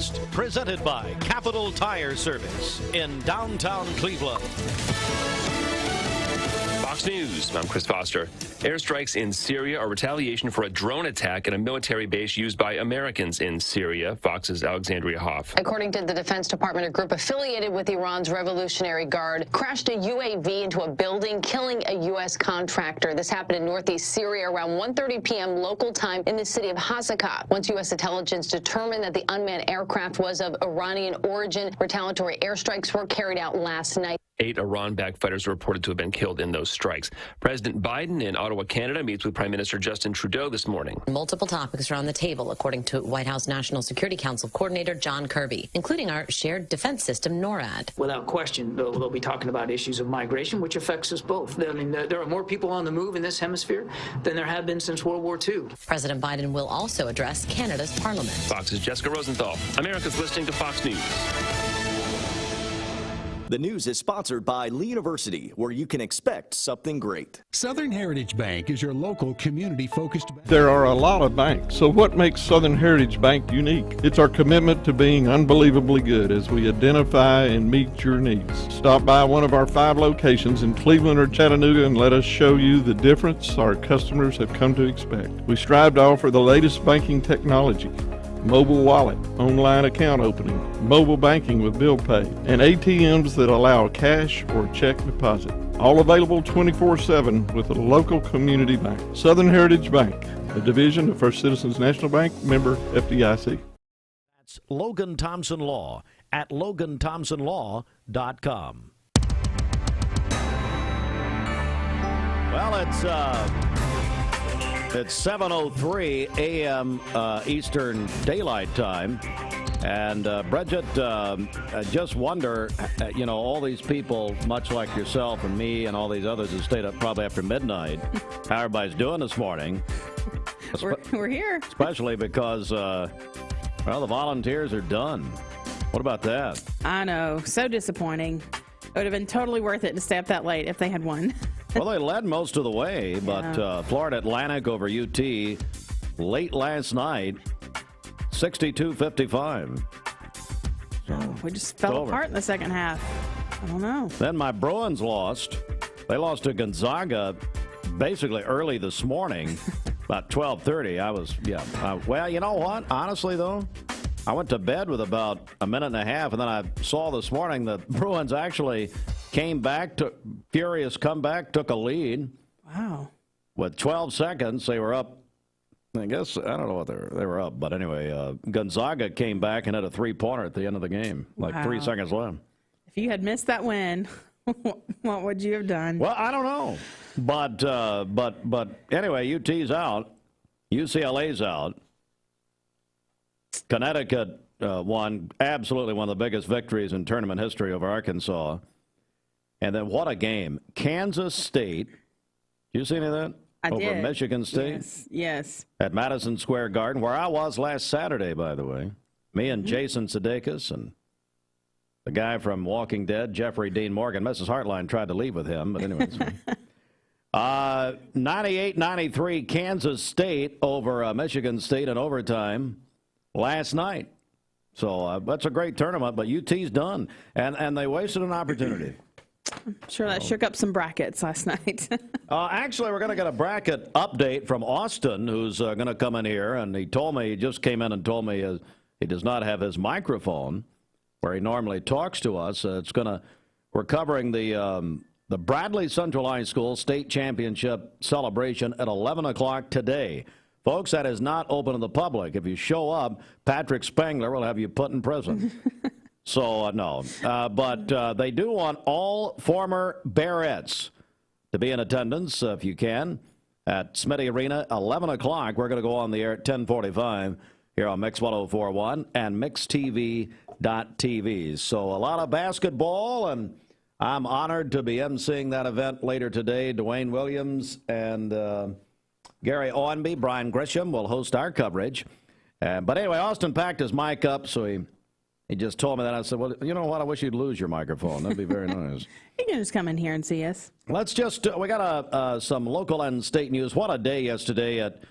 Forecast, presented by Capital Tire Service in downtown Cleveland. Fox News, I'm Chris Foster. Airstrikes in Syria are retaliation for a drone attack at a military base used by Americans in Syria. Fox's Alexandria Hoff. According to the Defense Department, a group affiliated with Iran's Revolutionary Guard crashed a UAV into a building, killing a U.S. contractor. This happened in northeast Syria around 1:30 p.m. local time in the city of Hasakah. Once U.S. intelligence determined that the unmanned aircraft was of Iranian origin, retaliatory airstrikes were carried out last night. 8 Iran-backed fighters are reported to have been killed in those strikes. President Biden in Ottawa, Canada, meets with Prime Minister Justin Trudeau this morning. Multiple topics are on the table, according to White House National Security Council Coordinator John Kirby, including our shared defense system, NORAD. Without question, they'll be talking about issues of migration, which affects us both. I mean, there are more people on the move in this hemisphere than there have been since World War II. President Biden will also address Canada's parliament. Fox's Jessica Rosenthal. America's listening to Fox News. The news is sponsored by Lee University, where you can expect something great. Southern Heritage Bank is your local community-focused bank. There are a lot of banks, so what makes Southern Heritage Bank unique? It's our commitment to being unbelievably good as we identify and meet your needs. Stop by one of our 5 locations in Cleveland or Chattanooga and let us show you the difference our customers have come to expect. We strive to offer the latest banking technology: mobile wallet, online account opening, mobile banking with bill pay, and ATMs that allow cash or check deposit. All available 24/7 with a local community bank. Southern Heritage Bank, a division of First Citizens National Bank, member FDIC. That's Logan Thompson Law at LoganThompsonLaw.com. Well, it's 7:03 a.m. Eastern Daylight Time. And, Bridget, I just wonder, all these people, much like yourself and me and all these others who stayed up probably after midnight, how everybody's doing this morning. We're here. Especially because, the volunteers are done. What about that? I know. So disappointing. It would have been totally worth it to stay up that late if they had won. Well, they led most of the way, but Florida Atlantic over UT late last night, 62-55. So we just fell apart in the second half. I don't know. Then my Bruins lost. They lost to Gonzaga basically early this morning, about 12:30. Well, you know what? Honestly, though, I went to bed with about a minute and a half, and then I saw this morning that Bruins actually came back, furious comeback, took a lead. Wow. With 12 seconds, they were up. I guess, I don't know what they were up, but anyway, Gonzaga came back and had a 3-pointer at the end of the game, like 3 seconds left. If you had missed that win, what would you have done? Well, I don't know. But anyway, UT's out. UCLA's out. Connecticut won, absolutely one of the biggest victories in tournament history over Arkansas. And then what a game. Kansas State. Did you see any of that? I over did. Michigan State? Yes. At Madison Square Garden, where I was last Saturday, by the way. Me and Jason Sudeikis and the guy from Walking Dead, Jeffrey Dean Morgan. Mrs. Hartline tried to leave with him, but anyway. 98-93 Kansas State over Michigan State in overtime last night. So that's a great tournament, but UT's done. And they wasted an opportunity. I'm sure that shook up some brackets last night. Actually, we're going to get a bracket update from Austin, who's going to come in here. And he just came in and told me he does not have his microphone where he normally talks to us. We're covering the Bradley Central High School State Championship celebration at 11 o'clock today. Folks, that is not open to the public. If you show up, Patrick Spangler will have you put in prison. So, no. But they do want all former Bearettes to be in attendance, if you can, at Smitty Arena, 11 o'clock. We're going to go on the air at 10:45 here on Mix 104.1 and MixTV.tv. So a lot of basketball, and I'm honored to be emceeing that event later today. Dwayne Williams and Garry Owenby, Brian Grisham will host our coverage. But anyway, Austin packed his mic up, so he just told me that. I said, well, you know what? I wish you'd lose your microphone. That'd be very nice. You can just come in here and see us. Let's just, we got some local and state news. What a day yesterday at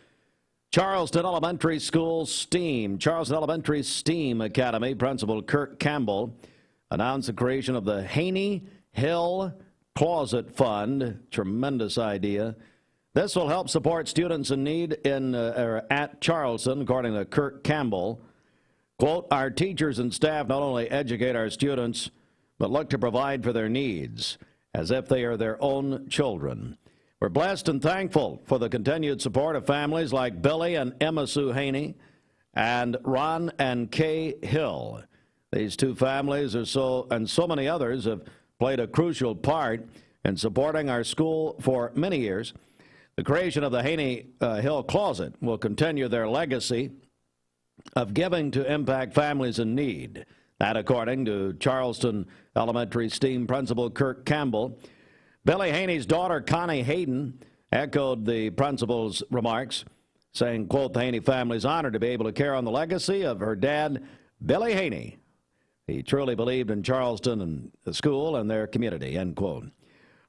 Charleston Elementary School STEAM. Charleston Elementary STEAM Academy Principal Kirk Campbell announced the creation of the Haney Hill Closet Fund. Tremendous idea. This will help support students in need at Charleston, according to Kirk Campbell. Quote, our teachers and staff not only educate our students, but look to provide for their needs as if they are their own children. We're blessed and thankful for the continued support of families like Billy and Emma Sue Haney and Ron and Kay Hill. These two families and so many others have played a crucial part in supporting our school for many years. The creation of the Haney Hill Closet will continue their legacy of giving to impact families in need. That according to Charleston Elementary STEAM Principal Kirk Campbell. Billy Haney's daughter, Connie Hayden, echoed the principal's remarks, saying, quote, the Haney family is honored to be able to carry on the legacy of her dad, Billy Haney. He truly believed in Charleston and the school and their community, end quote.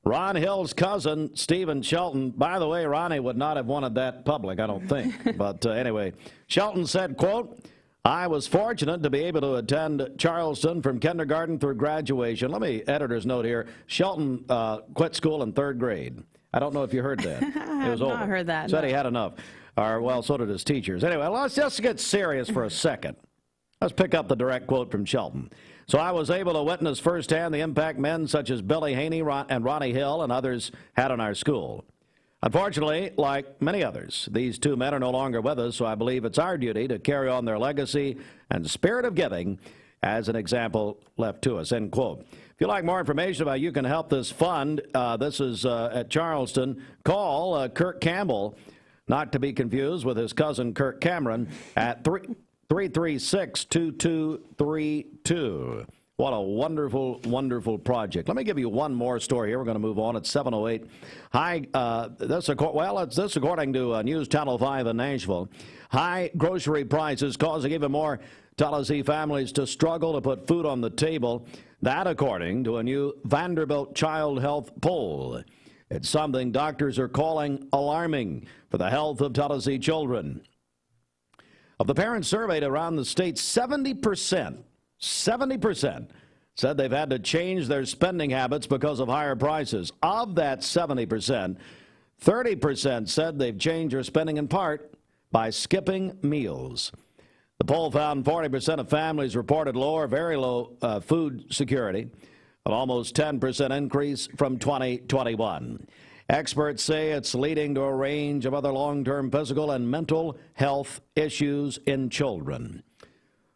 Ron Hill's cousin, Stephen Shelton, by the way, Ronnie would not have wanted that public, I don't think. But anyway, Shelton said, quote, I was fortunate to be able to attend Charleston from kindergarten through graduation. Let me, editor's note here, Shelton quit school in 3rd grade. I don't know if you heard that. I have not heard that. Said he had enough. Well, so did his teachers. Anyway, let's just get serious for a second. Let's pick up the direct quote from Shelton. So I was able to witness firsthand the impact men such as Billy Haney and Ronnie Hill and others had on our school. Unfortunately, like many others, these two men are no longer with us, so I believe it's our duty to carry on their legacy and spirit of giving as an example left to us, end quote. If you'd like more information about how you can help this fund, this is at Charleston, call Kirk Campbell, not to be confused with his cousin Kirk Cameron, at 336-2232. What a wonderful, wonderful project. Let me give you one more story here. We're going to move on at 7:08. This according to News Channel 5 in Nashville. High grocery prices causing even more Tallahassee families to struggle to put food on the table. That according to a new Vanderbilt Child Health poll. It's something doctors are calling alarming for the health of Tallahassee children. Of the parents surveyed around the state, 70% said they've had to change their spending habits because of higher prices. Of that 70%, 30% said they've changed their spending in part by skipping meals. The poll found 40% of families reported low or very low food security, an almost 10% increase from 2021. Experts say it's leading to a range of other long-term physical and mental health issues in children.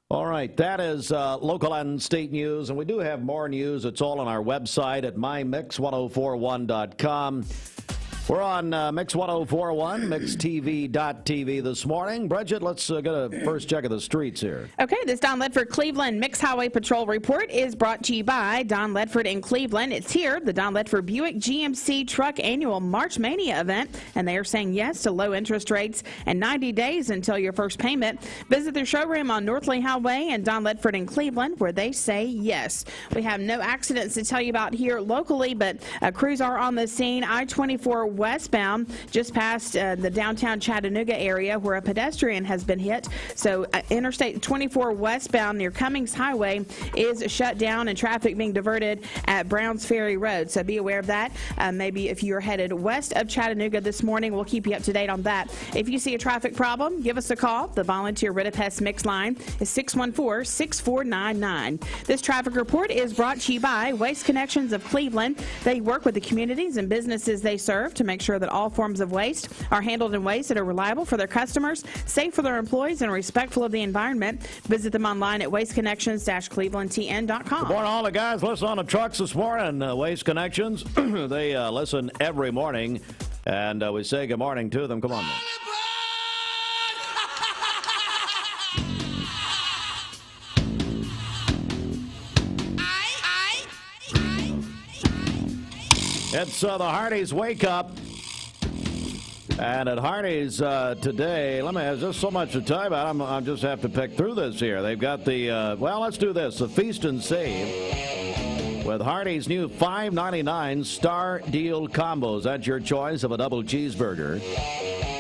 All right, that is local and state news, and we do have more news. It's all on our website at mymix1041.com. We're on Mix 1041, mixtv.tv this morning. Bridget, let's get a first check of the streets here. Okay, this Don Ledford Cleveland Mix Highway Patrol Report is brought to you by Don Ledford in Cleveland. It's here, the Don Ledford Buick GMC Truck Annual March Mania event, and they are saying yes to low interest rates and 90 days until your first payment. Visit their showroom on North Lee Highway and Don Ledford in Cleveland, where they say yes. We have no accidents to tell you about here locally, but crews are on the scene. I-24 westbound, just past the downtown Chattanooga area where a pedestrian has been hit. So Interstate 24 westbound near Cummings Highway is shut down and traffic being diverted at Browns Ferry Road. So be aware of that. Maybe if you're headed west of Chattanooga this morning, we'll keep you up to date on that. If you see a traffic problem, give us a call. The volunteer Ritapest Mix line is 614-6499. This traffic report is brought to you by Waste Connections of Cleveland. They work with the communities and businesses they serve to make sure that all forms of waste are handled in ways that are reliable for their customers, safe for their employees, and respectful of the environment. Visit them online at wasteconnections-clevelandtn.com. Good morning, all the guys listen on the trucks this morning. Waste Connections, they listen every morning, and we say good morning to them. Come on, man. It's the Hardee's Wake Up. And at Hardee's today, there's just so much to tell you about. I just have to pick through this here. They've got the, let's do this, the Feast and Save with Hardee's new $5.99 Star Deal combos. That's your choice of a double cheeseburger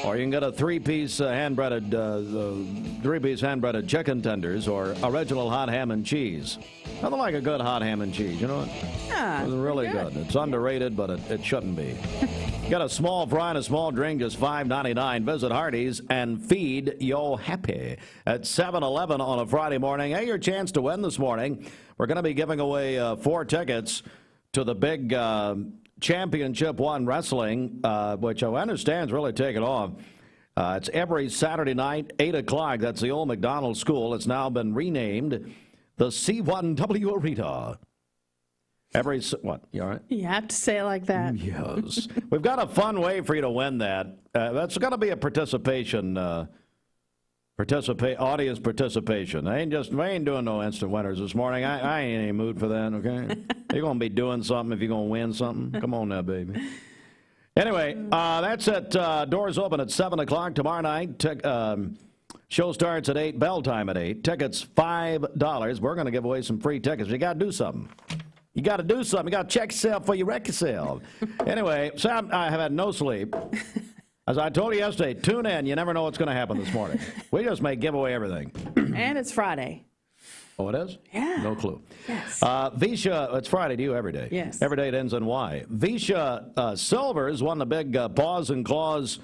Or you can get a three-piece hand-breaded chicken tenders or original hot ham and cheese. Nothing like a good hot ham and cheese, you know what? Yeah, it's really good. It's underrated, but it shouldn't be. Get a small fry and a small drink, just $5.99. Visit Hardee's and feed yo happy at 7-Eleven on a Friday morning. Hey, your chance to win this morning. We're going to be giving away 4 tickets to the big Championship One Wrestling, which I understand is really taking off. It's every Saturday night, 8 o'clock. That's the old McDonald's School. It's now been renamed the C1W Arena. What? You all right? You have to say it like that. Yes. We've got a fun way for you to win that. That's going to be a participation, audience participation. We ain't doing no instant winners this morning. I ain't in any mood for that, okay? You're going to be doing something if you're going to win something. Come on now, baby. Anyway, that's it. Doors open at 7 o'clock tomorrow night. Show starts at 8, bell time at 8. Tickets, $5. We're going to give away some free tickets. You got to do something. You got to do something. You got to check yourself before you wreck yourself. Anyway, Sam, I have had no sleep. As I told you yesterday, tune in. You never know what's going to happen this morning. We just may give away everything. And it's Friday. Oh, it is? Yeah. No clue. Yes. Visha, it's Friday to you every day. Yes. Every day it ends in Y. Visha Silvers won the big Paws and Claws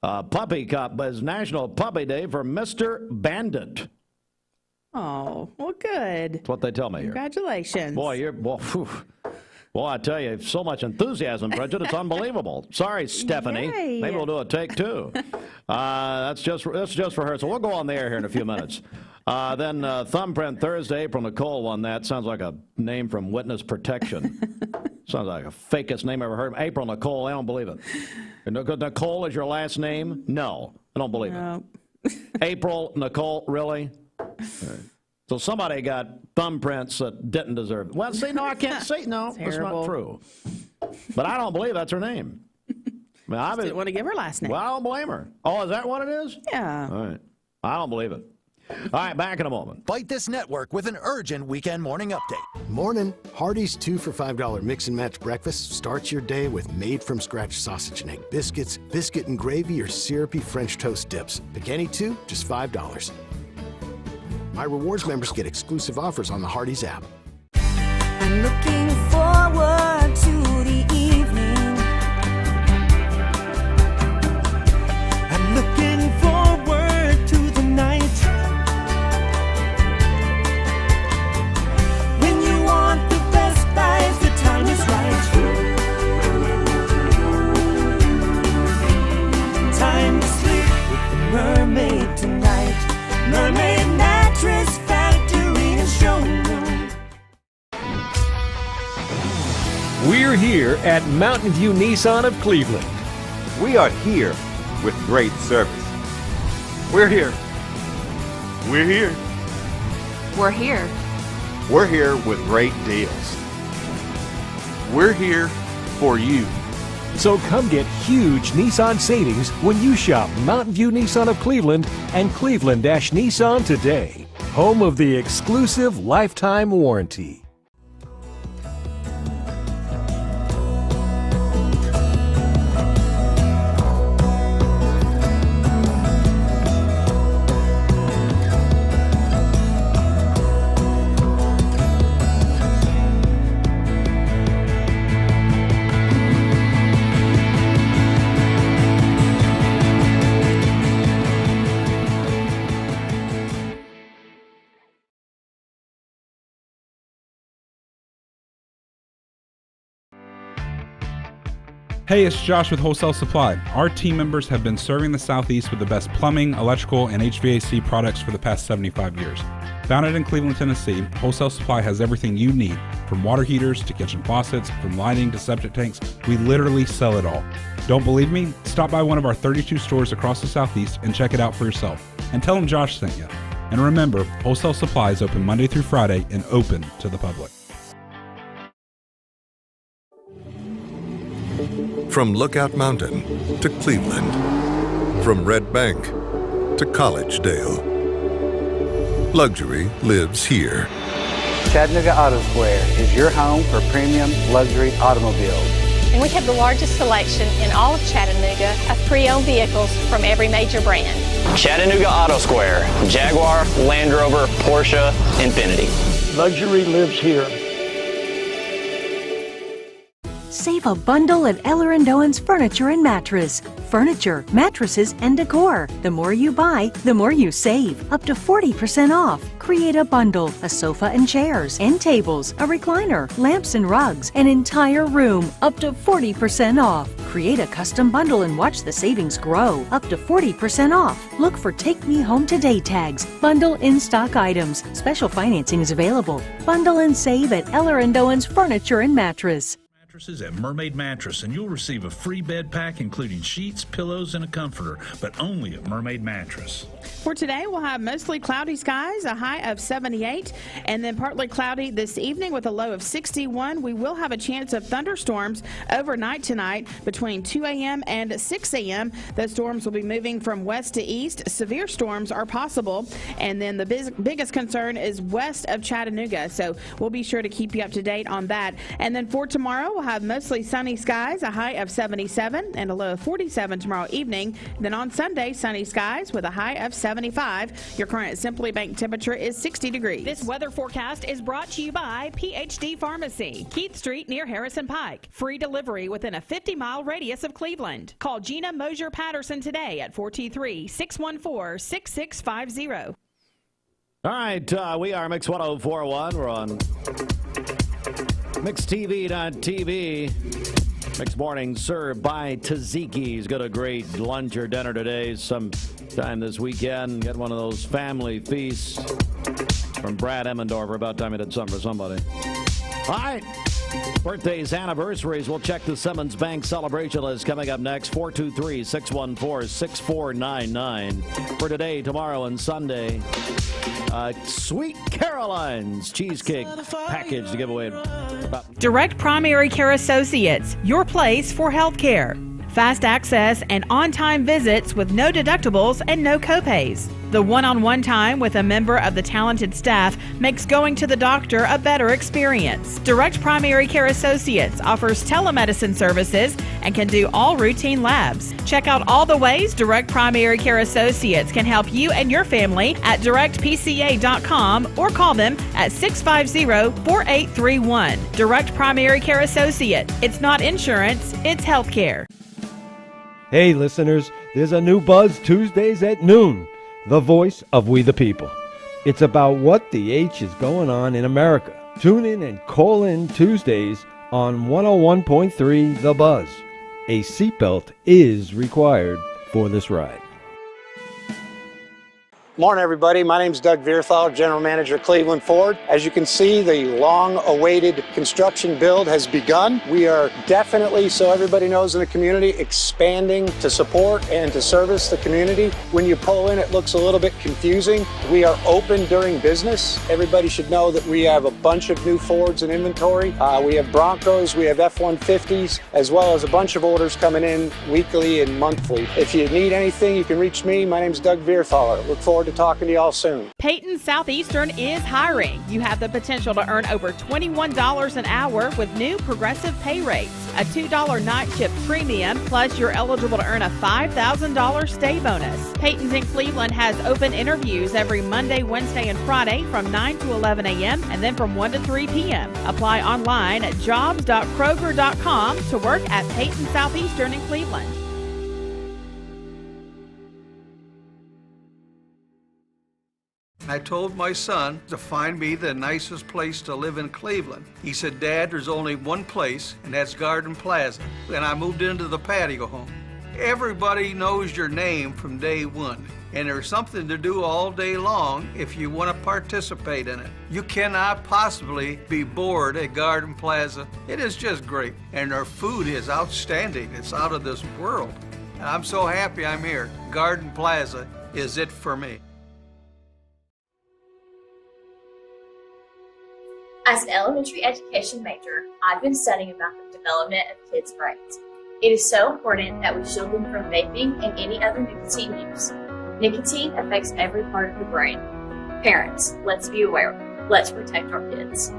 Puppy Cup as National Puppy Day for Mr. Bandit. Oh, well, good. That's what they tell me here. Congratulations. Boy, I tell you, so much enthusiasm, Bridget, it's unbelievable. Sorry, Stephanie. Yay. Maybe we'll do a take 2. That's just for her. So we'll go on the air here in a few minutes. Then Thumbprint Thursday, April Nicole won that. Sounds like a name from Witness Protection. Sounds like a fakest name I ever heard. April Nicole, I don't believe it. Nicole is your last name? No, I don't believe it. April Nicole, really? Right. So somebody got thumbprints that didn't deserve it. Well, see, no, I can't say. No, that's not true. But I don't believe that's her name. I didn't want to give her last name. Well, I don't blame her. Oh, is that what it is? Yeah. All right. I don't believe it. All right, back in a moment. Fight this network with an urgent weekend morning update. Morning. Hardee's 2 for $5 mix and match breakfast starts your day with made-from-scratch sausage and egg biscuits, biscuit and gravy, or syrupy French toast dips. Pick any 2, just $5. My rewards members get exclusive offers on the Hardee's app. I'm looking forward to the evening. I'm looking forward to the night. When you want the best buys, the time is right. Time to sleep with the mermaid tonight. Mermaid Mattress Factory and Showroom. We're here at Mountain View Nissan of Cleveland. We are here with great service. We're here. We're here. We're here. We're here with great deals. We're here for you. So come get huge Nissan savings when you shop Mountain View Nissan of Cleveland and Cleveland-Nissan today. Home of the exclusive lifetime warranty. Hey, it's Josh with Wholesale Supply. Our team members have been serving the Southeast with the best plumbing, electrical, and HVAC products for the past 75 years. Founded in Cleveland, Tennessee, Wholesale Supply has everything you need, from water heaters to kitchen faucets, from lighting to septic tanks. We literally sell it all. Don't believe me? Stop by one of our 32 stores across the Southeast and check it out for yourself. And tell them Josh sent you. And remember, Wholesale Supply is open Monday through Friday and open to the public. From Lookout Mountain to Cleveland, from Red Bank to Collegedale, luxury lives here. Chattanooga Auto Square is your home for premium luxury automobiles. And we have the largest selection in all of Chattanooga of pre-owned vehicles from every major brand. Chattanooga Auto Square, Jaguar, Land Rover, Porsche, Infiniti. Luxury lives here. Save a bundle at Eller & Owen's Furniture and Mattress. Furniture, mattresses, and decor. The more you buy, the more you save. Up to 40% off. Create a bundle, a sofa and chairs, end tables, a recliner, lamps and rugs, an entire room. Up to 40% off. Create a custom bundle and watch the savings grow. Up to 40% off. Look for Take Me Home Today tags. Bundle in-stock items. Special financing is available. Bundle and save at Eller & Owen's Furniture and Mattress. At Mermaid Mattress, and you'll receive a free bed pack including sheets, pillows, and a comforter, but only at Mermaid Mattress. For today, we'll have mostly cloudy skies, a high of 78, and then partly cloudy this evening with a low of 61. We will have a chance of thunderstorms overnight tonight between 2 a.m. and 6 a.m. Those storms will be moving from west to east. Severe storms are possible, and then the biggest concern is west of Chattanooga, so we'll be sure to keep you up to date on that. And then for tomorrow, we'll have mostly sunny skies, a high of 77 and a low of 47 tomorrow evening. Then on Sunday, sunny skies with a high of 75. Your current Simply Bank temperature is 60 degrees. This weather forecast is brought to you by PhD Pharmacy, Keith Street near Harrison Pike. Free delivery within a 50-mile radius of Cleveland. Call Gina Mosier Patterson today at 423-614-6650. All right, we are Mix 104.1. We're on MixTV.tv. Mixed morning served by Taziki's. Got a great lunch or dinner today. Sometime this weekend. Get one of those family feasts from Brad Emmendorfer. About time he did something for somebody. All right. Birthdays, anniversaries. We'll check the Simmons Bank celebration list coming up next. 423-614-6499. For today, tomorrow, and Sunday. Sweet Caroline's cheesecake package to give away. Direct Primary Care Associates, your place for health care. Fast access and on-time visits with no deductibles and no copays. The one-on-one time with a member of the talented staff makes going to the doctor a better experience. Direct Primary Care Associates offers telemedicine services and can do all routine labs. Check out all the ways Direct Primary Care Associates can help you and your family at directpca.com or call them at 650-4831. Direct Primary Care Associate. It's not insurance, it's health care. Hey listeners, there's a new Buzz Tuesdays at noon. The voice of We the People. It's about what the H is going on in America. Tune in and call in Tuesdays on 101.3 The Buzz. A seatbelt is required for this ride. Morning, everybody. My name is Doug Vierthal, General Manager, Cleveland Ford. As you can see, the long-awaited construction build has begun. We are definitely, so everybody knows in the community, expanding to support and to service the community. When you pull in, it looks a little bit confusing. We are open during business. Everybody should know that we have a bunch of new Fords in inventory. We have Broncos, we have F-150s, as well as a bunch of orders coming in weekly and monthly. If you need anything, you can reach me. My name is Doug Vierthaler. Look forward to talking to y'all soon. Peyton Southeastern is hiring. You have the potential to earn over $21 an hour with new progressive pay rates, a $2 night shift premium, plus you're eligible to earn a $5,000 stay bonus. Peyton's in Cleveland has open interviews every Monday, Wednesday, and Friday from 9 to 11 a.m. and then from 1 to 3 p.m. Apply online at jobs.kroger.com to work at Peyton Southeastern in Cleveland. I told my son to find me the nicest place to live in Cleveland. He said, Dad, there's only one place, and that's Garden Plaza. And I moved into the patio home. Everybody knows your name from day one, and there's something to do all day long if you want to participate in it. You cannot possibly be bored at Garden Plaza. It is just great, and their food is outstanding. It's out of this world. And I'm so happy I'm here. Garden Plaza is it for me. As an elementary education major, I've been studying about the development of kids' brains. It is so important that we shield them from vaping and any other nicotine use. Nicotine affects every part of the brain. Parents, let's be aware. Let's protect our kids.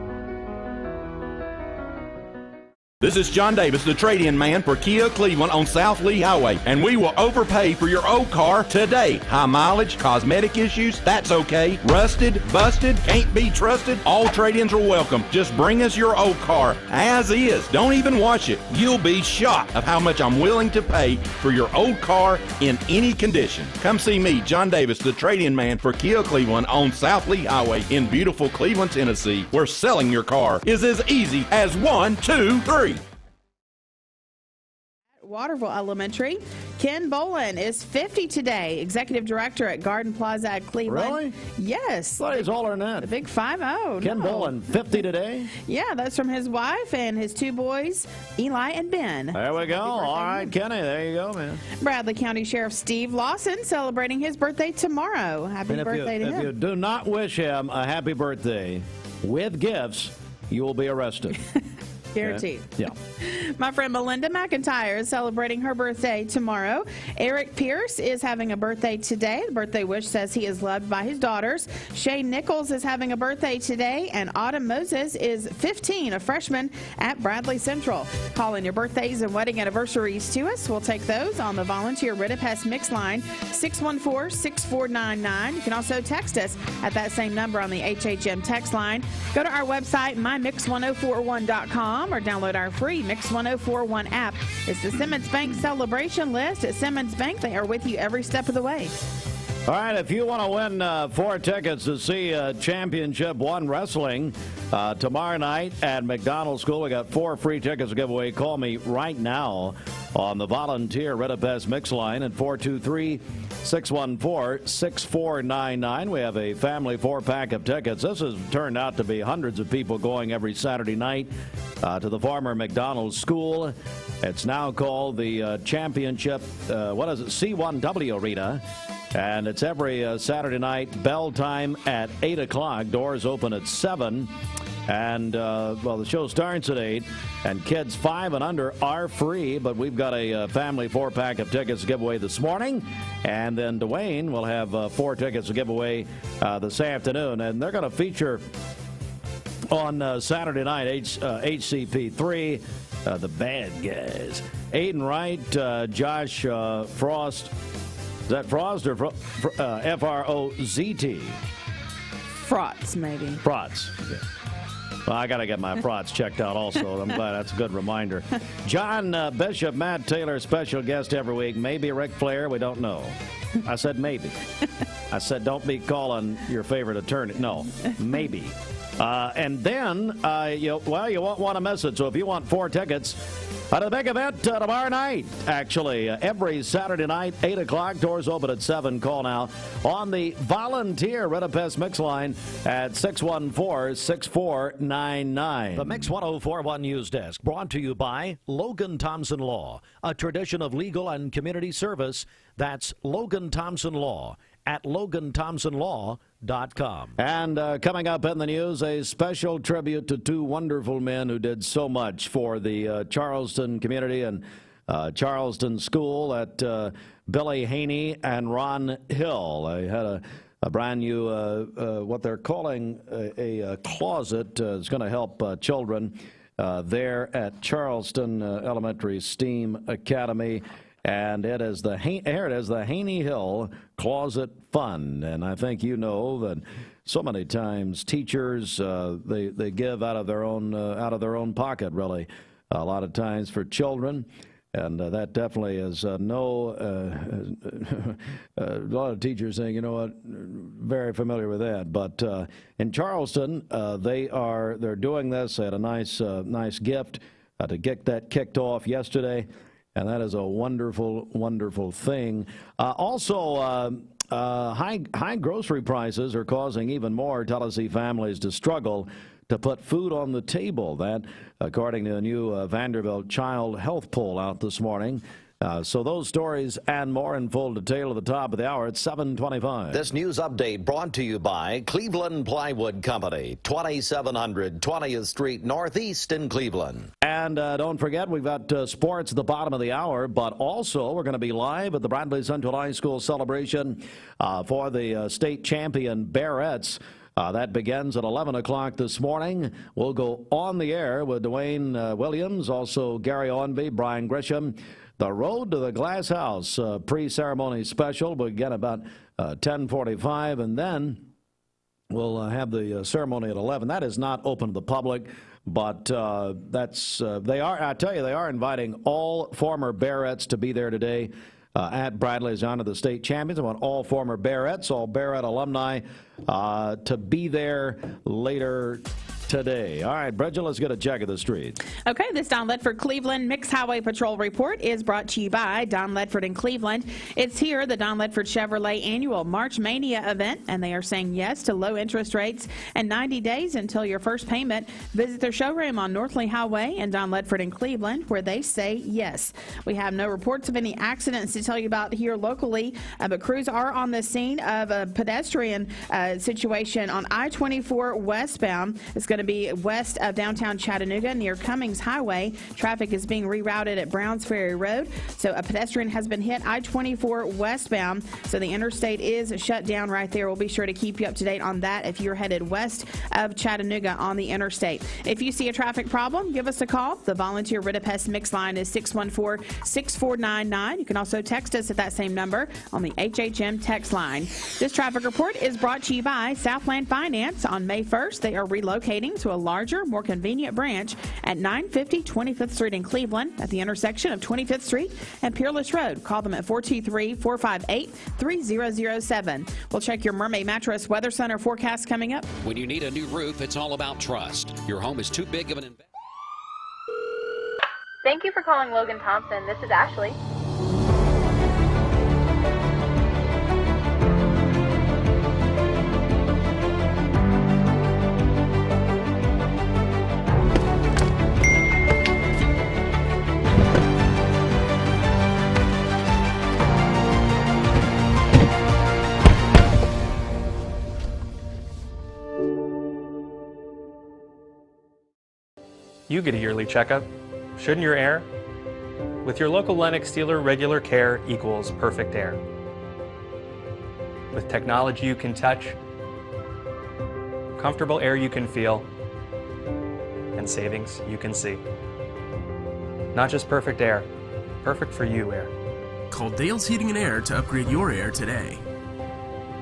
This is John Davis, the trade-in man for Kia Cleveland on South Lee Highway, and we will overpay for your old car today. High mileage, cosmetic issues, that's okay. Rusted, busted, can't be trusted, all trade-ins are welcome. Just bring us your old car as is. Don't even wash it. You'll be shocked of how much I'm willing to pay for your old car in any condition. Come see me, John Davis, the trade-in man for Kia Cleveland on South Lee Highway in beautiful Cleveland, Tennessee, where selling your car is as easy as 1, 2, 3. Waterville Elementary. Ken Bolin is 50 today, executive director at Garden Plaza at Cleveland. Really? Yes. I thought he's older than that. The big 5-0. Ken Bolin, 50 today? Yeah, that's from his wife and his two boys, Eli and Ben. There we go. All right, Kenny, there you go, man. Bradley County Sheriff Steve Lawson celebrating his birthday tomorrow. Happy birthday to him. If you do not wish him a happy birthday with gifts, you will be arrested. Guaranteed. Yeah. My friend Melinda McIntyre is celebrating her birthday tomorrow. Eric Pierce is having a birthday today. The birthday wish says he is loved by his daughters. Shane Nichols is having a birthday today. And Autumn Moses is 15, a freshman at Bradley Central. Call in your birthdays and wedding anniversaries to us. We'll take those on the volunteer Ritipest Mix line, 614-6499. You can also text us at that same number on the HHM text line. Go to our website, mymix1041.com. or download our free Mix 1041 app. It's the Simmons Bank celebration list. At Simmons Bank, they are with you every step of the way. All right, if you want to win 4 tickets to see Championship 1 Wrestling tomorrow night at McDonald School, we got 4 free tickets to give away. Call me right now on the volunteer Ritipest Mix line at 423-614-6499. We have a family 4-pack of tickets. This has turned out to be hundreds of people going every Saturday night to the former McDonald School. It's now called the Championship, C1W Arena. And it's every Saturday night, bell time at 8 o'clock. Doors open at 7. And, the show starts at 8. And kids 5 and under are free. But we've got a family 4-pack of tickets to give away this morning. And then Dwayne will have 4 tickets to give away this afternoon. And they're going to feature on Saturday night, HCP3, the bad guys. Aiden Wright, Josh Frost. Is that Frost or F-R-O-Z-T? Frotz, maybe. Frotz. Okay. Well, I got to get my frotz checked out also. I'm glad that's a good reminder. John Bishop, Matt Taylor, special guest every week. Maybe Ric Flair, we don't know. I said maybe. I said don't be calling your favorite attorney. No, maybe. And then, you won't want to miss it. So if you want 4 tickets at a big event tomorrow night, actually, every Saturday night, 8 o'clock, doors open at 7. Call now on the volunteer Ritipest Mix line at 614-6499. The Mix 1041 News Desk brought to you by Logan Thompson Law, a tradition of legal and community service. That's Logan Thompson Law at LoganThompsonLaw.com. And coming up in the news, a special tribute to 2 wonderful men who did so much for the Charleston community and Charleston School at Billy Haney and Ron Hill. They had a brand new, what they're calling a closet. It's going to help children there at Charleston Elementary STEAM Academy. And it is the Haney Hill Closet Fund. And I think you know that so many times teachers, they give out of their own pocket, really, a lot of times for children. And that definitely is a lot of teachers saying, you know what, very familiar with that. But in Charleston, they're doing this. They had a nice gift to get that kicked off yesterday. And that is a wonderful, wonderful thing. Also, high grocery prices are causing even more Tennessee families to struggle to put food on the table. That, according to a new Vanderbilt Child Health poll out this morning. So those stories and more in full detail at the top of the hour at 7:25. This news update brought to you by Cleveland Plywood Company, 2700 20th Street Northeast in Cleveland. And don't forget, we've got sports at the bottom of the hour, but also we're going to be live at the Bradley Central High School celebration for the state champion Barrettes. That begins at 11 o'clock this morning. We'll go on the air with Dwayne Williams, also Garry Ownby, Brian Grisham. The Road to the Glass House pre-ceremony special will begin about 10:45, and then we'll have the ceremony at 11. That is not open to the public, but they are inviting all former Bearettes to be there today at Bradley's Honor the State Champions. I want all former Bearettes, all Bearette alumni to be there later today. All right, Bridget, let's get a check of the street. Okay, this Don Ledford Cleveland Mixed Highway Patrol report is brought to you by Don Ledford in Cleveland. It's here, the Don Ledford Chevrolet annual March Mania event, and they are saying yes to low interest rates and 90 days until your first payment. Visit their showroom on Northley Highway and Don Ledford in Cleveland, where they say yes. We have no reports of any accidents to tell you about here locally, but crews are on the scene of a pedestrian situation on I-24 westbound. It's going to be west of downtown Chattanooga near Cummings Highway. Traffic is being rerouted at Browns Ferry Road. So a pedestrian has been hit I-24 westbound. So the interstate is shut down right there. We'll be sure to keep you up to date on that if you're headed west of Chattanooga on the interstate. If you see a traffic problem, give us a call. The volunteer Ridipest mix line is 614-6499. You can also text us at that same number on the HHM text line. This traffic report is brought to you by Southland Finance. On May 1st, they are relocating to a larger, more convenient branch at 950 25th Street in Cleveland at the intersection of 25th Street and Peerless Road. Call them at 423-458-3007. We'll check your Mermaid Mattress Weather Center forecast coming up. When you need a new roof, it's all about trust. Your home is too big of an investment. Thank you for calling Logan Thompson. This is Ashley. You get a yearly checkup. Shouldn't your air? With your local Lennox dealer, regular care equals perfect air. With technology you can touch, comfortable air you can feel, and savings you can see. Not just perfect air, perfect for you air. Call Dale's Heating and Air to upgrade your air today.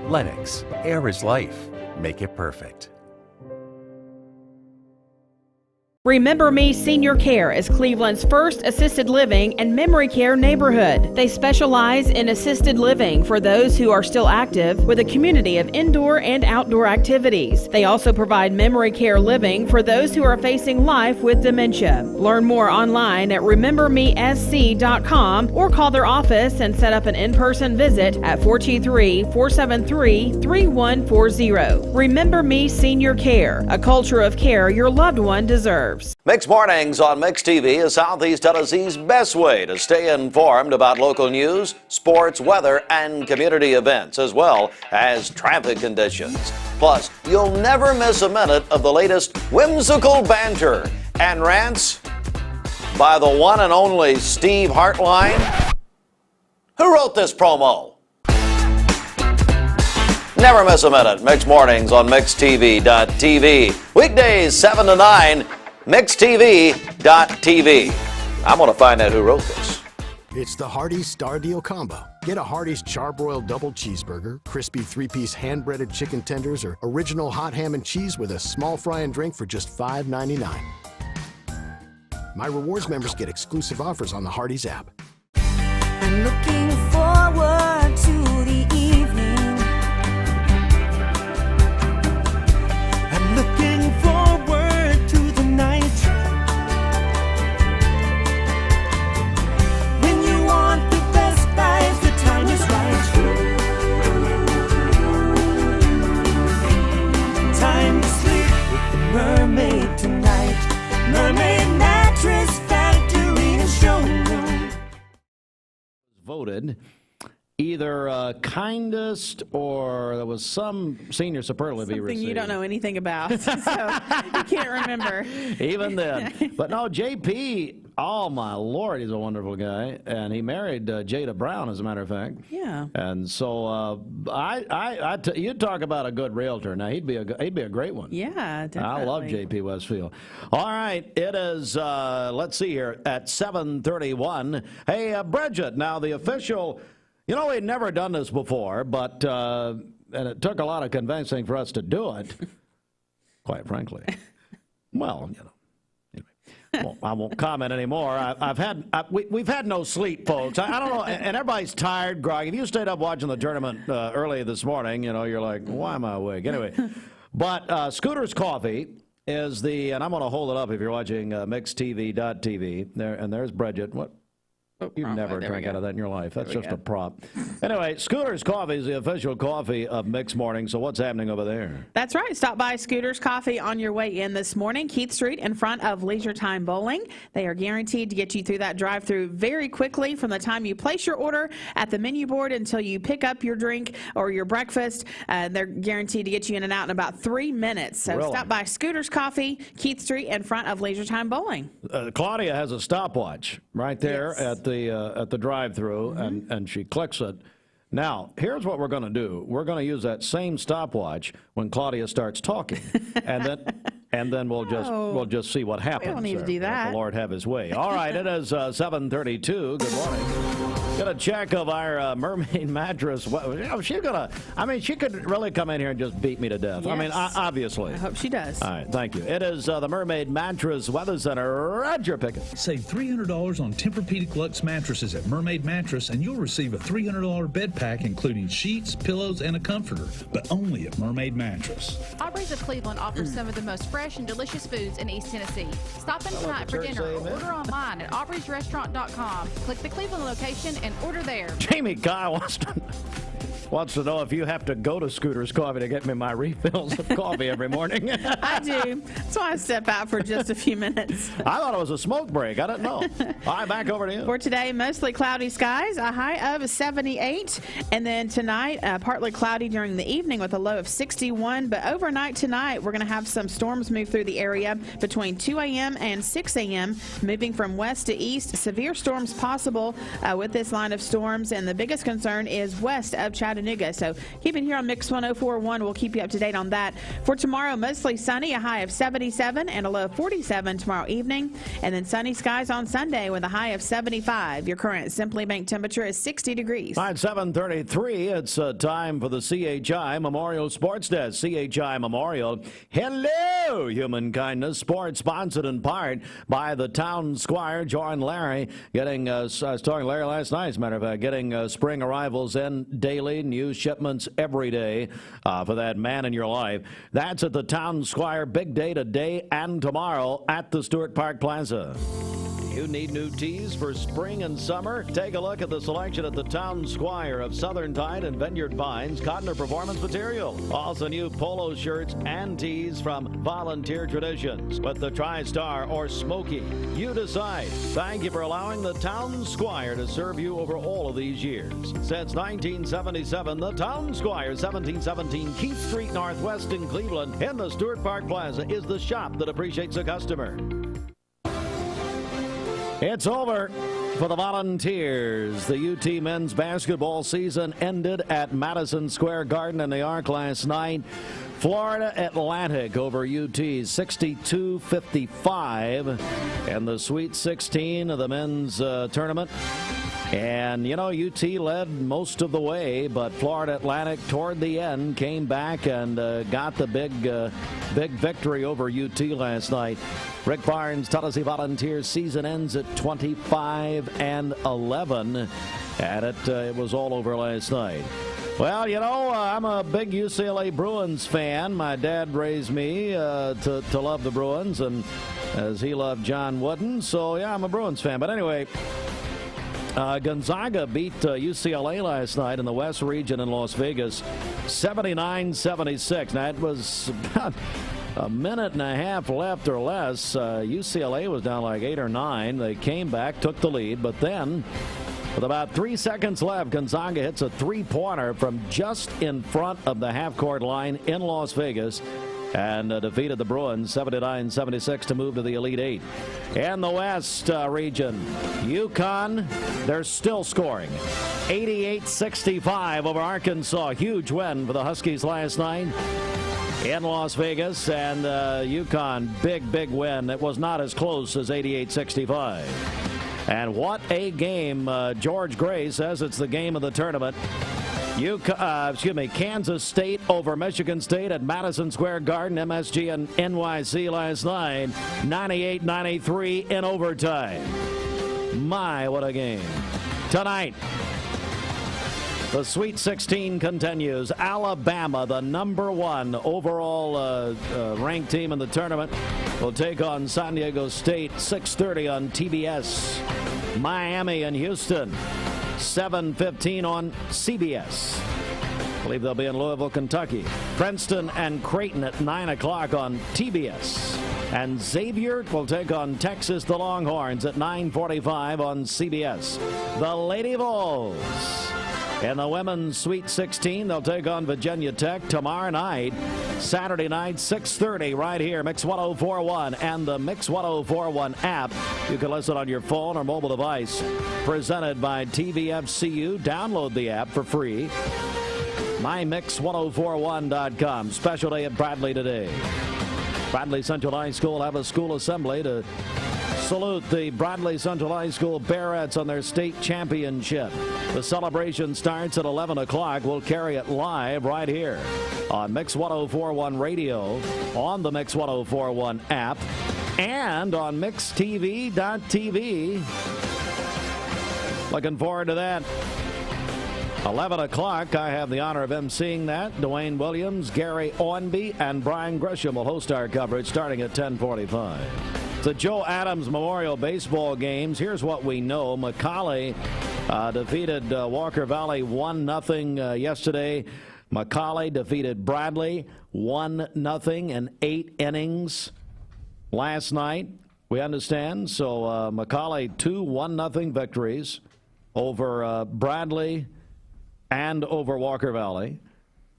Lennox, air is life. Make it perfect. Remember Me Senior Care is Cleveland's first assisted living and memory care neighborhood. They specialize in assisted living for those who are still active with a community of indoor and outdoor activities. They also provide memory care living for those who are facing life with dementia. Learn more online at remembermesc.com or call their office and set up an in-person visit at 423-473-3140. Remember Me Senior Care, a culture of care your loved one deserves. Mixed Mornings on Mixed TV is Southeast Tennessee's best way to stay informed about local news, sports, weather, and community events, as well as traffic conditions. Plus, you'll never miss a minute of the latest whimsical banter and rants by the one and only Steve Hartline. Who wrote this promo? Never miss a minute. Mixed Mornings on MixedTV.tv. Weekdays 7 to 9. MixedTV.tv. I'm going to find out who wrote this. It's the Hardee's Star Deal Combo. Get a Hardee's Charbroiled Double Cheeseburger, crispy 3-piece hand-breaded chicken tenders, or original hot ham and cheese with a small fry and drink for just $5.99. My rewards members get exclusive offers on the Hardee's app. I'm looking forward to the evening. I'm looking forward to the night. When you want the best buys, the time is right. Time to sleep with the mermaid tonight. Mermaid Mattress Factory and Showroom. Voted either kindest or there was some senior superlative he received. Something you don't know anything about, so you can't remember. Even then. But no, JP, oh my Lord, he's a wonderful guy. And he married Jada Brown, as a matter of fact. Yeah. And so you talk about a good realtor. Now, he'd be a great one. Yeah, definitely. I love JP Westfield. All right, it is, let's see here, at 7:31. Hey, Bridget, now the official... You know, we'd never done this before, but and it took a lot of convincing for us to do it, quite frankly. Well, you know, anyway, I won't comment anymore. We've had no sleep, folks. I don't know, and everybody's tired, groggy. If you stayed up watching the tournament early this morning, you know, you're like, why am I awake? Anyway, but Scooter's Coffee is and I'm going to hold it up if you're watching mixtv.tv. There's Bridget. What? You'd never drink out of that in your life. That's just a prop. Anyway, Scooter's Coffee is the official coffee of Mix Morning. So what's happening over there? That's right. Stop by Scooter's Coffee on your way in this morning. Keith Street in front of Leisure Time Bowling. They are guaranteed to get you through that drive-through very quickly from the time you place your order at the menu board until you pick up your drink or your breakfast. They're guaranteed to get you in and out in about 3 minutes. So Really? Stop by Scooter's Coffee, Keith Street in front of Leisure Time Bowling. Claudia has a stopwatch right there at the drive-through, and she clicks it. Now, here's what we're going to do. We're going to use that same stopwatch when Claudia starts talking, and then we'll just see what happens. We don't need to do that. Let the Lord have His way. All right, it is 7:32. Good morning. Get a check of our mermaid mattress. She's gonna. I mean, she could really come in here and just beat me to death. Yes. I mean, obviously. I hope she does. All right, thank you. It is the Mermaid Mattress Weather Center. Roger Pickett. Save $300 on Tempur-Pedic Luxe mattresses at Mermaid Mattress, and you'll receive a $300 bed pack, including sheets, pillows, and a comforter, but only at Mermaid Mattress. Aubrey's of Cleveland offers some of the most fresh and delicious foods in East Tennessee. Stop in tonight for dinner or order online at aubreysrestaurant.com. Click the Cleveland location and order there. Jamie Guy wants to know if you have to go to Scooter's Coffee to get me my refills of coffee every morning. I do. That's why I step out for just a few minutes. I thought it was a smoke break. I didn't know. All right, back over to you. For today, mostly cloudy skies, a high of 78. And then tonight, partly cloudy during the evening with a low of 61. But overnight tonight, we're going to have some storms move through the area between 2 a.m. and 6 a.m., moving from west to east. Severe storms possible with this line of storms. And the biggest concern is west of Chattanooga. So keep it here on Mix 104.1. We'll keep you up to date on that. For tomorrow, mostly sunny, a high of 77 and a low of 47 tomorrow evening. And then sunny skies on Sunday with a high of 75. Your current Simply Bank temperature is 60 degrees. All right, 7:33. It's time for the CHI Memorial Sports Desk. CHI Memorial. Hello, Human Kindness Sports, sponsored in part by the Town Squire, John Larry, getting, I was talking to Larry last night, as a matter of fact, getting spring arrivals in daily, new shipments every day for that man in your life. That's at the Town Squire. Big day today and tomorrow at the Stewart Park Plaza. You need new tees for spring and summer? Take a look at the selection at the Town Squire of Southern Tide and Vineyard Vines Cotton or Performance Material. Also new polo shirts and tees from Volunteer Traditions with the TriStar or Smoky. You decide. Thank you for allowing the Town Squire to serve you over all of these years. Since 1977, the Town Squire, 1717 Keith Street Northwest in Cleveland in the Stewart Park Plaza, is the shop that appreciates the customer. It's over for the Volunteers. The UT men's basketball season ended at Madison Square Garden in the Arc last night. Florida Atlantic over UT 62-55 in the Sweet 16 of the men's tournament. And, you know, UT led most of the way, but Florida Atlantic toward the end came back and got the big victory over UT last night. Rick Barnes, Tennessee Volunteers season ends at 25-11, and it was all over last night. Well, you know, I'm a big UCLA Bruins fan. My dad raised me to love the Bruins, and as he loved John Wooden, so yeah, I'm a Bruins fan. But anyway, Gonzaga beat UCLA last night in the West region in Las Vegas, 79-76. Now, it was about a minute and a half left or less. UCLA was down like 8 or 9. They came back, took the lead, but then With about 3 seconds left, Gonzaga hits a three-pointer from just in front of the half-court line in Las Vegas and defeated the Bruins 79-76 to move to the Elite Eight. In the West region, UConn, they're still scoring. 88-65 over Arkansas. Huge win for the Huskies last night in Las Vegas, and UConn, big win. It was not as close as 88-65. And what a game. George Gray says it's the game of the tournament. Kansas State over Michigan State at Madison Square Garden, MSG and NYC last night, 98-93 in overtime. My, what a game. Tonight, the Sweet 16 continues. Alabama, the #1 overall ranked team in the tournament, will take on San Diego State, 6:30 on TBS. Miami and Houston, 7:15 on CBS. I believe they'll be in Louisville, Kentucky. Princeton and Creighton at 9 o'clock on TBS. And Xavier will take on Texas, the Longhorns, at 9:45 on CBS. The Lady Vols in the women's Sweet 16, they'll take on Virginia Tech tomorrow night, Saturday night, 6:30, right here, Mix 1041 and the Mix 1041 app. You can listen on your phone or mobile device. Presented by TVFCU. Download the app for free. MyMix1041.com. Special day at Bradley today. Bradley Central High School have a school assembly to salute the Bradley Central High School Bearettes on their state championship. The celebration starts at 11 o'clock. We'll carry it live right here on Mix 1041 Radio, on the Mix 1041 app, and on MixTV.tv. Looking forward to that. 11 o'clock, I have the honor of emceeing that. Dwayne Williams, Garry Owenby, and Brian Gresham will host our coverage starting at 10:45. The Joe Adams Memorial Baseball games. Here's what we know. McCallie defeated Walker Valley 1-0 yesterday. McCallie defeated Bradley 1-0 in 8 innings last night. We understand. So McCallie 2 1-0 victories over Bradley and over Walker Valley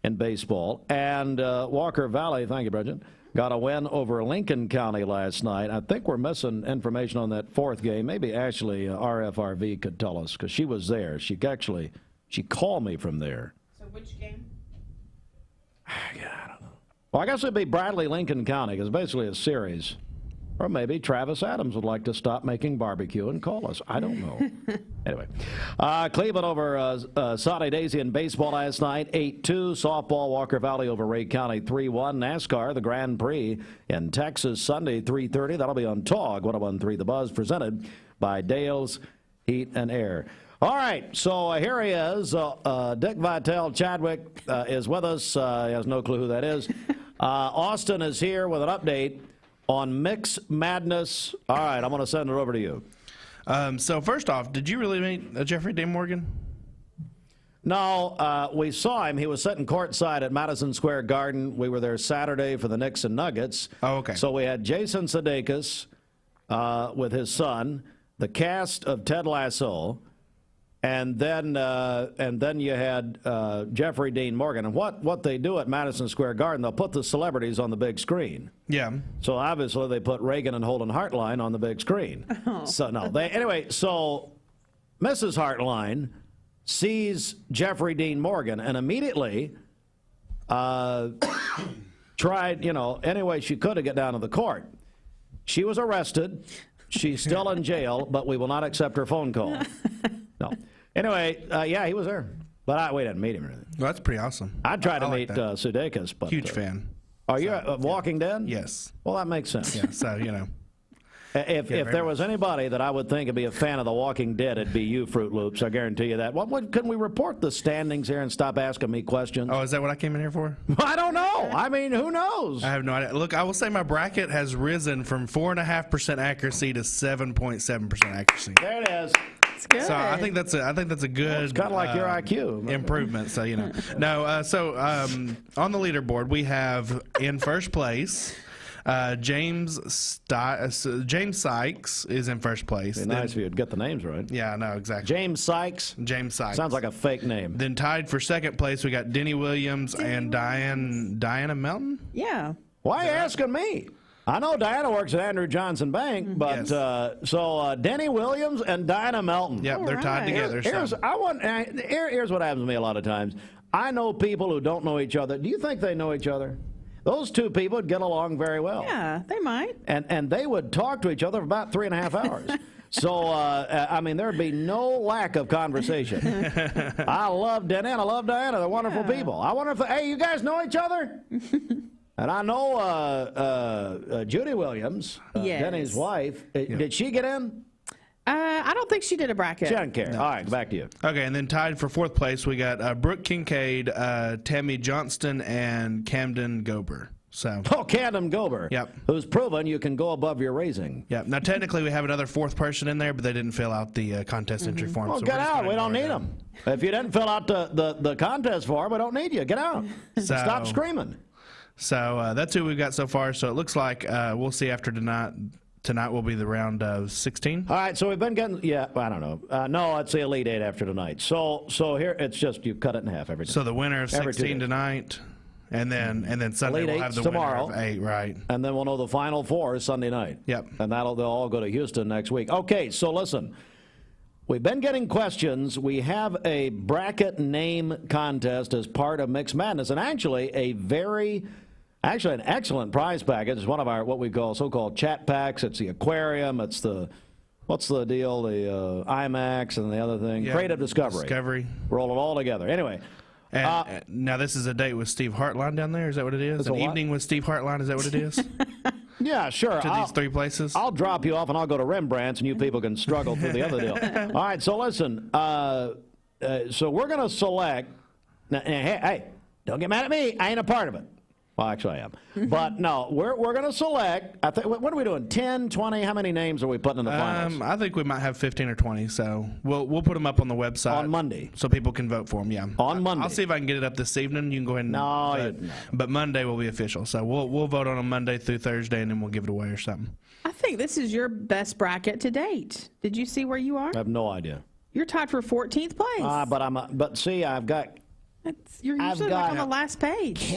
in baseball. And Walker Valley, thank you, Bridget, got a win over Lincoln County last night. I think we're missing information on that fourth game. Maybe Ashley RFRV could tell us, because she was there. She called me from there. So which game? Yeah, I don't know. Well, I guess it'd be Bradley Lincoln County, because basically a series. Or maybe Travis Adams would like to stop making barbecue and call us. I don't know. Anyway, Cleveland over Saudi Daisy in baseball last night, 8-2. Softball, Walker Valley over Ray County, 3-1. NASCAR, the Grand Prix in Texas, Sunday, 3:30. That'll be on TOG 101.3 The Buzz, presented by Dale's Heat and Air. All right, so here he is. Dick Vitale Chadwick is with us. He has no clue who that is. Austin is here with an update on Mix Madness. All right, I'm going to send it over to you. So first off, did you really meet Jeffrey Dean Morgan? No, we saw him. He was sitting courtside at Madison Square Garden. We were there Saturday for the Knicks and Nuggets. Oh, okay. So we had Jason Sudeikis with his son, the cast of Ted Lasso, and then you had Jeffrey Dean Morgan. And what they do at Madison Square Garden, they'll put the celebrities on the big screen. Yeah. So obviously they put Reagan and Holden Hartline on the big screen. Oh. So no, anyway. So Mrs. Hartline sees Jeffrey Dean Morgan and immediately tried, any way she could to get down to the court. She was arrested. She's still in jail, but we will not accept her phone call. No. Anyway, yeah, he was there. But we didn't meet him or anything. Well, that's pretty awesome. I tried to meet Sudeikis. But, huge fan. Are you Walking Dead? Yes. Well, that makes sense. Yeah, so, If there was anybody that I would think would be a fan of The Walking Dead, it'd be you, Fruit Loops. I guarantee you that. Couldn't we report the standings here and stop asking me questions? Oh, is that what I came in here for? I don't know. I mean, who knows? I have no idea. Look, I will say my bracket has risen from 4.5% accuracy to 7.7% accuracy. There it is. Good. So I think that's a good. Well, it's kind of like your IQ improvement. So no. So on the leaderboard we have in first place James Sykes is in first place. It'd be nice if you'd get the names right. Yeah, I know, exactly. James Sykes? James Sykes. Sounds like a fake name. Then tied for second place, we got Denny Williams and Diana Melton. Yeah. Why are you asking me? I know Diana works at Andrew Johnson Bank, but Denny Williams and Diana Melton. Yep, they're tied together. Here's what happens to me a lot of times. I know people who don't know each other. Do you think they know each other? Those two people would get along very well. Yeah, they might. And they would talk to each other for about 3.5 hours. So, I mean, there'd be no lack of conversation. I love Denny and I love Diana. They're wonderful people. I wonder if, hey, you guys know each other? And I know Judy Williams, Denny's wife. Did she get in? I don't think she did a bracket. She doesn't care. No. All right, back to you. Okay, and then tied for fourth place, we got Brooke Kincaid, Tammy Johnston, and Camden Gober. So. Oh, Camden Gober. Yep. Who's proven you can go above your raising. Yep. Now, technically, we have another fourth person in there, but they didn't fill out the contest entry form. Well, so get out. We don't need them. If you didn't fill out the contest form, we don't need you. Get out. Stop screaming. So that's who we've got so far. So it looks like we'll see after tonight. Tonight will be the round of 16. All right, so we've been getting, I don't know. No, it's the Elite Eight after tonight. So here, it's just you cut it in half every day. So the winner of 16 tonight, and then Sunday Elite we'll have the tomorrow, winner of 8, right? And then we'll know the Final Four is Sunday night. Yep. And they'll all go to Houston next week. Okay, so listen. We've been getting questions. We have a bracket name contest as part of Mixed Madness, and actually an excellent prize package. It's one of our what we call so-called chat packs. It's the aquarium. It's the what's the deal? The IMAX and the other thing. Yeah, Creative Discovery. Roll it all together. Anyway. And now this is a date with Steve Hartline down there. Is that what it is? An evening with Steve Hartline. Is that what it is? Yeah, sure. To these 3 places. I'll drop you off and I'll go to Rembrandt's and you people can struggle through the other deal. All right. So listen. So we're going to select. Now, hey, don't get mad at me. I ain't a part of it. Well, actually, I am. But no, we're going to select. I think. What are we doing? 10, 20? How many names are we putting in the finals? I think we might have 15 or 20. So we'll put them up on the website on Monday, so people can vote for them. Yeah, on Monday. I'll see if I can get it up this evening. You can go ahead and vote. But Monday will be official. So we'll vote on Monday through Thursday, and then we'll give it away or something. I think this is your best bracket to date. Did you see where you are? I have no idea. You're tied for 14th place. But see, I've got. You're usually on the last page.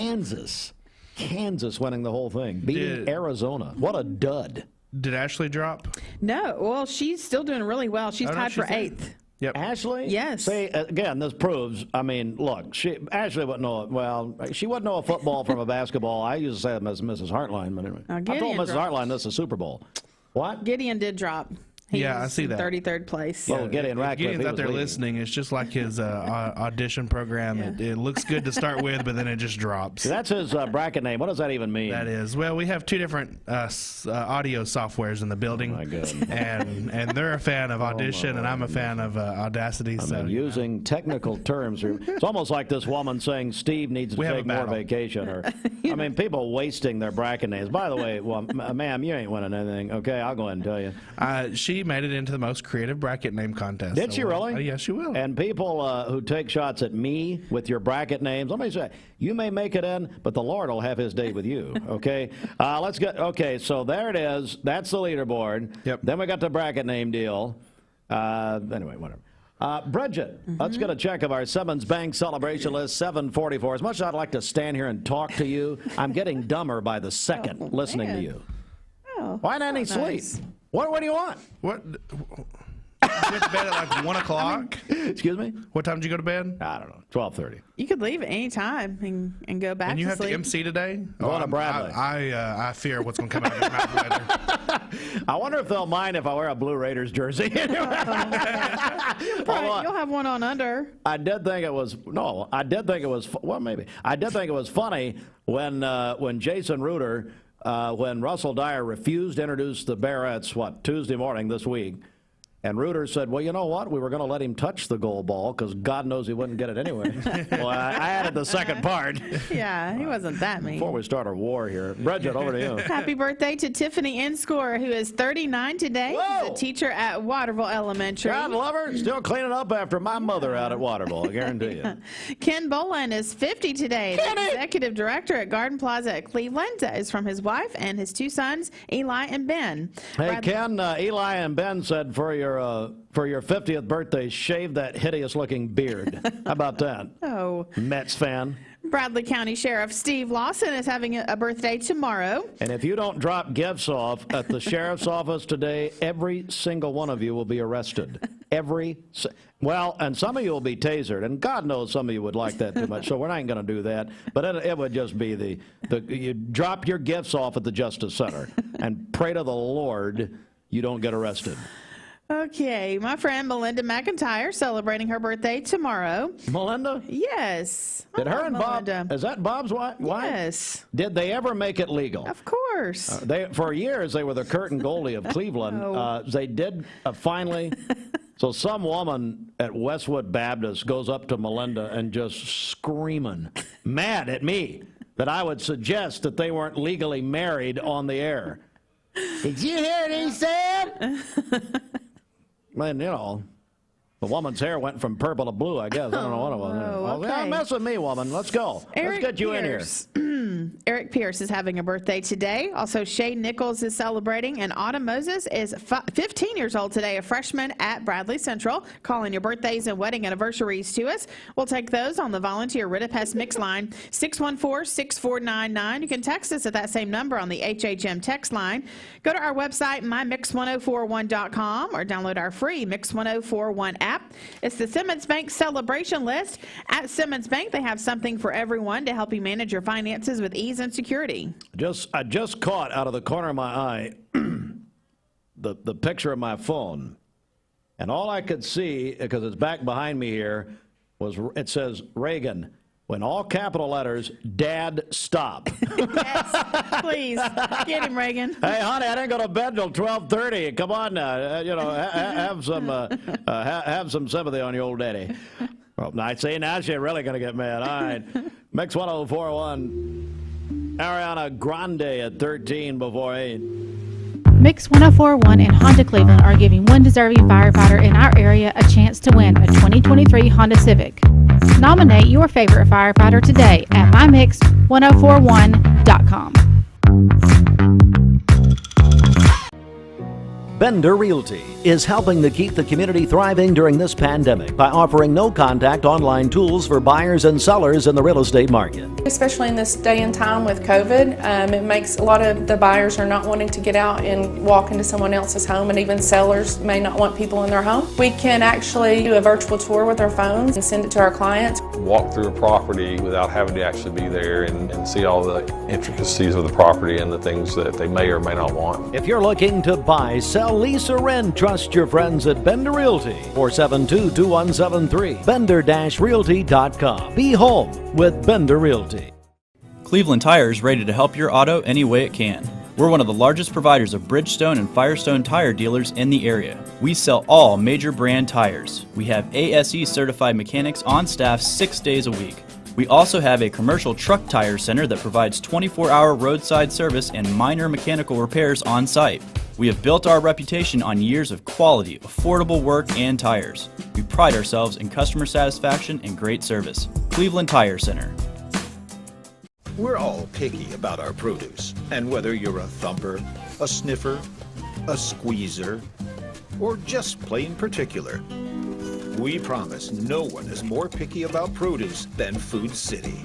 Kansas winning the whole thing, beating Arizona. What a dud. Did Ashley drop? No. Well, she's still doing really well. She's tied for 8th. Yep. Ashley? Yes. See, again, this proves, I mean, look, Ashley wouldn't know, she wouldn't know a football from a basketball. I used to say that as Mrs. Hartline, but anyway. I told Mrs. Hartline this is Super Bowl. What? Gideon did drop. I see that. 33rd place. Well, Gideon's out there listening. It's just like his audition program. It looks good to start with, but then it just drops. That's his bracket name. What does that even mean? That is. Well, we have 2 different audio softwares in the building. Oh, my goodness. And they're a fan of Audition, and I'm a fan of Audacity. Using technical terms. It's almost like this woman saying Steve needs to take more vacation. Or, I mean, people wasting their bracket names. By the way, ma'am, you ain't winning anything. Okay, I'll go ahead and tell you. She made it into the most creative bracket name contest. Did she really? Yes, she will. And people who take shots at me with your bracket names, let me say, you may make it in, but the Lord will have his day with you, okay? So there it is. That's the leaderboard. Yep. Then we got the bracket name deal. Anyway, whatever. Bridget, let's get a check of our Simmons Bank celebration list, 744. As much as I'd like to stand here and talk to you, I'm getting dumber by the second listening to you. Why not any sleep? What do you want? What? You went to bed at like 1 o'clock? Excuse me? What time did you go to bed? I don't know. 12:30. You could leave at any time and go back and you to have sleep. to MC today? Go to Bradley. I fear what's going to come out of your mouth later. I wonder if they'll mind if I wear a Blue Raiders jersey. You'll have one on under. I did think it was funny when Jason Reuter, when Russell Dyer refused to introduce the Barretts, Tuesday morning this week, And Reuter said, well, you know what? We were going to let him touch the goal ball because God knows he wouldn't get it anyway. Well, I added the second part. Yeah, he wasn't that mean. Before we start our war here. Bridget, over to you. Happy birthday to Tiffany Inscore, who is 39 today. She's a teacher at Waterville Elementary. God love her. Still cleaning up after my mother out at Waterville, I guarantee you. Ken Boland is 50 today. The executive director at Garden Plaza at Cleveland is from his wife and his two sons, Eli and Ben. Hey, Ken, Eli and Ben said for your 50th birthday, shave that hideous-looking beard. How about that? Oh. Mets fan. Bradley County Sheriff Steve Lawson is having a birthday tomorrow. And if you don't drop gifts off at the sheriff's office today, every single one of you will be arrested. Well, and some of you will be tasered, and God knows some of you would like that too much, so we're not going to do that. But it would just be you drop your gifts off at the Justice Center and pray to the Lord you don't get arrested. Okay, my friend Melinda McIntyre celebrating her birthday tomorrow. Melinda? Yes. Did her and Melinda. Bob, is that Bob's wife? Yes. Did they ever make it legal? Of course. For years, they were the Kurt and Goldie of Cleveland. No. They did finally. So some woman at Westwood Baptist goes up to Melinda and just screaming, mad at me, that I would suggest that they weren't legally married on the air. Did you hear what he said? Man, you know, the woman's hair went from purple to blue, I guess. I don't know what it was. Okay. Don't mess with me, woman. Let's go. Let's get you in here. Eric Pierce is having a birthday today. Also, Shay Nichols is celebrating, and Autumn Moses is 15 years old today, a freshman at Bradley Central. Calling your birthdays and wedding anniversaries to us. We'll take those on the volunteer Ritapest Mix line, 614-6499. You can text us at that same number on the HHM text line. Go to our website, mymix1041.com, or download our free Mix 1041 app. It's the Simmons Bank celebration list. At Simmons Bank, they have something for everyone to help you manage your finances with ease and security. I just caught out of the corner of my eye the picture of my phone, and all I could see, because it's back behind me here, it says Reagan. When all capital letters, Dad, stop. Yes, please. Get him, Reagan. Hey, honey, I didn't go to bed till 12:30. Come on now. Have some sympathy on your old daddy. Well, I'd say now she's really going to get mad. All right. Mix 1041. Ariana Grande at 13 before 8. Mix 1041 and Honda Cleveland are giving one deserving firefighter in our area a chance to win a 2023 Honda Civic. Nominate your favorite firefighter today at mymix1041.com. Bender Realty is helping to keep the community thriving during this pandemic by offering no-contact online tools for buyers and sellers in the real estate market. Especially in this day and time with COVID, it makes a lot of the buyers are not wanting to get out and walk into someone else's home, and even sellers may not want people in their home. We can actually do a virtual tour with our phones and send it to our clients. Walk through a property without having to actually be there and see all the intricacies of the property and the things that they may or may not want. If you're looking to buy, sell, lease, or rent, trust your friends at Bender Realty, 472-2173, bender-realty.com. Be home with Bender Realty. Cleveland Tire is ready to help your auto any way it can. We're one of the largest providers of Bridgestone and Firestone tire dealers in the area. We sell all major brand tires. We have ASE certified mechanics on staff 6 days a week. We also have a commercial truck tire center that provides 24-hour roadside service and minor mechanical repairs on site. We have built our reputation on years of quality, affordable work and tires. We pride ourselves in customer satisfaction and great service. Cleveland Tire Center. We're all picky about our produce, and whether you're a thumper, a sniffer, a squeezer, or just plain particular, we promise no one is more picky about produce than Food City.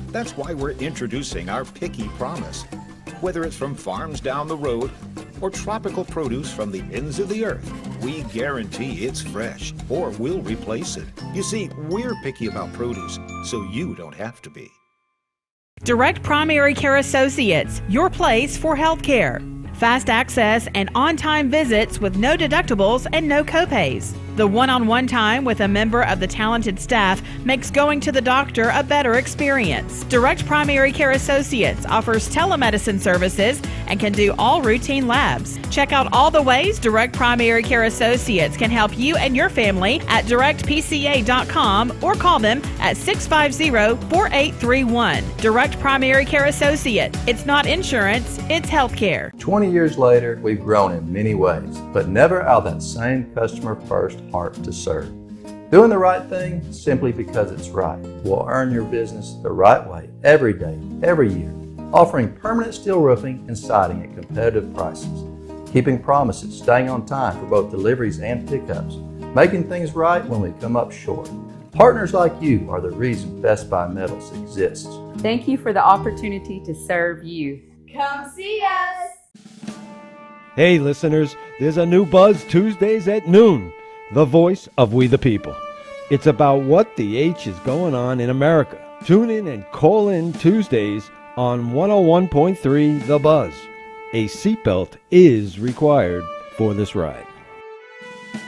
That's why we're introducing our Picky Promise. Whether it's from farms down the road or tropical produce from the ends of the earth, we guarantee it's fresh or we'll replace it. You see, we're picky about produce, so you don't have to be. Direct Primary Care Associates, your place for health care. Fast access and on-time visits with no deductibles and no copays. The one-on-one time with a member of the talented staff makes going to the doctor a better experience. Direct Primary Care Associates offers telemedicine services and can do all routine labs. Check out all the ways Direct Primary Care Associates can help you and your family at directpca.com or call them at 650-4831. Direct Primary Care Associates. It's not insurance, it's healthcare. 20 years later, we've grown in many ways, but never out of that same customer-first heart to serve. Doing the right thing simply because it's right will earn your business the right way every day, every year. Offering permanent steel roofing and siding at competitive prices. Keeping promises, staying on time for both deliveries and pickups. Making things right when we come up short. Partners like you are the reason Best Buy Metals exists. Thank you for the opportunity to serve you. Come see us! Hey listeners, there's a new Buzz Tuesdays at noon. The voice of We the People. It's about what the H is going on in America. Tune in and call in Tuesdays on 101.3 The Buzz. A seatbelt is required for this ride.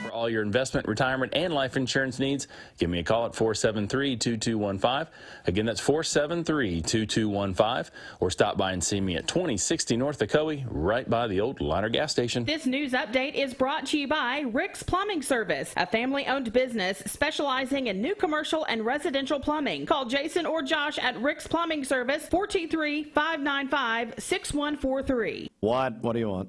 For all your investment, retirement, and life insurance needs, give me a call at 473-2215. Again, that's 473-2215. Or stop by and see me at 2060 North Ocoee, right by the old Liner gas station. This news update is brought to you by Rick's Plumbing Service, a family-owned business specializing in new commercial and residential plumbing. Call Jason or Josh at Rick's Plumbing Service, 423-595-6143. What do you want?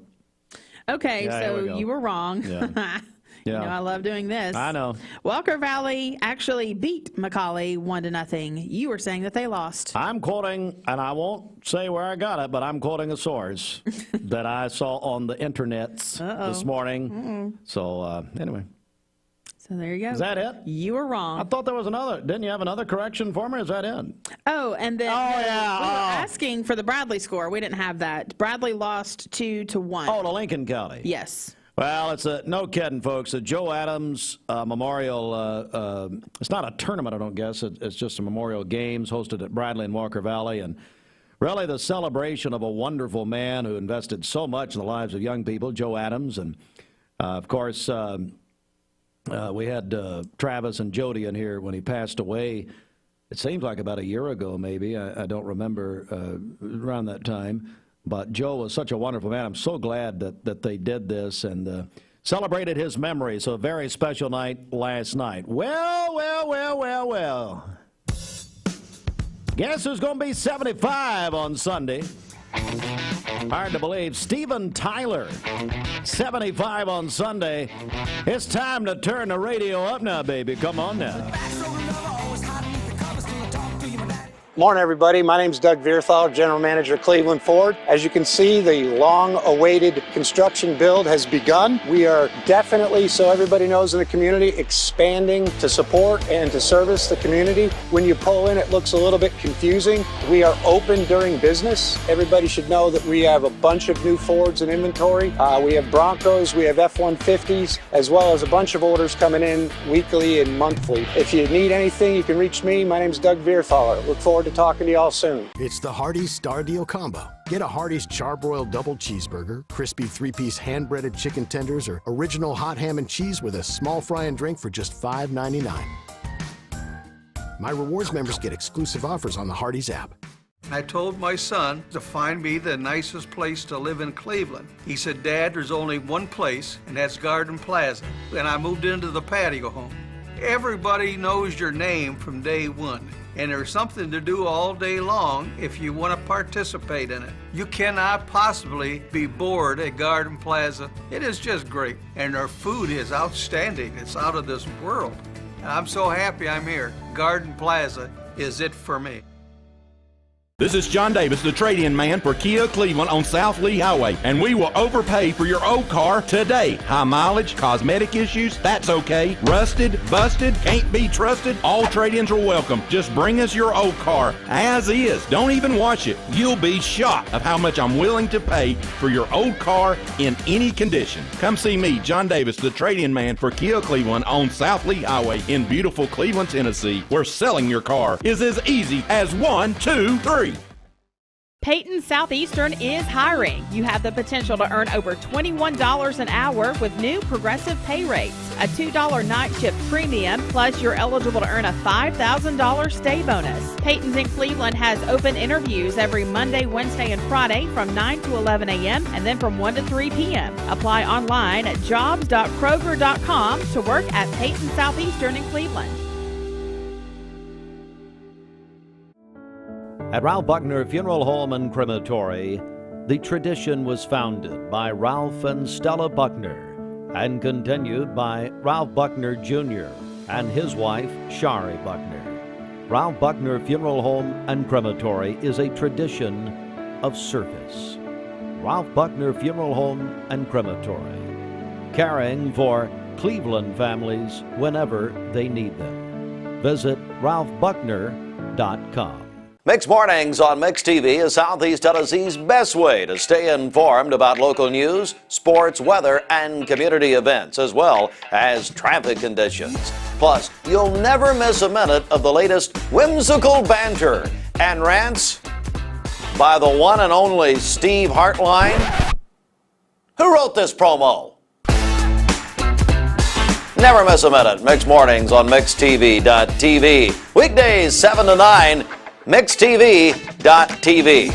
Okay, Yeah, so here we go. you were wrong. Yeah. You know, I love doing this. I know. Walker Valley actually beat McCallie 1-0. You were saying that they lost. I'm quoting, and I won't say where I got it, but I'm quoting a source that I saw on the internets this morning. So, anyway. So there you go. Is that it? You were wrong. I thought there was another. Didn't you have another correction for me? Is that it? Oh, and then we were asking for the Bradley score. We didn't have that. Bradley lost 2-1. Oh, to Lincoln County. Yes. Well, it's no kidding, folks. The Joe Adams Memorial, it's not a tournament, I don't guess. It's just a memorial games hosted at Bradley and Walker Valley. And really the celebration of a wonderful man who invested so much in the lives of young people, Joe Adams. And, of course, we had Travis and Jody in here when he passed away. It seems like about a year ago, maybe. I don't remember around that time. But Joe was such a wonderful man. I'm so glad that they did this and celebrated his memory. So a very special night last night. Well. Guess who's going to be 75 on Sunday? Hard to believe. Steven Tyler, 75 on Sunday. It's time to turn the radio up now, baby. Come on now. Morning, everybody. My name is Doug Vierthal, General Manager of Cleveland Ford. As you can see, the long-awaited construction build has begun. We are definitely, so everybody knows in the community, expanding to support and to service the community. When you pull in, it looks a little bit confusing. We are open during business. Everybody should know that we have a bunch of new Fords in inventory. We have Broncos, we have F-150s, as well as a bunch of orders coming in weekly and monthly. If you need anything, you can reach me. My name is Doug Vierthaler. Look forward to talking to y'all soon. It's the Hardee's Star Deal Combo. Get a Hardee's Charbroiled Double Cheeseburger, crispy 3-piece hand-breaded chicken tenders, or original hot ham and cheese with a small fry and drink for just $5.99. My rewards members get exclusive offers on the Hardee's app. I told my son to find me the nicest place to live in Cleveland. He said, Dad, there's only one place, and that's Garden Plaza. And I moved into the patio home. Everybody knows your name from day one. And there's something to do all day long if you want to participate in it. You cannot possibly be bored at Garden Plaza. It is just great. And their food is outstanding. It's out of this world. And I'm so happy I'm here. Garden Plaza is it for me. This is John Davis, the trade-in man for Kia Cleveland on South Lee Highway, and we will overpay for your old car today. High mileage, cosmetic issues, that's okay. Rusted, busted, can't be trusted, all trade-ins are welcome. Just bring us your old car as is. Don't even wash it. You'll be shocked of how much I'm willing to pay for your old car in any condition. Come see me, John Davis, the trade-in man for Kia Cleveland on South Lee Highway in beautiful Cleveland, Tennessee, where selling your car is as easy as 1, 2, 3. Peyton Southeastern is hiring. You have the potential to earn over $21 an hour with new progressive pay rates. A $2 night shift premium, plus you're eligible to earn a $5,000 stay bonus. Peyton's in Cleveland has open interviews every Monday, Wednesday, and Friday from 9 to 11 a.m. and then from 1 to 3 p.m. Apply online at jobs.kroger.com to work at Peyton Southeastern in Cleveland. At Ralph Buckner Funeral Home and Crematory, the tradition was founded by Ralph and Stella Buckner and continued by Ralph Buckner Jr. and his wife, Shari Buckner. Ralph Buckner Funeral Home and Crematory is a tradition of service. Ralph Buckner Funeral Home and Crematory, caring for Cleveland families whenever they need them. Visit ralphbuckner.com. Mixed Mornings on Mixed TV is Southeast Tennessee's best way to stay informed about local news, sports, weather, and community events, as well as traffic conditions. Plus, you'll never miss a minute of the latest whimsical banter and rants by the one and only Steve Hartline. Who wrote this promo? Never miss a minute. Mixed Mornings on MixedTV.tv. Weekdays 7 to 9. MixedTV.tv.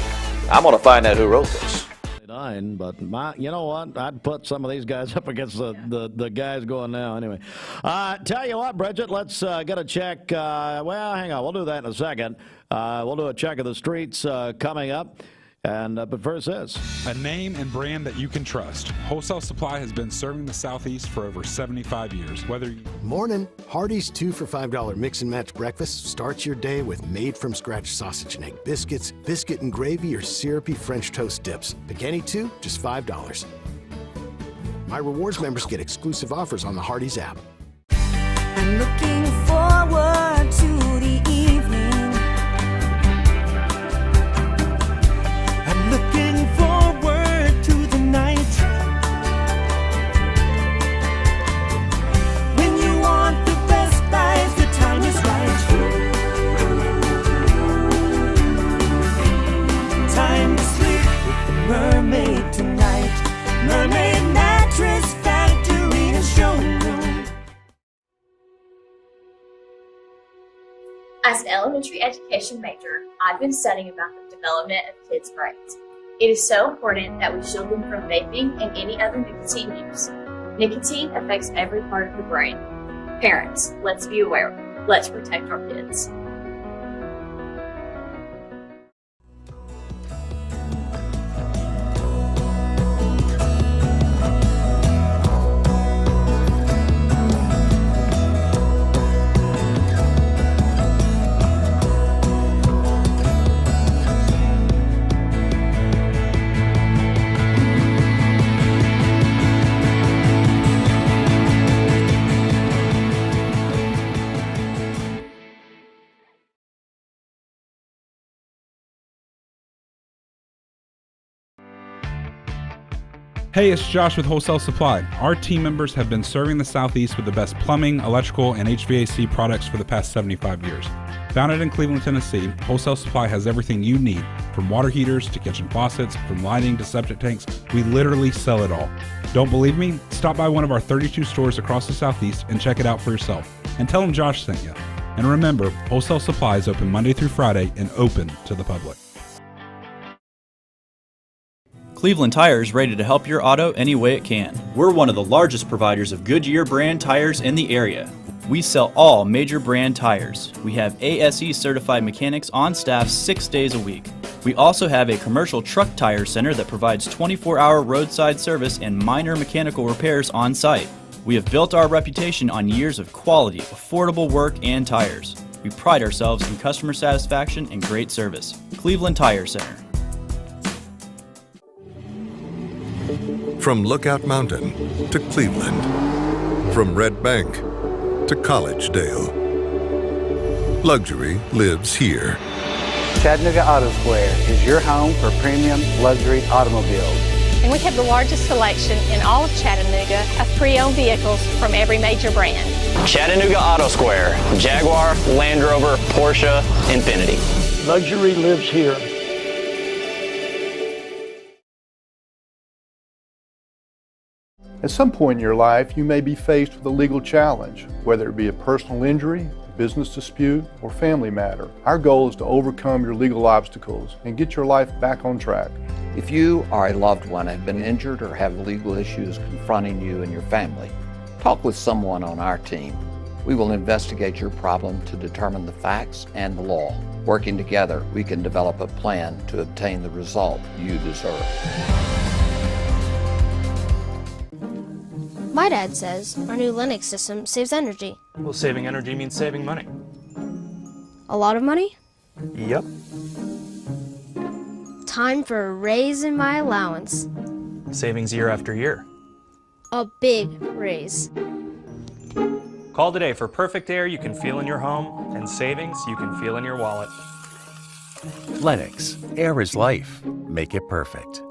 I'm going to find out who wrote this. But you know what? I'd put some of these guys up against the guys going now. Anyway, tell you what, Bridget, let's get a check. Well, hang on. We'll do that in a second. We'll do a check of the streets coming up. And but first this. A name and brand that you can trust. Wholesale Supply has been serving the Southeast for over 75 years. Morning. Hardee's 2 for $5 mix and match breakfast starts your day with made-from-scratch sausage and egg biscuits, biscuit and gravy, or syrupy French toast dips. Pick any two, just $5. My rewards members get exclusive offers on the Hardee's app. I'm looking forward to the evening. I'm looking forward to the night when you want the best buys, the time is right. Time to sleep with the mermaid tonight. Mermaid Mattress Factory and Showroom. As an elementary education major, I've been studying about the development of kids' brains. It is so important that we shield them from vaping and any other nicotine use. Nicotine affects every part of the brain. Parents, let's be aware. Let's protect our kids. Hey, it's Josh with Wholesale Supply. Our team members have been serving the Southeast with the best plumbing, electrical, and HVAC products for the past 75 years. Founded in Cleveland, Tennessee, Wholesale Supply has everything you need, from water heaters to kitchen faucets, from lighting to septic tanks. We literally sell it all. Don't believe me? Stop by one of our 32 stores across the Southeast and check it out for yourself. And tell them Josh sent you. And remember, Wholesale Supply is open Monday through Friday and open to the public. Cleveland Tire is ready to help your auto any way it can. We're one of the largest providers of Goodyear brand tires in the area. We sell all major brand tires. We have ASE certified mechanics on staff 6 days a week. We also have a commercial truck tire center that provides 24-hour roadside service and minor mechanical repairs on site. We have built our reputation on years of quality, affordable work and tires. We pride ourselves in customer satisfaction and great service. Cleveland Tire Center. From Lookout Mountain to Cleveland, from Red Bank to Collegedale, luxury lives here. Chattanooga Auto Square is your home for premium luxury automobiles. And we have the largest selection in all of Chattanooga of pre-owned vehicles from every major brand. Chattanooga Auto Square, Jaguar, Land Rover, Porsche, Infiniti. Luxury lives here. At some point in your life, you may be faced with a legal challenge, whether it be a personal injury, a business dispute, or family matter. Our goal is to overcome your legal obstacles and get your life back on track. If you or a loved one have been injured or have legal issues confronting you and your family, talk with someone on our team. We will investigate your problem to determine the facts and the law. Working together, we can develop a plan to obtain the result you deserve. My dad says our new Linux system saves energy. Well, saving energy means saving money. A lot of money? Yep. Time for a raise in my allowance. Savings year after year. A big raise. Call today for perfect air you can feel in your home and savings you can feel in your wallet. Lennox. Air is life. Make it perfect.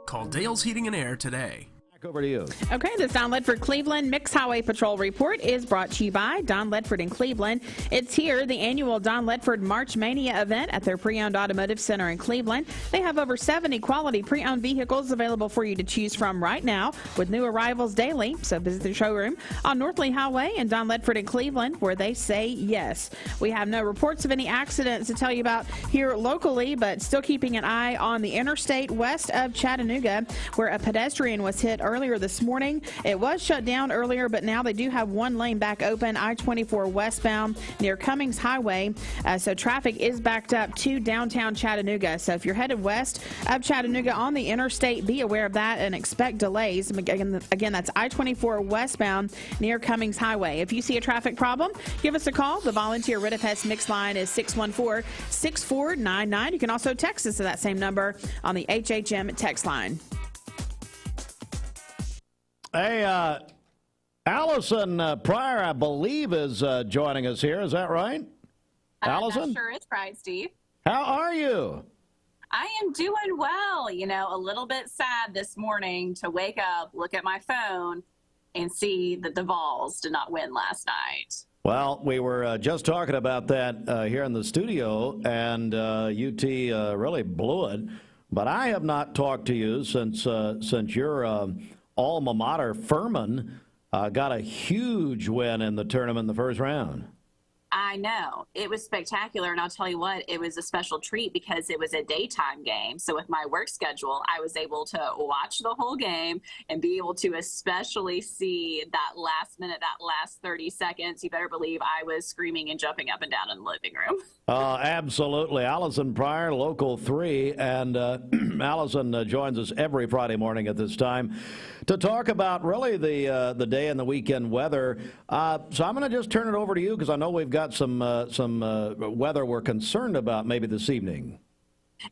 Call Dale's Heating and Air today. Over to you. Okay, this Don Ledford Cleveland Mixed Highway Patrol report is brought to you by Don Ledford in Cleveland. It's here, the annual Don Ledford March Mania event at their pre-owned automotive center in Cleveland. They have over 70 quality pre-owned vehicles available for you to choose from right now with new arrivals daily. So visit the showroom on North Lee Highway and Don Ledford in Cleveland where they say yes. We have no reports of any accidents to tell you about here locally, but still keeping an eye on the interstate west of Chattanooga where a pedestrian was hit earlier this morning. It was shut down earlier, but now they do have one lane back open, I-24 westbound near Cummings Highway. So traffic is backed up to downtown Chattanooga. So if you're headed west of Chattanooga on the interstate, be aware of that and expect delays. Again, that's I-24 westbound near Cummings Highway. If you see a traffic problem, give us a call. The volunteer Ridipest mix line is 614-6499. You can also text us to that same number on the HHM text line. Hey, Allison Pryor, I believe, is joining us here. Is that right? Allison? That sure is right, Steve. How are you? I am doing well. You know, a little bit sad this morning to wake up, look at my phone, and see that the Vols did not win last night. Well, we were just talking about that here in the studio, and UT really blew it. But I have not talked to you since your alma mater, Thurman, got a huge win in the tournament in the first round. I know. It was spectacular, and I'll tell you what, it was a special treat because it was a daytime game. So with my work schedule, I was able to watch the whole game and be able to especially see that last minute, that last 30 seconds. You better believe I was screaming and jumping up and down in the living room. Absolutely. Allison Pryor, Local 3, and Allison joins us every Friday morning at this time to talk about really the day and the weekend weather. So I'm going to just turn it over to you because I know we've got some weather we're concerned about maybe this evening.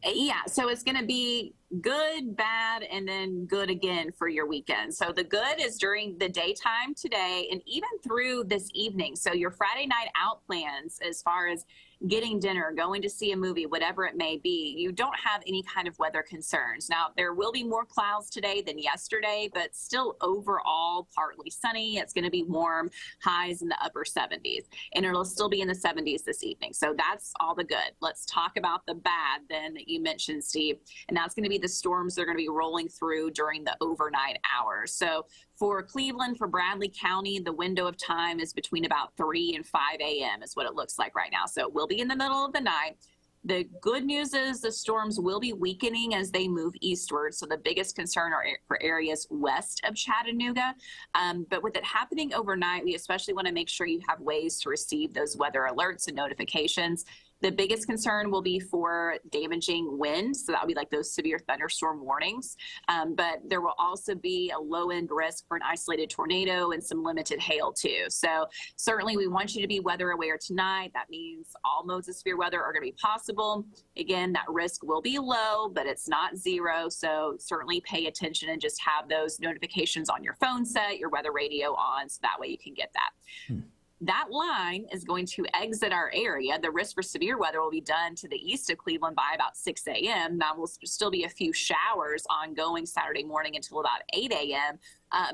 Yeah, so it's going to be good, bad, and then good again for your weekend. So the good is during the daytime today and even through this evening. So your Friday night out plans as far as getting dinner, going to see a movie, whatever it may be, you don't have any kind of weather concerns. Now, there will be more clouds today than yesterday, but still overall partly sunny. It's going to be warm, highs in the upper 70s, and it'll still be in the 70s this evening. So that's all the good. Let's talk about the bad then that you mentioned, Steve, and that's going to be the storms that are going to be rolling through during the overnight hours. So for Cleveland, for Bradley County, the window of time is between about 3 and 5 a.m. is what it looks like right now. So it will be in the middle of the night. The good news is the storms will be weakening as they move eastward. So the biggest concern are for areas west of Chattanooga. But with it happening overnight, we especially want to make sure you have ways to receive those weather alerts and notifications. The biggest concern will be for damaging wind. So that would be like those severe thunderstorm warnings. But there will also be a low end risk for an isolated tornado and some limited hail too. So certainly we want you to be weather aware tonight. That means all modes of severe weather are going to be possible. Again, that risk will be low, but it's not zero. So certainly pay attention and just have those notifications on your phone set, your weather radio on, so that way you can get that. That line is going to exit our area. The risk for severe weather will be done to the east of Cleveland by about 6 a.m. Now, will still be a few showers ongoing Saturday morning until about 8 a.m.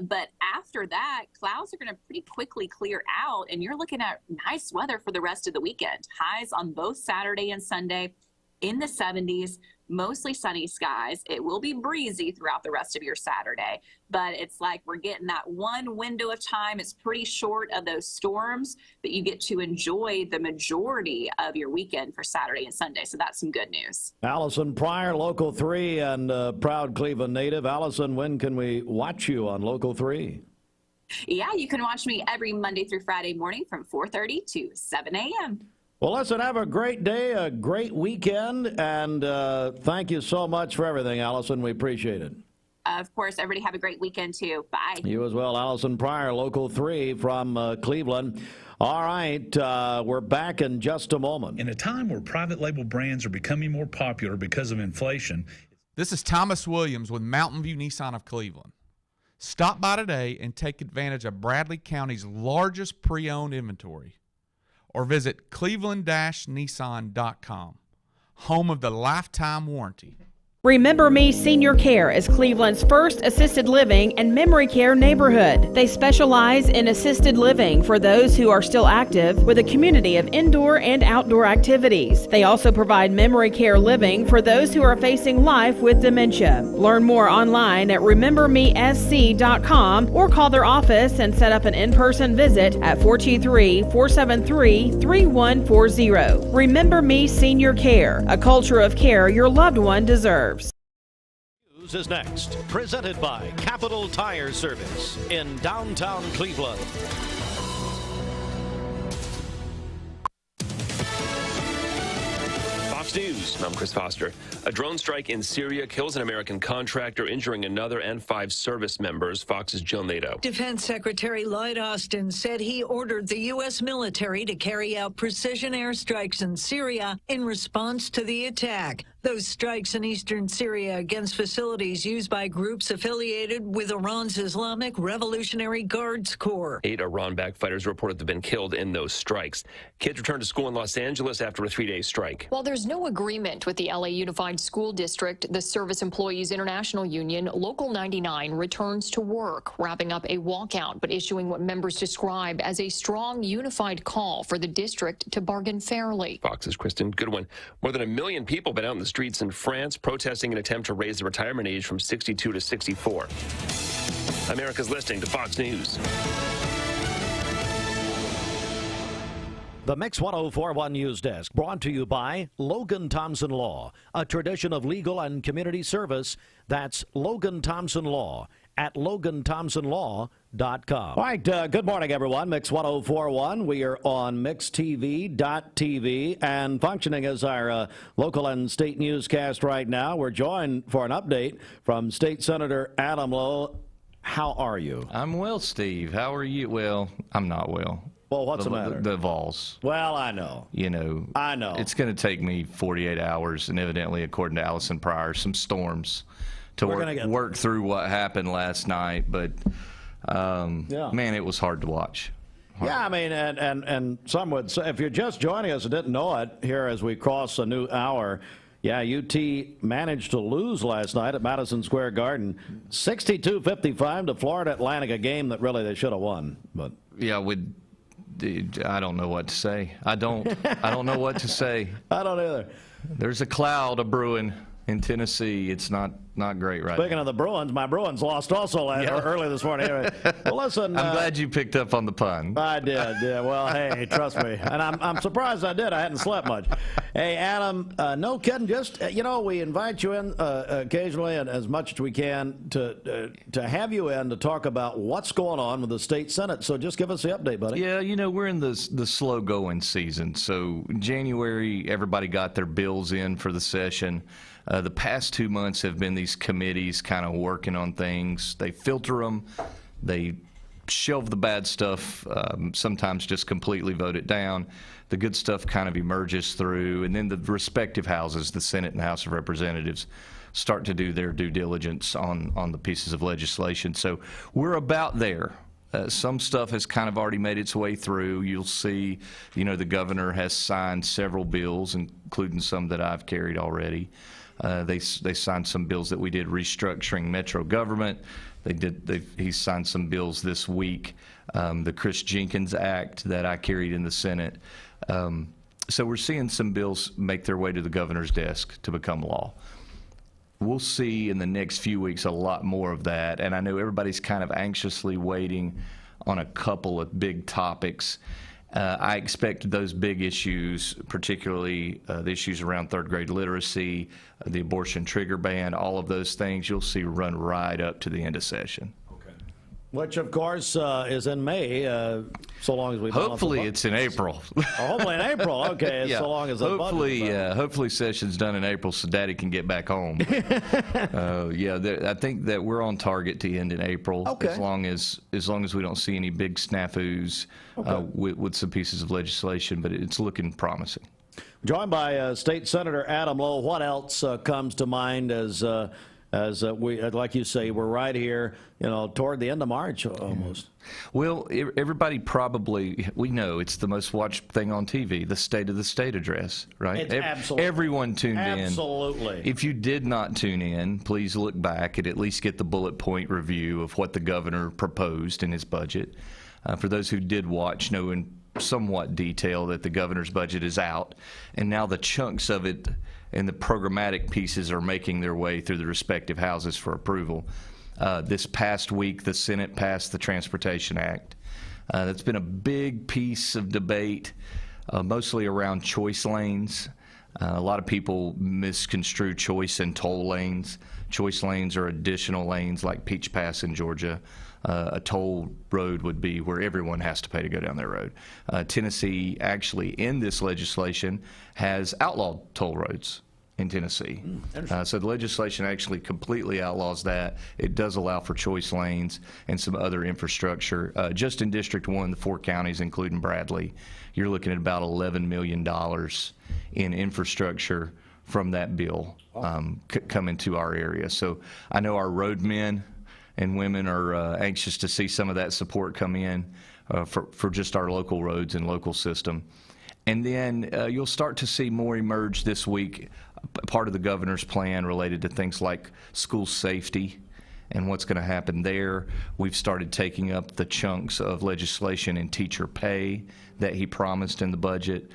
But after that, clouds are going to pretty quickly clear out, and you're looking at nice weather for the rest of the weekend. Highs on both Saturday and Sunday in the 70s, mostly sunny skies. It will be breezy throughout the rest of your Saturday, but it's like we're getting that one window of time. It's pretty short of those storms, but you get to enjoy the majority of your weekend for Saturday and Sunday. So that's some good news. Allison Pryor, Local 3 and proud Cleveland native. Allison, when can we watch you on Local 3? Yeah, you can watch me every Monday through Friday morning from 4:30 to 7 a.m. Well, listen, have a great day, a great weekend, and thank you so much for everything, Allison. We appreciate it. Of course, everybody have a great weekend, too. Bye. You as well. Allison Pryor, Local 3 from Cleveland. All right, we're back in just a moment. In a time where private label brands are becoming more popular because of inflation. This is Thomas Williams with Mountain View Nissan of Cleveland. Stop by today and take advantage of Bradley County's largest pre-owned inventory. Or visit cleveland-nissan.com, home of the lifetime warranty. Remember Me Senior Care is Cleveland's first assisted living and memory care neighborhood. They specialize in assisted living for those who are still active with a community of indoor and outdoor activities. They also provide memory care living for those who are facing life with dementia. Learn more online at remembermesc.com or call their office and set up an in-person visit at 423-473-3140. Remember Me Senior Care, a culture of care your loved one deserves. News is next, presented by Capital Tire Service in downtown Cleveland. Fox News, I'm Chris Foster. A drone strike in Syria kills an American contractor, injuring another and 5 service members. Fox's Jill Nato. Defense Secretary Lloyd Austin said he ordered the U.S. military to carry out precision airstrikes in Syria in response to the attack. Those strikes in eastern Syria against facilities used by groups affiliated with Iran's Islamic Revolutionary Guards Corps. 8 Iran-backed fighters reported to have been killed in those strikes. Kids returned to school in Los Angeles after a 3-day strike. While there's no agreement with the LA Unified School District, the Service Employees International Union, Local 99, returns to work, wrapping up a walkout, but issuing what members describe as a strong, unified call for the district to bargain fairly. Fox's Kristen Goodwin. More than 1 million people been out in the streets in France protesting an attempt to raise the retirement age from 62 to 64. America's listening to Fox News. The Mix 1041 News Desk, brought to you by Logan Thompson Law, a tradition of legal and community service. That's Logan Thompson Law at LoganThompsonLaw.com. All right, good morning, everyone. Mix 1041. We are on MixTV.tv and functioning as our local and state newscast right now. We're joined for an update from State Senator Adam Lowe. How are you? I'm well, Steve. How are you? Well, I'm not well. Well, what's the matter? The Vols. Well, I know. You know. I know. It's going to take me 48 hours, and evidently, according to Allison Pryor, some storms to work through what happened last night. But, man, it was hard to watch. Yeah, I mean, and some would say, if you're just joining us and didn't know it, here as we cross a new hour, yeah, UT managed to lose last night at Madison Square Garden, 62-55 to Florida Atlantic, a game that really they should have won. But yeah, I don't know what to say. I don't know what to say. I don't either. There's a cloud brewing in Tennessee. It's not great right Speaking of the Bruins, my Bruins lost also early this morning. Anyway, well, listen. I'm glad you picked up on the pun. I did, yeah. Well, hey, trust me. And I'm surprised I did. I hadn't slept much. Hey, Adam, no kidding. Just, we invite you in occasionally and as much as we can to have you in to talk about what's going on with the state Senate. So just give us the update, buddy. Yeah, we're in the slow going season. So January, everybody got their bills in for the session. The past 2 months have been these committees kind of working on things. They filter them. They shelve the bad stuff, sometimes just completely vote it down. The good stuff kind of emerges through, and then the respective houses, the Senate and House of Representatives, start to do their due diligence on the pieces of legislation. So we're about there. Some stuff has kind of already made its way through. You'll see, the governor has signed several bills, including some that I've carried already. They signed some bills that we did restructuring metro government. He signed some bills this week, the Chris Jenkins Act that I carried in the Senate. So we're seeing some bills make their way to the governor's desk to become law. we'll see in the next few weeks a lot more of that. And I know everybody's kind of anxiously waiting on a couple of big topics. I expect those big issues, particularly the issues around third grade literacy, the abortion trigger ban, all of those things, you'll see run right up to the end of session. Which, of course, is in May, so long as we hopefully it's in April. Hopefully in April, okay, yeah. So long as the hopefully session's done in April so Daddy can get back home. I think that we're on target to end in April, as long as we don't see any big snafus with some pieces of legislation, but it's looking promising. Joined by State Senator Adam Lowe. What else comes to mind as we, like you say, we're right here, toward the end of March almost? Well, everybody probably, we know it's the most watched thing on TV, the State of the State address, right? Absolutely. Everyone tuned in. Absolutely. If you did not tune in, please look back and at least get the bullet point review of what the governor proposed in his budget. For those who did watch, know in somewhat detail that the governor's budget is out, and now the chunks of it and the programmatic pieces are making their way through the respective houses for approval. This past week, the Senate passed the Transportation Act. That's been a big piece of debate, mostly around choice lanes. A lot of people misconstrue choice and toll lanes. Choice lanes are additional lanes like Peach Pass in Georgia. A toll road would be where everyone has to pay to go down their road. Tennessee actually, in this legislation, has outlawed toll roads in Tennessee. So the legislation actually completely outlaws that. It does allow for choice lanes and some other infrastructure. Just in District 1, the 4 counties, including Bradley, you're looking at about $11 million in infrastructure from that bill coming to our area. So I know our roadmen and women are anxious to see some of that support come in for just our local roads and local system. And then you'll start to see more emerge this week, part of the governor's plan related to things like school safety and what's going to happen there. We've started taking up the chunks of legislation in teacher pay that he promised in the budget.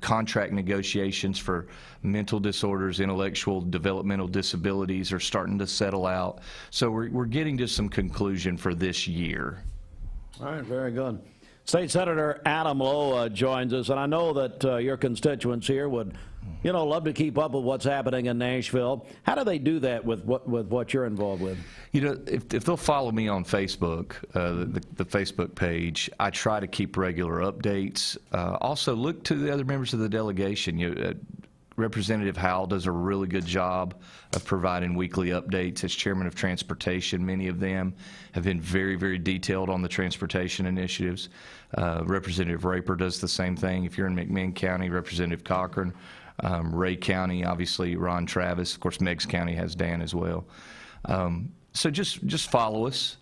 Contract negotiations for mental disorders, intellectual developmental disabilities are starting to settle out. So we're getting to some conclusion for this year. All right, very good. State Senator Adam Lowe joins us, and I know that your constituents here would, love to keep up with what's happening in Nashville. How do they do that with what you're involved with? If they'll follow me on Facebook, the Facebook page, I try to keep regular updates. Also, look to the other members of the delegation. Representative Howell does a really good job of providing weekly updates as chairman of transportation. Many of them have been very, very detailed on the transportation initiatives. Representative Raper does the same thing. If you're in McMinn County, Representative Cochran, Ray County, obviously Ron Travis. Of course, Meigs County has Dan as well. So just follow us.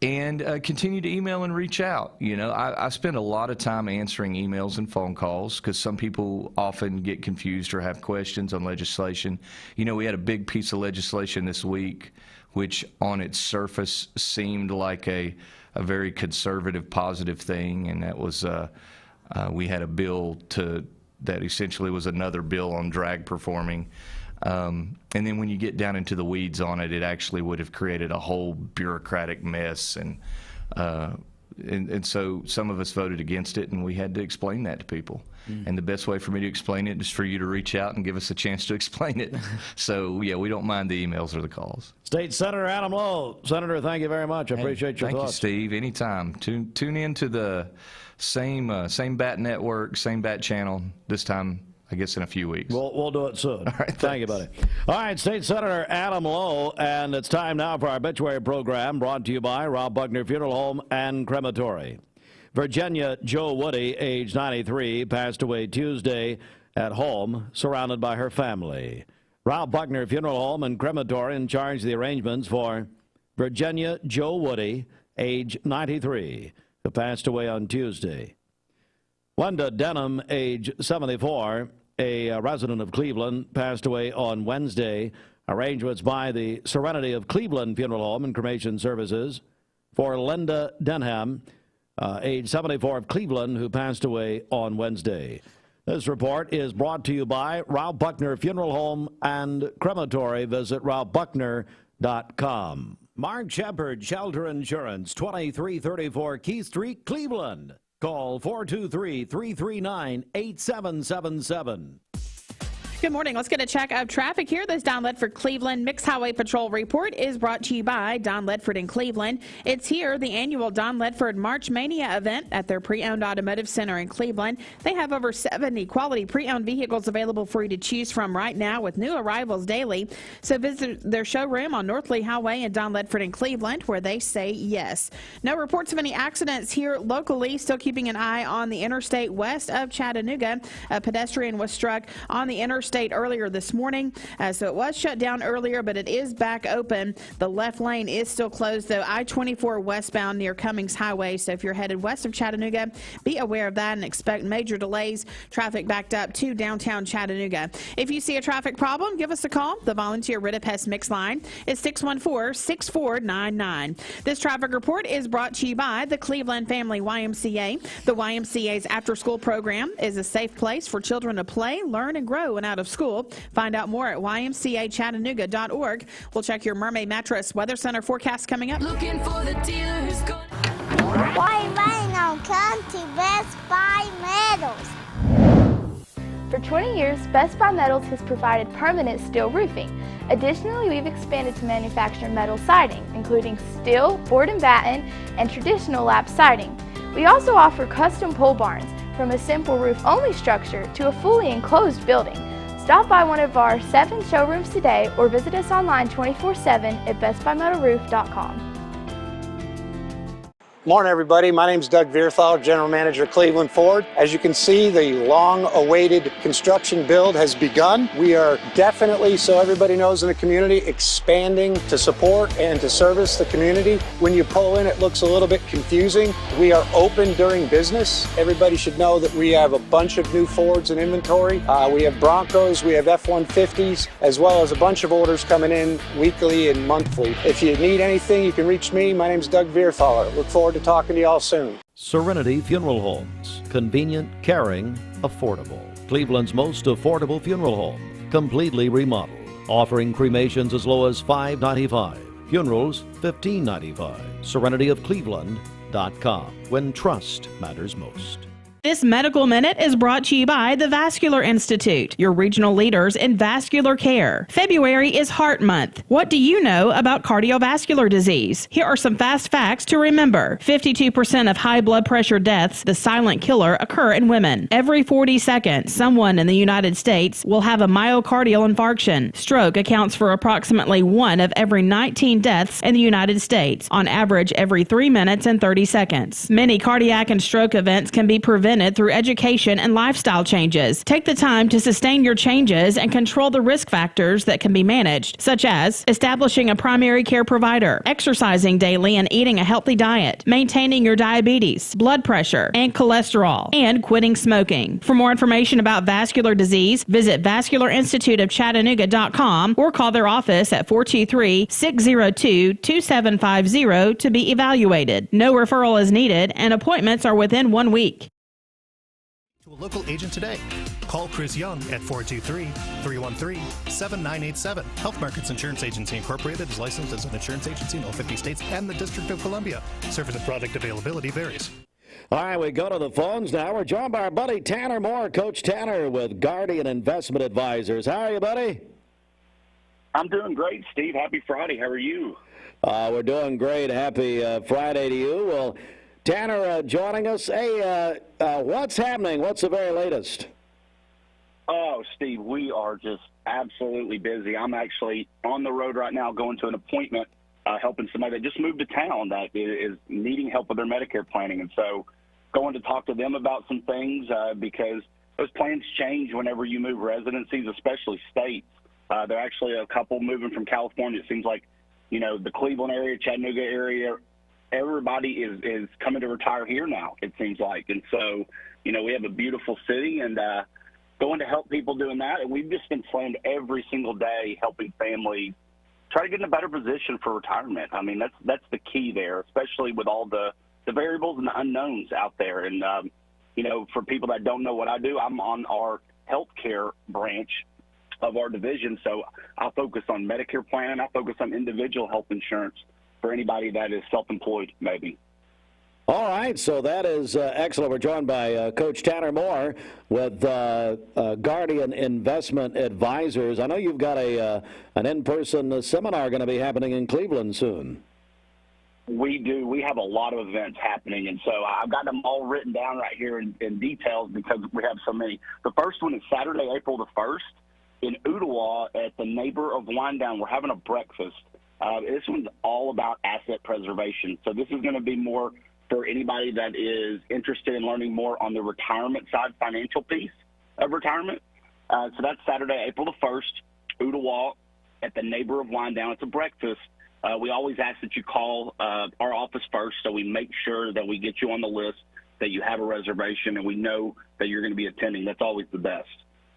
And continue to email and reach out. I spend a lot of time answering emails and phone calls because some people often get confused or have questions on legislation. We had a big piece of legislation this week, which on its surface seemed like a very conservative, positive thing, and that was we had a bill that essentially was another bill on drag performing. And then when you get down into the weeds on it, it actually would have created a whole bureaucratic mess. And so some of us voted against it, and we had to explain that to people. And the best way for me to explain it is for you to reach out and give us a chance to explain it. So, yeah, we don't mind the emails or the calls. State Senator Adam Lowe. Senator, thank you very much. I appreciate your thoughts. Thank you, Steve. Anytime. Tune in to the same BAT network, same BAT channel, this time, I guess, in a few weeks. We'll do it soon. All right, thank you, buddy. All right, State Senator Adam Lowe, and it's time now for our obituary program brought to you by Rob Buckner Funeral Home and Crematory. Virginia Joe Woody, age 93, passed away Tuesday at home, surrounded by her family. Rob Buckner Funeral Home and Crematory in charge of the arrangements for Virginia Joe Woody, age 93, who passed away on Tuesday. Linda Denham, age 74, a resident of Cleveland, passed away on Wednesday. Arrangements by the Serenity of Cleveland Funeral Home and Cremation Services for Linda Denham, age 74 of Cleveland, who passed away on Wednesday. This report is brought to you by Ralph Buckner Funeral Home and Crematory. Visit ralphbuckner.com. Mark Shepard, Shelter Insurance, 2334 Keith Street, Cleveland. Call 423-339-8777. Good morning. Let's get a check of traffic here. This Don Ledford Cleveland Mixed Highway Patrol report is brought to you by Don Ledford in Cleveland. It's here, the annual Don Ledford March Mania event at their pre-owned automotive center in Cleveland. They have over 70 quality pre-owned vehicles available for you to choose from right now with new arrivals daily. So visit their showroom on North Lee Highway in Don Ledford in Cleveland, where they say yes. No reports of any accidents here locally. Still keeping an eye on the interstate west of Chattanooga. A pedestrian was struck on the interstate earlier this morning, so it was shut down earlier, but it is back open. The left lane is still closed, though. I-24 westbound near Cummings Highway, so if you're headed west of Chattanooga, be aware of that and expect major delays. Traffic backed up to downtown Chattanooga. If you see a traffic problem, give us a call. The volunteer Rid-a-Pest Mix line is 614-6499. This traffic report is brought to you by the Cleveland Family YMCA. The YMCA's after-school program is a safe place for children to play, learn, and grow and out of school. Find out more at ymcachattanooga.org. We'll check your Mermaid Mattress Weather Center forecast coming up. Looking for the dealer who's going. Why now come to Best Buy Metals? For 20 years, Best Buy Metals has provided permanent steel roofing. Additionally, we've expanded to manufacture metal siding, including steel, board and batten, and traditional lap siding. We also offer custom pole barns, from a simple roof-only structure to a fully enclosed building. Stop by one of our 7 showrooms today or visit us online 24/7 at bestbuymetalroof.com. Morning, everybody. My name is Doug Vierthal, General Manager, Cleveland Ford. As you can see, the long-awaited construction build has begun. We are definitely, so everybody knows in the community, expanding to support and to service the community. When you pull in, it looks a little bit confusing. We are open during business. Everybody should know that we have a bunch of new Fords in inventory. We have Broncos, we have F-150s, as well as a bunch of orders coming in weekly and monthly. If you need anything, you can reach me. My name is Doug Vierthaler. Look forward to talking to y'all soon. Serenity Funeral Homes. Convenient, caring, affordable. Cleveland's most affordable funeral home. Completely remodeled. Offering cremations as low as $5.95. Funerals, $15.95. SerenityofCleveland.com. When trust matters most. This Medical Minute is brought to you by the Vascular Institute, your regional leaders in vascular care. February is Heart Month. What do you know about cardiovascular disease? Here are some fast facts to remember. 52% of high blood pressure deaths, the silent killer, occur in women. Every 40 seconds, someone in the United States will have a myocardial infarction. Stroke accounts for approximately 1 of every 19 deaths in the United States, on average every 3 minutes and 30 seconds. Many cardiac and stroke events can be prevented through education and lifestyle changes. Take the time to sustain your changes and control the risk factors that can be managed, such as establishing a primary care provider, exercising daily and eating a healthy diet, maintaining your diabetes, blood pressure, and cholesterol, and quitting smoking. For more information about vascular disease, visit vascularinstituteofchattanooga.com or call their office at 423-602-2750 to be evaluated. No referral is needed and appointments are within 1 week. To a local agent today. Call Chris Young at 423-313-7987. Health Markets Insurance Agency Incorporated is licensed as an insurance agency in all 50 states and the District of Columbia. Service and product availability varies. All right, we go to the phones now. We're joined by our buddy Tanner Moore, Coach Tanner with Guardian Investment Advisors. How are you, buddy? I'm doing great, Steve. Happy Friday. How are you? We're doing great. Happy Friday to you. Well, Tanner joining us. Hey, what's happening? What's the very latest? Oh, Steve, we are just absolutely busy. I'm actually on the road right now going to an appointment helping somebody that just moved to town that is needing help with their Medicare planning. And so going to talk to them about some things because those plans change whenever you move residencies, especially states. There are actually a couple moving from California. It seems like, you know, the Cleveland area, Chattanooga area, everybody is coming to retire here now, it seems like. And so, you know, we have a beautiful city and going to help people doing that. And we've just been slammed every single day helping families try to get in a better position for retirement. I mean, that's the key there, especially with all the variables and the unknowns out there. And for people that don't know what I do, I'm on our healthcare branch of our division. So I focus on Medicare planning. I focus on individual health insurance for anybody that is self-employed, maybe. All right, so that is excellent. We're joined by Coach Tanner Moore with Guardian Investment Advisors. I know you've got an in-person seminar going to be happening in Cleveland soon. We do. We have a lot of events happening, and so I've got them all written down right here in details because we have so many. The first one is Saturday, April the 1st in Ottawa at the Neighbor of Winedown. We're having a breakfast. This one's all about asset preservation. So this is going to be more for anybody that is interested in learning more on the retirement side, financial piece of retirement. So that's Saturday, April the 1st, Ottawa at the Neighbor of Winedown. It's a breakfast. We always ask that you call our office first so we make sure that we get you on the list, that you have a reservation, and we know that you're going to be attending. That's always the best.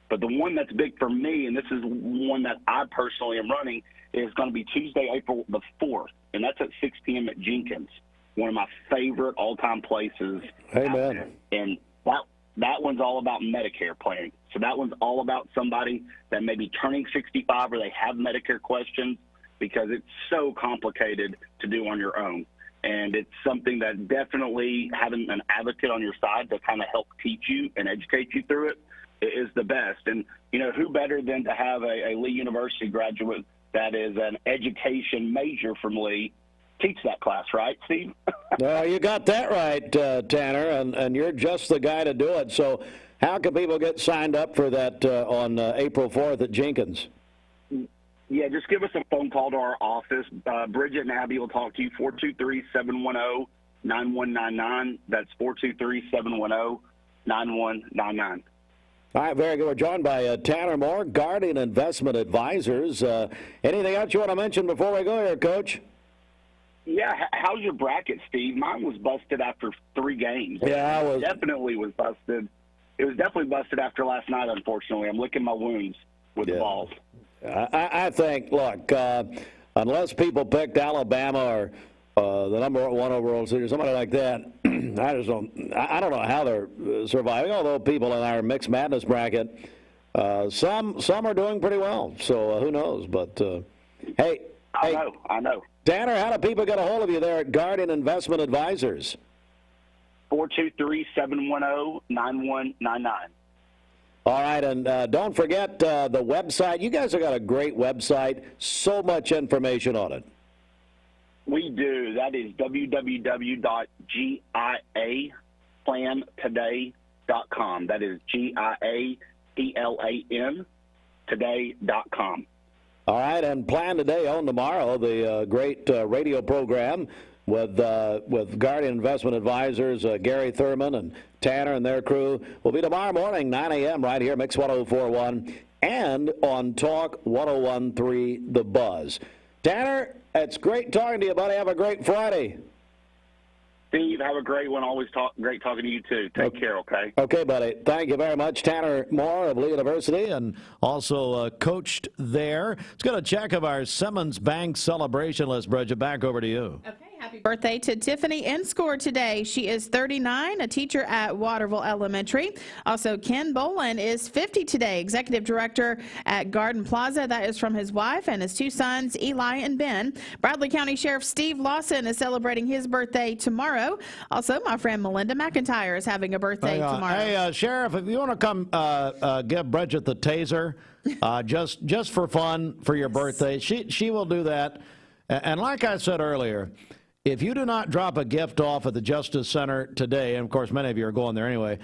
But the one that's big for me, and this is one that I personally am running, is going to be Tuesday, April the 4th, and that's at 6 p.m. at Jenkins, one of my favorite all-time places. Amen. And that one's all about Medicare planning. So that one's all about somebody that may be turning 65 or they have Medicare questions, because it's so complicated to do on your own. And it's something that definitely having an advocate on your side to kind of help teach you and educate you through it is the best. And, who better than to have a Lee University graduate that is an education major from Lee teach that class, right, Steve? You got that right, Tanner, and you're just the guy to do it. So how can people get signed up for that on April 4th at Jenkins? Yeah, just give us a phone call to our office. Bridget and Abby will talk to you, 423-710-9199. That's 423-710-9199. All right, very good. We're joined by Tanner Moore, Guardian Investment Advisors. Anything else you want to mention before we go here, Coach? Yeah, how's your bracket, Steve? Mine was busted after 3 games. Yeah, It definitely was busted. It was definitely busted after last night, unfortunately. I'm licking my wounds with the balls. I think, look, unless people picked Alabama or the number 1 overall seed or somebody like that, I don't know how they're surviving, although people in our Mixed Madness bracket, some are doing pretty well. So who knows? But, hey. I know. Tanner, how do people get a hold of you there at Guardian Investment Advisors? 423-710-9199. All right, and don't forget the website. You guys have got a great website, so much information on it. We do. That is www.giaplantoday.com. That is GIAPLAN today.com. All right, and Plan Today on tomorrow, the great radio program with Guardian Investment Advisors, Garry, Thurman, and Tanner and their crew will be tomorrow morning, 9 a.m. right here, Mix 104.1, and on Talk 101.3 The Buzz. Tanner, it's great talking to you, buddy. Have a great Friday. Steve, have a great one. Always great talking to you, too. Take care, okay? Okay, buddy. Thank you very much. Tanner Moore of Lee University and also coached there. Let's get a check of our Simmons Bank celebration list, Bridget. Back over to you. Okay. Happy birthday to Tiffany Inscore today. She is 39, a teacher at Waterville Elementary. Also, Ken Boland is 50 today, executive director at Garden Plaza. That is from his wife and his 2 sons, Eli and Ben. Bradley County Sheriff Steve Lawson is celebrating his birthday tomorrow. Also, my friend Melinda McIntyre is having a birthday tomorrow. Hey, Sheriff, if you want to come give Bridget the taser, just for fun for your birthday, she will do that. And like I said earlier, if you do not drop a gift off at the Justice Center today, and of course many of you are going there anyway,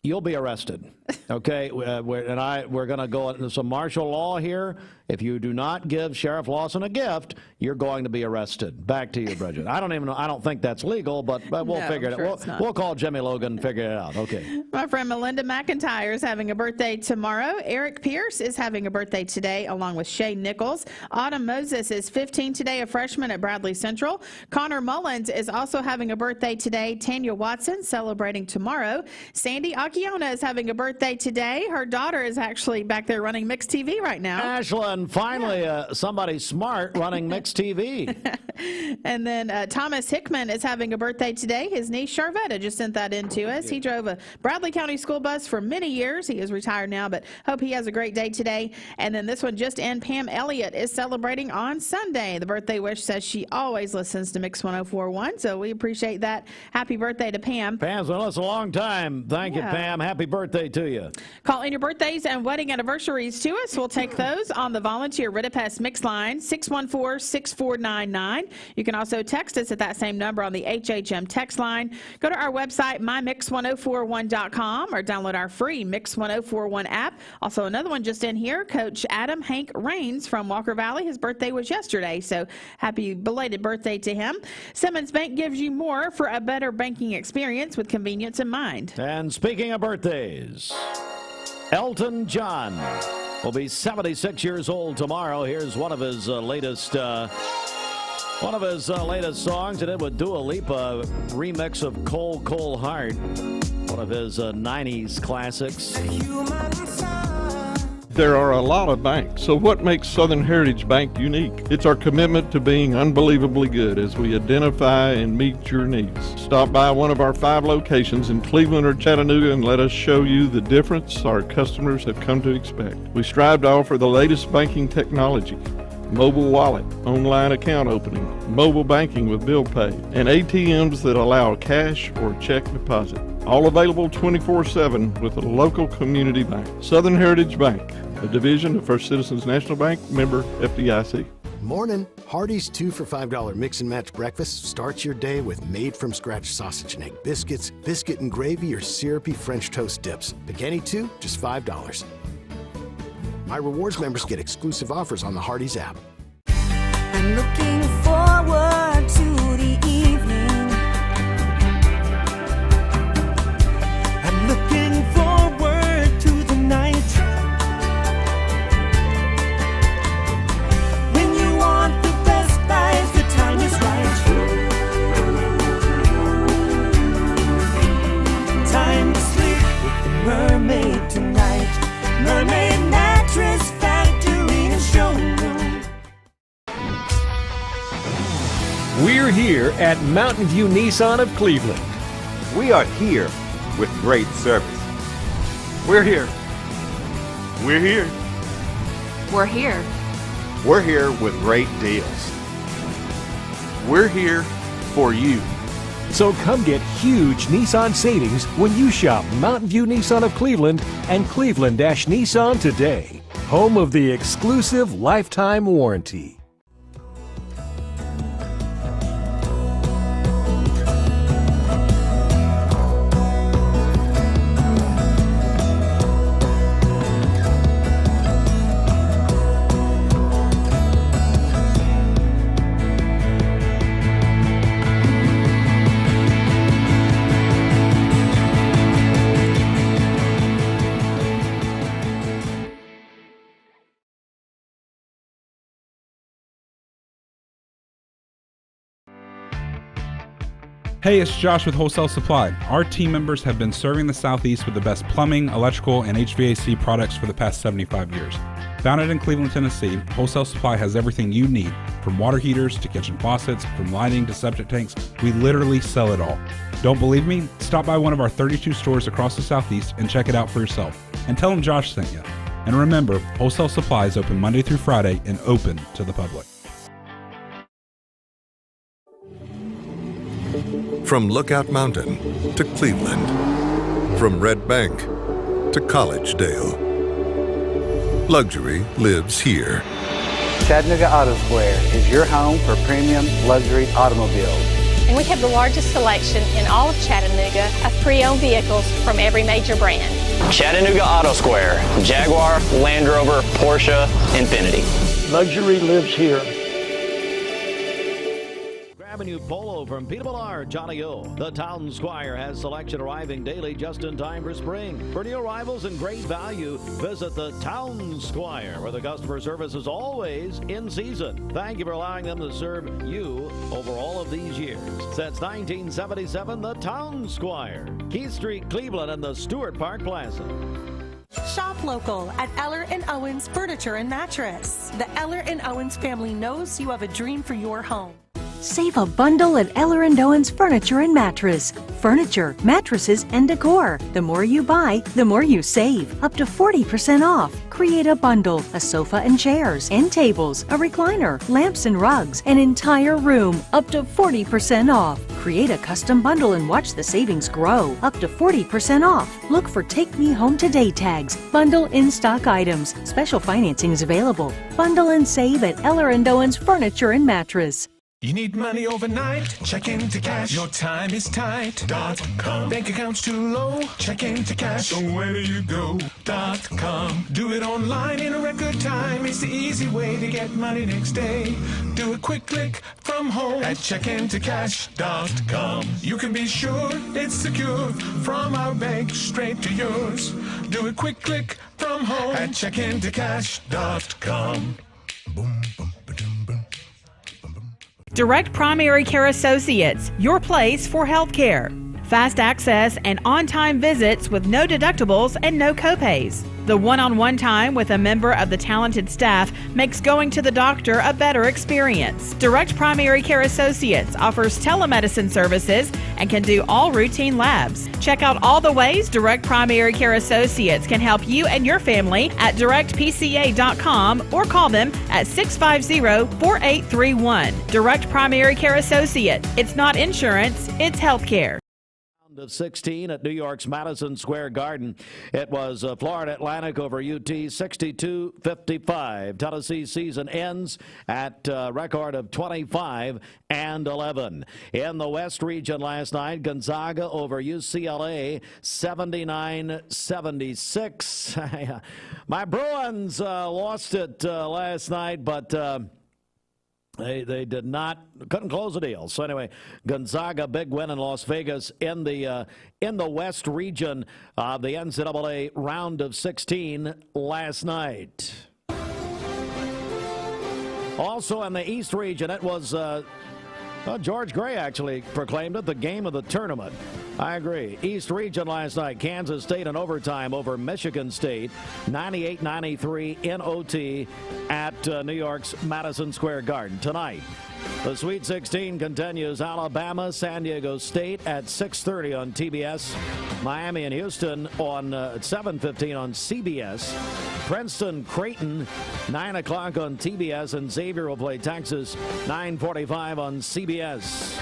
you'll be arrested. Okay, we're going to go into some martial law here. If you do not give Sheriff Lawson a gift, you're going to be arrested. Back to you, Bridget. I don't even know. I don't think that's legal, but we'll figure it out. We'll call Jimmy Logan and figure it out. Okay. My friend Melinda McIntyre is having a birthday tomorrow. Eric Pierce is having a birthday today, along with Shay Nichols. Autumn Moses is 15 today, a freshman at Bradley Central. Connor Mullins is also having a birthday today. Tanya Watson celebrating tomorrow. Sandy Akiona is having a birthday birthday today. Her daughter is actually back there running Mixed TV right now. Ashlyn, finally somebody smart running Mixed TV. And then Thomas Hickman is having a birthday today. His niece Charvetta just sent that in to us. He drove a Bradley County school bus for many years. He is retired now, but hope he has a great day today. And then this one just in, Pam Elliott is celebrating on Sunday. The birthday wish says she always listens to Mix 104.1, so we appreciate that. Happy birthday to Pam. Pam's been with us a long time. Thank you, Pam. Happy birthday to you. Call in your birthdays and wedding anniversaries to us. We'll take those on the volunteer Ritipest Mix line, 614-6499. You can also text us at that same number on the HHM text line. Go to our website, mymix1041.com, or download our free Mix 1041 app. Also, another one just in here, Coach Adam Hank Raines from Walker Valley. His birthday was yesterday, so happy belated birthday to him. Simmons Bank gives you more for a better banking experience with convenience in mind. And speaking of birthdays, Elton John will be 76 years old tomorrow. Here's one of his latest songs. He did with Dua Lipa, remix of Cold, Cold Heart, one of his 90s classics. There are a lot of banks, so what makes Southern Heritage Bank unique? It's our commitment to being unbelievably good as we identify and meet your needs. Stop by one of our 5 locations in Cleveland or Chattanooga and let us show you the difference our customers have come to expect. We strive to offer the latest banking technology, mobile wallet, online account opening, mobile banking with bill pay, and ATMs that allow cash or check deposit. All available 24/7 with a local community bank. Southern Heritage Bank, a division of First Citizens National Bank, member FDIC. Morning. Hardee's 2 for $5 mix and match breakfast starts your day with made-from-scratch sausage and egg biscuits, biscuit and gravy, or syrupy French toast dips. Pick any 2, just $5. My rewards members get exclusive offers on the Hardee's app. I'm looking forward to the evening. I'm looking forward to the night. When you want the best buys, the time is right. Time to sleep with the mermaid tonight. Mermaid Mattress Factory and Showroom. We're here at Mountain View Nissan of Cleveland. We are here with great service. We're here. We're here. We're here. We're here with great deals. We're here for you. So come get huge Nissan savings when you shop Mountain View Nissan of Cleveland and Cleveland-Nissan today. Home of the exclusive lifetime warranty. Hey, it's Josh with Wholesale Supply. Our team members have been serving the Southeast with the best plumbing, electrical, and HVAC products for the past 75 years. Founded in Cleveland, Tennessee, Wholesale Supply has everything you need, from water heaters to kitchen faucets, from lighting to septic tanks. We literally sell it all. Don't believe me? Stop by one of our 32 stores across the Southeast and check it out for yourself. And tell them Josh sent you. And remember, Wholesale Supply is open Monday through Friday and open to the public. From Lookout Mountain to Cleveland, from Red Bank to Collegedale, luxury lives here. Chattanooga Auto Square is your home for premium luxury automobiles. And we have the largest selection in all of Chattanooga of pre-owned vehicles from every major brand. Chattanooga Auto Square, Jaguar, Land Rover, Porsche, Infiniti. Luxury lives here. Grab a new polo from Peter Millard, Johnny O. The Town Squire has selection arriving daily just in time for spring. For new arrivals and great value, visit the Town Squire, where the customer service is always in season. Thank you for allowing them to serve you over all of these years. Since 1977, the Town Squire, Keith Street, Cleveland, and the Stewart Park Plaza. Shop local at Eller & Owens Furniture and Mattress. The Eller & Owens family knows you have a dream for your home. Save a bundle at Eller & Owens Furniture and Mattress. Furniture, mattresses, and decor. The more you buy, the more you save. Up to 40% off. Create a bundle, a sofa and chairs, end tables, a recliner, lamps and rugs, an entire room. Up to 40% off. Create a custom bundle and watch the savings grow. Up to 40% off. Look for Take Me Home Today tags. Bundle in-stock items. Special financing is available. Bundle and save at Eller & Owens Furniture and Mattress. You need money overnight? Check into cash. Your time is tight. .com. Bank accounts too low? Check into cash. So where do you go? .com. Do it online in a record time. It's the easy way to get money next day. Do a quick click from home at checkintocash.com. You can be sure it's secure from our bank straight to yours. Do a quick click from home at checkintocash.com. Boom, boom. Direct Primary Care Associates, your place for healthcare. Fast access and on-time visits with no deductibles and no copays. The one-on-one time with a member of the talented staff makes going to the doctor a better experience. Direct Primary Care Associates offers telemedicine services and can do all routine labs. Check out all the ways Direct Primary Care Associates can help you and your family at directpca.com or call them at 650-4831. Direct Primary Care Associates. It's not insurance, it's healthcare. Of 16 at New York's Madison Square Garden. It was Florida Atlantic over UT 62-55. Tennessee's season ends at a record of 25-11. In the West region last night, Gonzaga over UCLA 79-76. My Bruins lost it last night, but They couldn't close the deal. So anyway, Gonzaga, big win in Las Vegas in the West region of the NCAA round of 16 last night. Also in the East region, it was George Gray actually proclaimed it the game of the tournament. I agree. East region last night, Kansas State in overtime over Michigan State, 98-93 in OT at New York's Madison Square Garden. Tonight, the Sweet 16 continues. Alabama, San Diego State at 6:30 on TBS. Miami and Houston on at 7:15 on CBS. Princeton, Creighton, 9 o'clock on TBS, and Xavier will play Texas, 9:45 on CBS.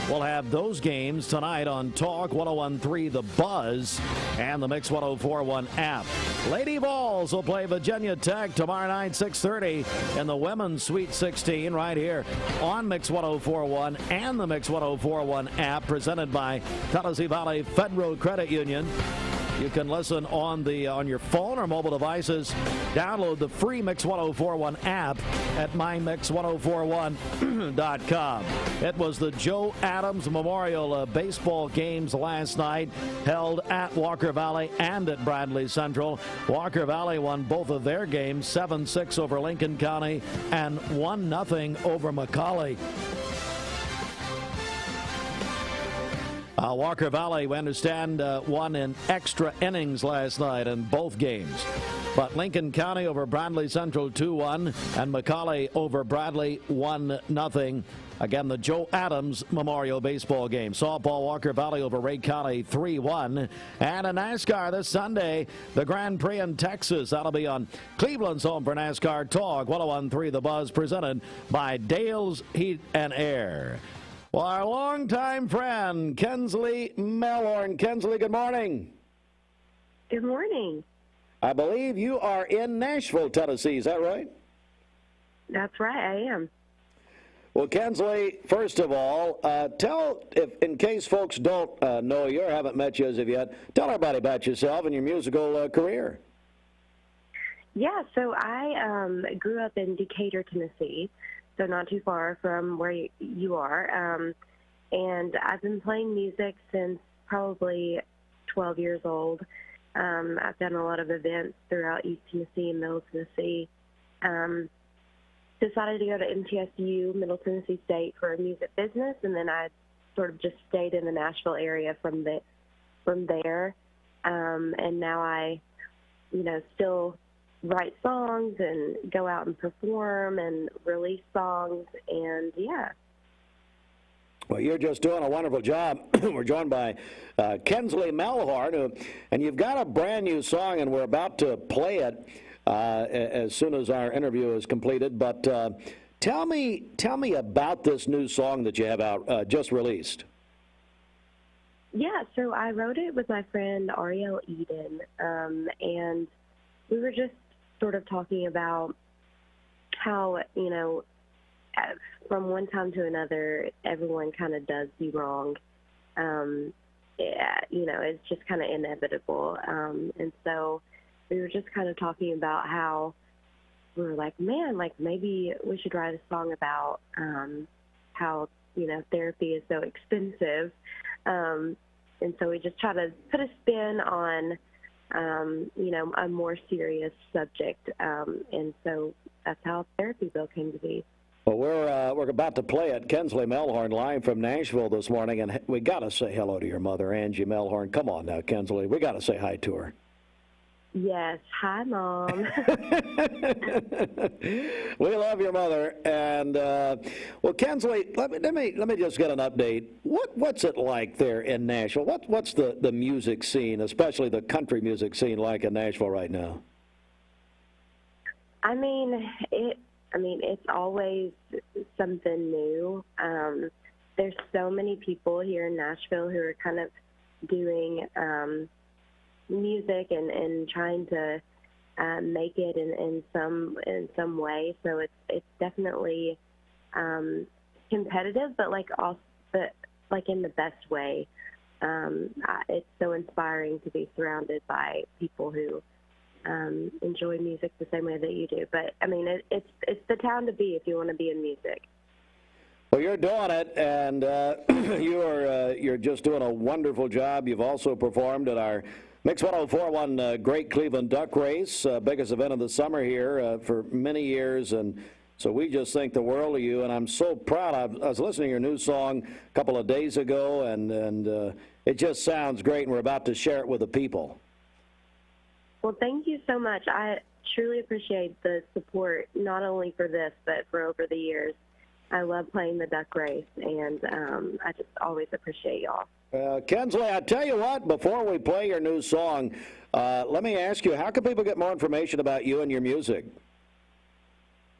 We'll have those games tonight on Talk 101.3 The Buzz and the Mix 104.1 app. Lady Vols will play Virginia Tech tomorrow night, 6:30 in the Women's Sweet 16 right here on Mix 104.1 and the Mix 104.1 app, presented by Tennessee Valley Federal Credit Union. You can listen on your phone or mobile devices. Download the free Mix 104.1 app at mymix1041.com. It was the Joe Adams Memorial Baseball games last night, held at Walker Valley and at Bradley Central. Walker Valley won both of their games, 7-6 over Lincoln County and 1-0 over McCallie. Walker Valley, we understand, won in extra innings last night in both games. But Lincoln County over Bradley Central 2-1 and McCallie over Bradley 1-0. Again, the Joe Adams Memorial Baseball game. Softball, Walker Valley over Ray County 3-1. And in NASCAR this Sunday, the Grand Prix in Texas. That'll be on Cleveland's home for NASCAR Talk 101.3 The Buzz, presented by Dale's Heat and Air. Well, our longtime friend, Kinslee Melhorn. Kinslee, good morning. Good morning. I believe you are in Nashville, Tennessee. Is that right? That's right, I am. Well, Kinslee, first of all, tell, in case folks don't know you or haven't met you as of yet, tell everybody about yourself and your musical career. Yeah, so I grew up in Decatur, Tennessee, so not too far from where you are. And I've been playing music since probably 12 years old. I've done a lot of events throughout East Tennessee and Middle Tennessee. Decided to go to MTSU, Middle Tennessee State, for music business, and then I sort of just stayed in the Nashville area from there. And now I still write songs and go out and perform and release songs, and yeah. Well, you're just doing a wonderful job. We're joined by Kinslee Melhorn, and you've got a brand new song, and we're about to play it as soon as our interview is completed. But tell me about this new song that you have out, just released. Yeah, so I wrote it with my friend Ariel Eden, and we were just sort of talking about how, from one time to another, everyone kind of does you wrong. It's just kind of inevitable. And so we were just kind of talking about how we were like, man, like maybe we should write a song about how, therapy is so expensive. And so we just try to put a spin on, a more serious subject. And so that's how Therapy Bill came to be. Well, we're about to play it. Kinslee Melhorn live from Nashville this morning, and we got to say hello to your mother, Angie Melhorn. Come on now, Kinslee. We got to say hi to her. Yes. Hi, Mom. We love your mother. And, well, Kinslee, let me just get an update. What's it like there in Nashville? What's the music scene, especially the country music scene, like in Nashville right now? It's always something new. There's so many people here in Nashville who are kind of doing music and trying to make it in some way. So it's definitely competitive, but in the best way. It's so inspiring to be surrounded by people who enjoy music the same way that you do. But it's the town to be if you want to be in music. Well, you're doing it, and you're just doing a wonderful job. You've also performed at our Mix 104.1 Great Cleveland Duck Race, biggest event of the summer here for many years, and so we just think the world of you. And I'm so proud. I was listening to your new song a couple of days ago, and it just sounds great. And we're about to share it with the people. Well, thank you so much. I truly appreciate the support, not only for this, but for over the years. I love playing the duck race, and I just always appreciate y'all. Kinslee, I tell you what, before we play your new song, let me ask you, how can people get more information about you and your music?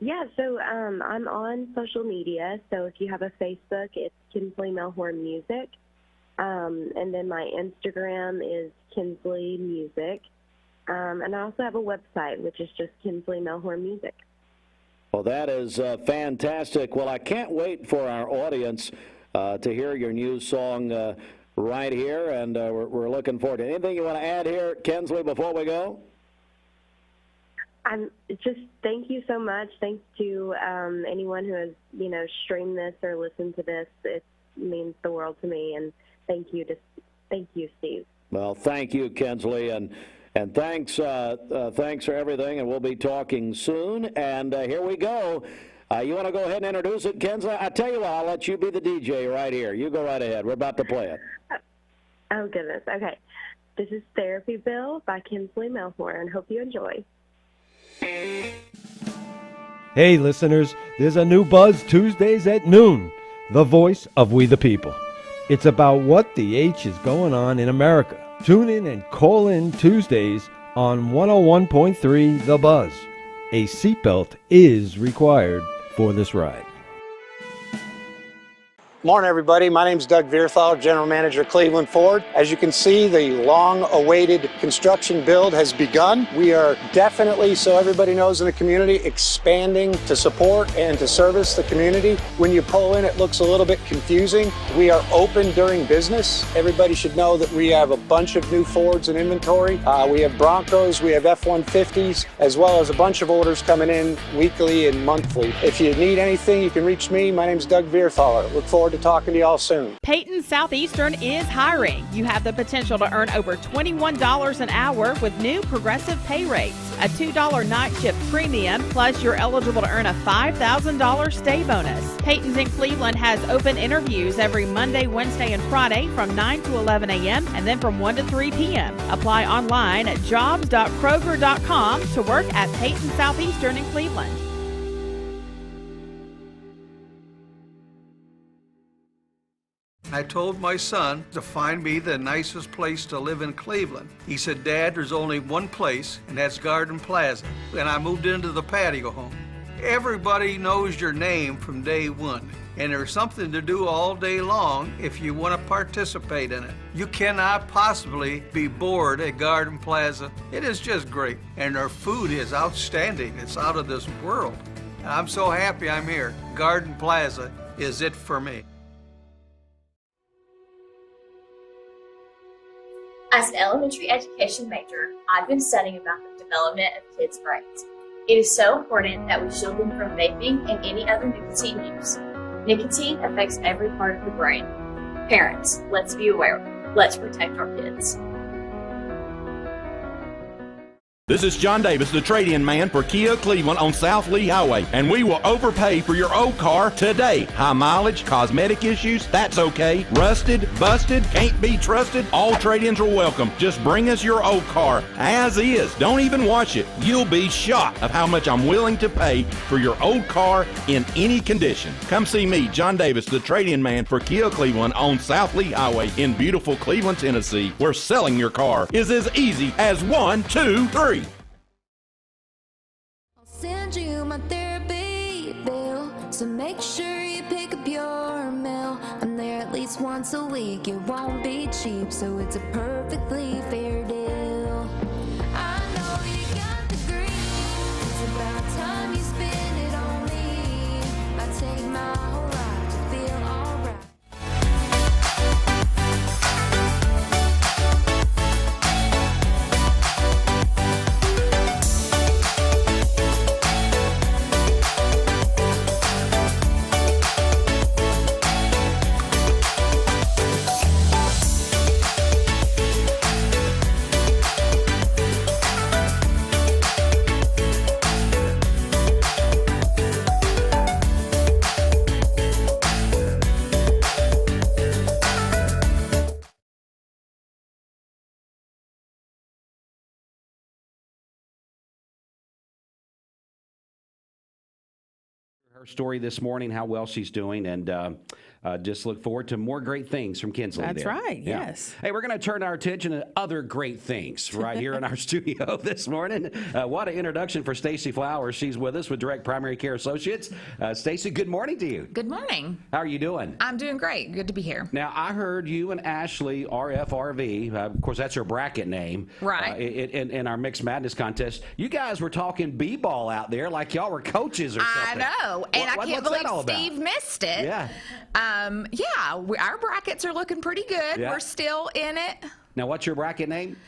Yeah, so I'm on social media. So if you have a Facebook, it's Kinslee Melhorn Music. And then my Instagram is Kinslee Music. And I also have a website, which is just Kinslee Melhorn Music. Well, that is fantastic. Well, I can't wait for our audience to hear your new song right here, and we're looking forward to it. Anything you want to add here, Kinslee, before we go? Just thank you so much. Thanks to anyone who has, streamed this or listened to this. It means the world to me, and thank you, Steve. Well, thank you, Kinslee, and thanks for everything, and we'll be talking soon. And here we go. You want to go ahead and introduce it, Kinslee? I tell you what, I'll let you be the DJ right here. You go right ahead. We're about to play it. Oh, goodness. Okay. This is Therapy Bill by Kinslee Melhorn. Hope you enjoy. Hey, listeners, there's a new Buzz Tuesdays at noon, the voice of We the People. It's about what the H is going on in America. Tune in and call in Tuesdays on 101.3 The Buzz. A seatbelt is required for this ride. Morning, everybody. My name is Doug Vierthal, General Manager, Cleveland Ford. As you can see, the long-awaited construction build has begun. We are definitely, so everybody knows in the community, expanding to support and to service the community. When you pull in, it looks a little bit confusing. We are open during business. Everybody should know that we have a bunch of new Fords in inventory. We have Broncos, we have F-150s, as well as a bunch of orders coming in weekly and monthly. If you need anything, you can reach me. My name is Doug Vierthaler. Look forward forward to talking to y'all soon. Peyton Southeastern is hiring. You have the potential to earn over $21 an hour with new progressive pay rates. A $2 night shift premium, plus you're eligible to earn a $5,000 stay bonus. Peyton's in Cleveland has open interviews every Monday, Wednesday, and Friday from 9 to 11 a.m. and then from 1 to 3 p.m. Apply online at jobs.kroger.com to work at Peyton Southeastern in Cleveland. I told my son to find me the nicest place to live in Cleveland. He said, Dad, there's only one place, and that's Garden Plaza. And I moved into the patio home. Everybody knows your name from day one, and there's something to do all day long if you want to participate in it. You cannot possibly be bored at Garden Plaza. It is just great, and their food is outstanding. It's out of this world. I'm so happy I'm here. Garden Plaza is it for me. As an elementary education major, I've been studying about the development of kids' brains. It is so important that we shield them from vaping and any other nicotine use. Nicotine affects every part of the brain. Parents, let's be aware. Let's protect our kids. This is John Davis, the trade-in man for Kia Cleveland on South Lee Highway, and we will overpay for your old car today. High mileage, cosmetic issues, that's okay. Rusted, busted, can't be trusted, all trade-ins are welcome. Just bring us your old car as is. Don't even wash it. You'll be shocked of how much I'm willing to pay for your old car in any condition. Come see me, John Davis, the trade-in man for Kia Cleveland on South Lee Highway in beautiful Cleveland, Tennessee, where selling your car is as easy as 1, 2, 3. Send you my therapy bill, so make sure you pick up your mail. I'm there at least once a week. It won't be cheap, so it's a perfectly fair deal. I know you got the green. It's about time you spend it on me. I take my whole life to feel alright. Her story this morning, how well she's doing, and just look forward to more great things from Kinslee. That's there. right, Yeah. yes. Hey, we're going to turn our attention to other great things right here in our studio this morning. What an introduction for Stacy Flowers. She's with us with Direct Primary Care Associates. Stacy, good morning to you. Good morning. How are you doing? I'm doing great. Good to be here. Now, I heard you and Ashley, RFRV, of course, that's her bracket name. Right. In our Mixed Madness contest. You guys were talking b-ball out there like y'all were coaches or something. I know, and I can't believe Steve missed it. Yeah. Our brackets are looking pretty good. Yeah. We're still in it. Now, what's your bracket name?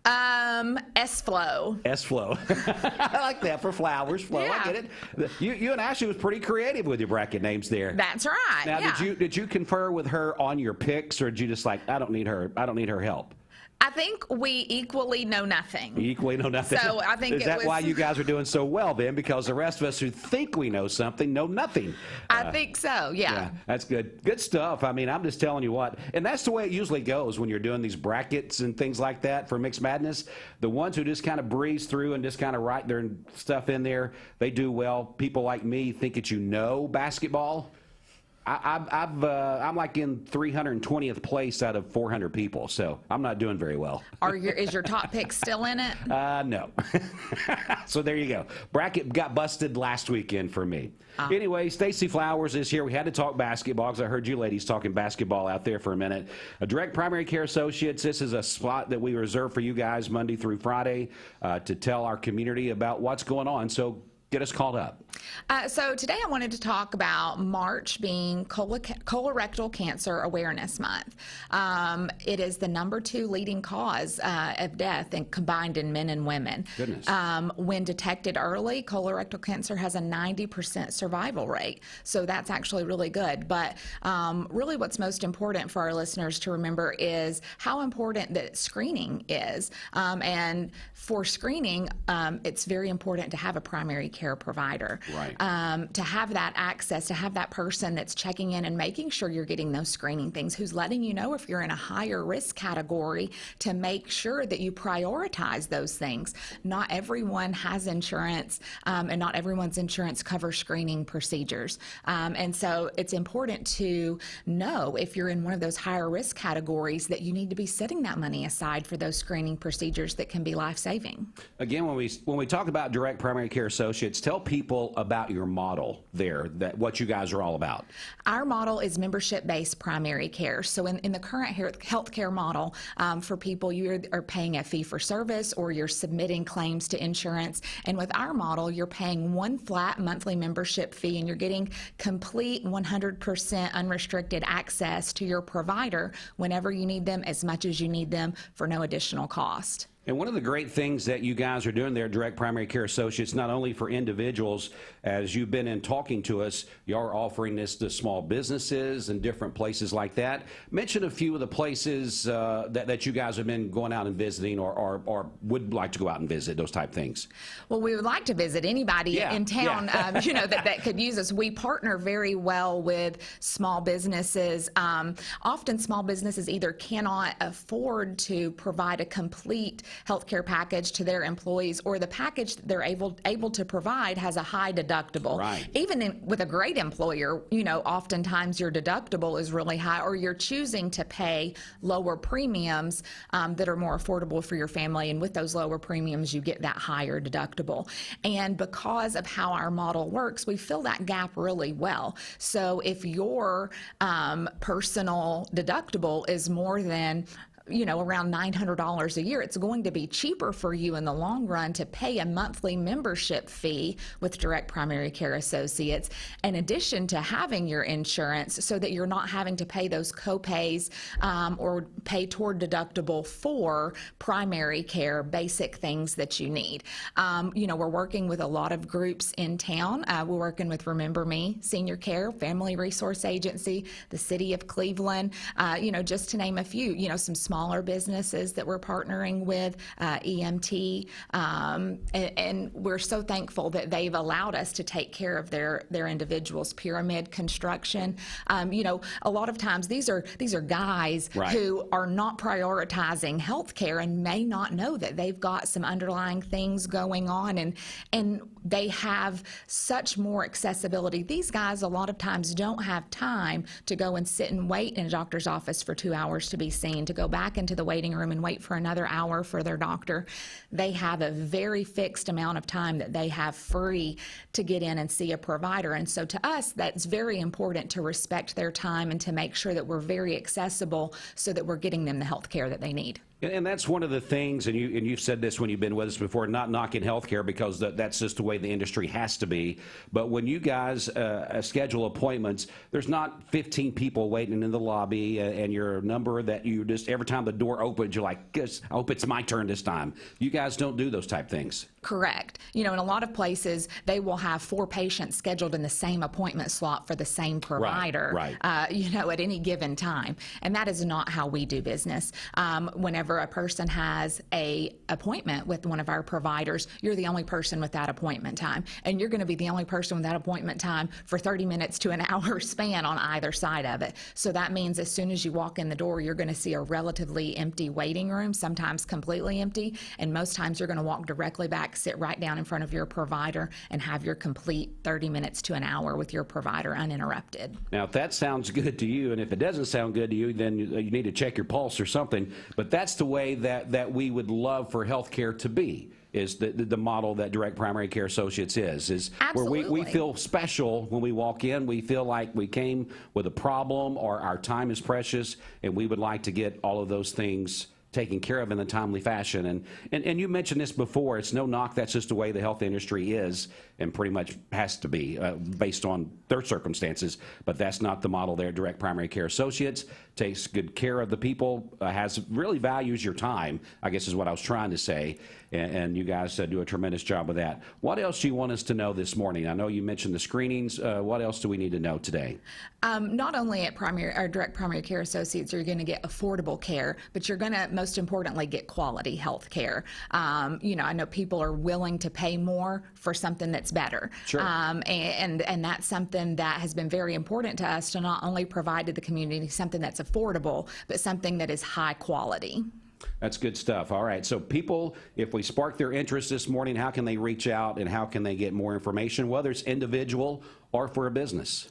S-Flow. S-Flow. I like that for flowers. Flow. Yeah. I get it. You and Ashley was pretty creative with your bracket names there. That's right. Now, yeah. did you confer with her on your picks, or did you just like, I don't need her help? I think we equally know nothing. You equally know nothing. So I think is that why you guys are doing so well then? Because the rest of us who think we know something know nothing. I think so. Yeah. That's good. Good stuff. I mean, I'm just telling you what, and that's the way it usually goes when you're doing these brackets and things like that for Mixed Madness. The ones who just kind of breeze through and just kind of write their stuff in there, they do well. People like me think that you know basketball. I'm like in 320th place out of 400 people, so I'm not doing very well. Is your top pick still in it? No. So there you go. Bracket got busted last weekend for me. Anyway, Stacy Flowers is here. We had to talk basketball because I heard you ladies talking basketball out there for a minute. Direct Primary Care Associates, this is a spot that we reserve for you guys Monday through Friday to tell our community about what's going on. So get us caught up. So today I wanted to talk about March being colorectal cancer awareness month. It is the #2 leading cause of death and combined in men and women. Goodness. When detected early, colorectal cancer has a 90% survival rate. So that's actually really good. But really what's most important for our listeners to remember is how important that screening is. And for screening, it's very important to have a primary care provider. Right. To have that access, to have that person that's checking in and making sure you're getting those screening things, who's letting you know if you're in a higher risk category, to make sure that you prioritize those things. Not everyone has insurance, and not everyone's insurance covers screening procedures. And so it's important to know if you're in one of those higher risk categories that you need to be setting that money aside for those screening procedures that can be life-saving. Again, when we talk about Direct Primary Care Associates, tell people about your model there, that what you guys are all about. Our model is membership-based primary care. So in the current healthcare model, for people, you are paying a fee for service or you're submitting claims to insurance. And with our model, you're paying one flat monthly membership fee and you're getting complete 100% unrestricted access to your provider whenever you need them, as much as you need them, for no additional cost. And one of the great things that you guys are doing there, Direct Primary Care Associates, not only for individuals, as you've been in talking to us, you are offering this to small businesses and different places like that. Mention a few of the places that you guys have been going out and visiting or would like to go out and visit, those type things. Well, we would like to visit anybody in town that could use us. We partner very well with small businesses. Often small businesses either cannot afford to provide a complete healthcare package to their employees, or the package that they're able to provide has a high deductible. Right. Even with a great employer, oftentimes your deductible is really high, or you're choosing to pay lower premiums that are more affordable for your family, and with those lower premiums you get that higher deductible. And because of how our model works, we fill that gap really well. So if your personal deductible is more than around $900 a year, it's going to be cheaper for you in the long run to pay a monthly membership fee with Direct Primary Care Associates, in addition to having your insurance, so that you're not having to pay those co-pays or pay toward deductible for primary care, basic things that you need. We're working with a lot of groups in town. We're working with Remember Me, Senior Care, Family Resource Agency, the City of Cleveland, just to name a few, some smaller businesses that we're partnering with, EMT, and we're so thankful that they've allowed us to take care of their individuals. Pyramid Construction, a lot of times these are guys who are not prioritizing health care and may not know that they've got some underlying things going on, and they have such more accessibility. These guys a lot of times don't have time to go and sit and wait in a doctor's office for 2 hours to be seen, to go back into the waiting room and wait for another hour for their doctor. They have a very fixed amount of time that they have free to get in and see a provider. And so to us, that's very important, to respect their time and to make sure that we're very accessible so that we're getting them the health care that they need. And that's one of the things, and you've said this when you've been with us before, not knocking healthcare, because that's just the way the industry has to be. But when you guys schedule appointments, there's not 15 people waiting in the lobby, and your number that you just, every time the door opens, you're like, I hope it's my turn this time. You guys don't do those type things. Correct. In a lot of places, they will have 4 patients scheduled in the same appointment slot for the same provider, at any given time. And that is not how we do business. Whenever a person has a appointment with one of our providers, you're the only person with that appointment time. And you're going to be the only person with that appointment time for 30 minutes to an hour span on either side of it. So that means as soon as you walk in the door, you're going to see a relatively empty waiting room, sometimes completely empty. And most times you're going to walk directly back, sit right down in front of your provider, and have your complete 30 minutes to an hour with your provider uninterrupted. Now, if that sounds good to you, and if it doesn't sound good to you, then you need to check your pulse or something. But that's the way that we would love for healthcare to be, is the model that Direct Primary Care Associates is Absolutely. where we feel special when we walk in. We feel like we came with a problem, or our time is precious, and we would like to get all of those things taken care of in a timely fashion. And you mentioned this before. It's no knock. That's just the way the health industry is and pretty much has to be based on their circumstances. But that's not the model there. Direct Primary Care Associates takes good care of the people, really values your time, I guess is what I was trying to say. And you guys do a tremendous job of that. What else do you want us to know this morning? I know you mentioned the screenings. What else do we need to know today? Not only at Direct Primary Care Associates are you going to get affordable care, but you're going to, most importantly, get quality health care. I know people are willing to pay more for something that's better. Sure. And that's something that has been very important to us, to not only provide to the community something that's affordable, but something that is high quality. That's good stuff. All right. So people, if we spark their interest this morning, how can they reach out and how can they get more information, whether it's individual or for a business?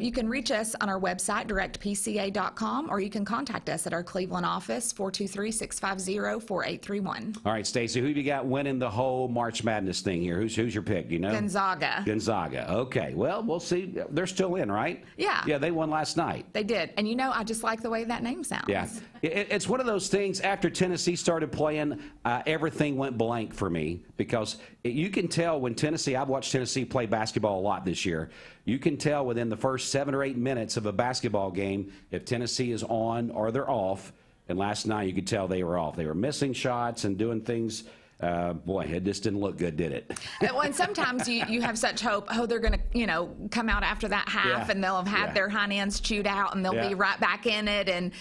You can reach us on our website, directpca.com, or you can contact us at our Cleveland office, 423-650-4831. All right, Stacey, who have you got winning the whole March Madness thing here? Who's your pick? Do you know? Gonzaga. Gonzaga. Okay. Well, we'll see. They're still in, right? Yeah. Yeah, they won last night. They did. And I just like the way that name sounds. Yeah. It's one of those things, after Tennessee started playing, everything went blank for me because you can tell when Tennessee, I've watched Tennessee play basketball a lot this year. You can tell within the first 7 or 8 minutes of a basketball game if Tennessee is on or they're off. And last night you could tell they were off. They were missing shots and doing things. Boy, it just didn't look good, did it? And sometimes you have such hope, they're going to, come out after that half and they'll have had their hind ends chewed out and they'll be right back in it. And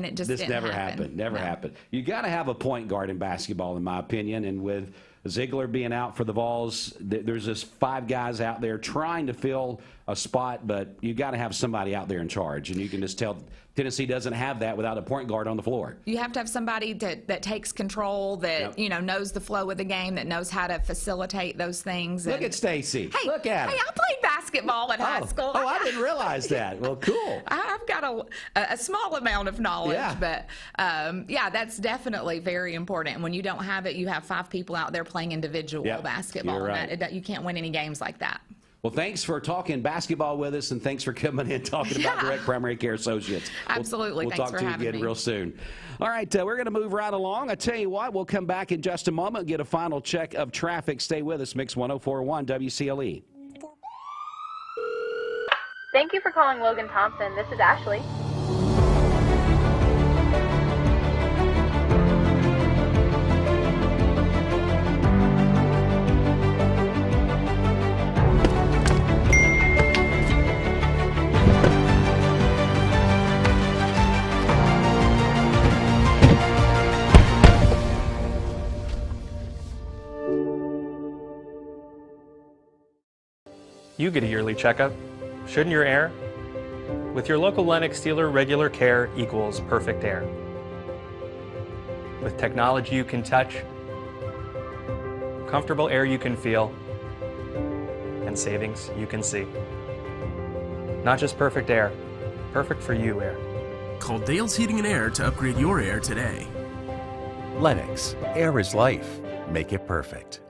it just didn't never happened. Never happened. You got to have a point guard in basketball, in my opinion. And with Ziegler being out for the Vols, there's just 5 guys out there trying to fill a spot, but you got to have somebody out there in charge. And you can just tell Tennessee doesn't have that without a point guard on the floor. You have to have somebody that takes control, that knows the flow of the game, that knows how to facilitate those things. Look at Stacey. Hey, look at her. Hey, I played basketball in high school. Oh, I didn't realize that. Well, cool. I've got a small amount of knowledge, but that's definitely very important. And when you don't have it, you have 5 people out there playing individual basketball. You're right. And you can't win any games like that. Well, thanks for talking basketball with us, and thanks for coming in talking about Direct Primary Care Associates. Absolutely. We'll Thanks talk for to you having again me. real soon. All right, we're going to move right along. I tell you what, we'll come back in just a moment and get a final check of traffic. Stay with us. Mix 104.1 WCLE. Thank you for calling Logan Thompson. This is Ashley. You get a yearly checkup, shouldn't your air? With your local Lennox dealer, regular care equals perfect air. With technology you can touch, comfortable air you can feel, and savings you can see. Not just perfect air, perfect for you air. Call Dale's Heating and Air to upgrade your air today. Lennox, air is life. Make it perfect.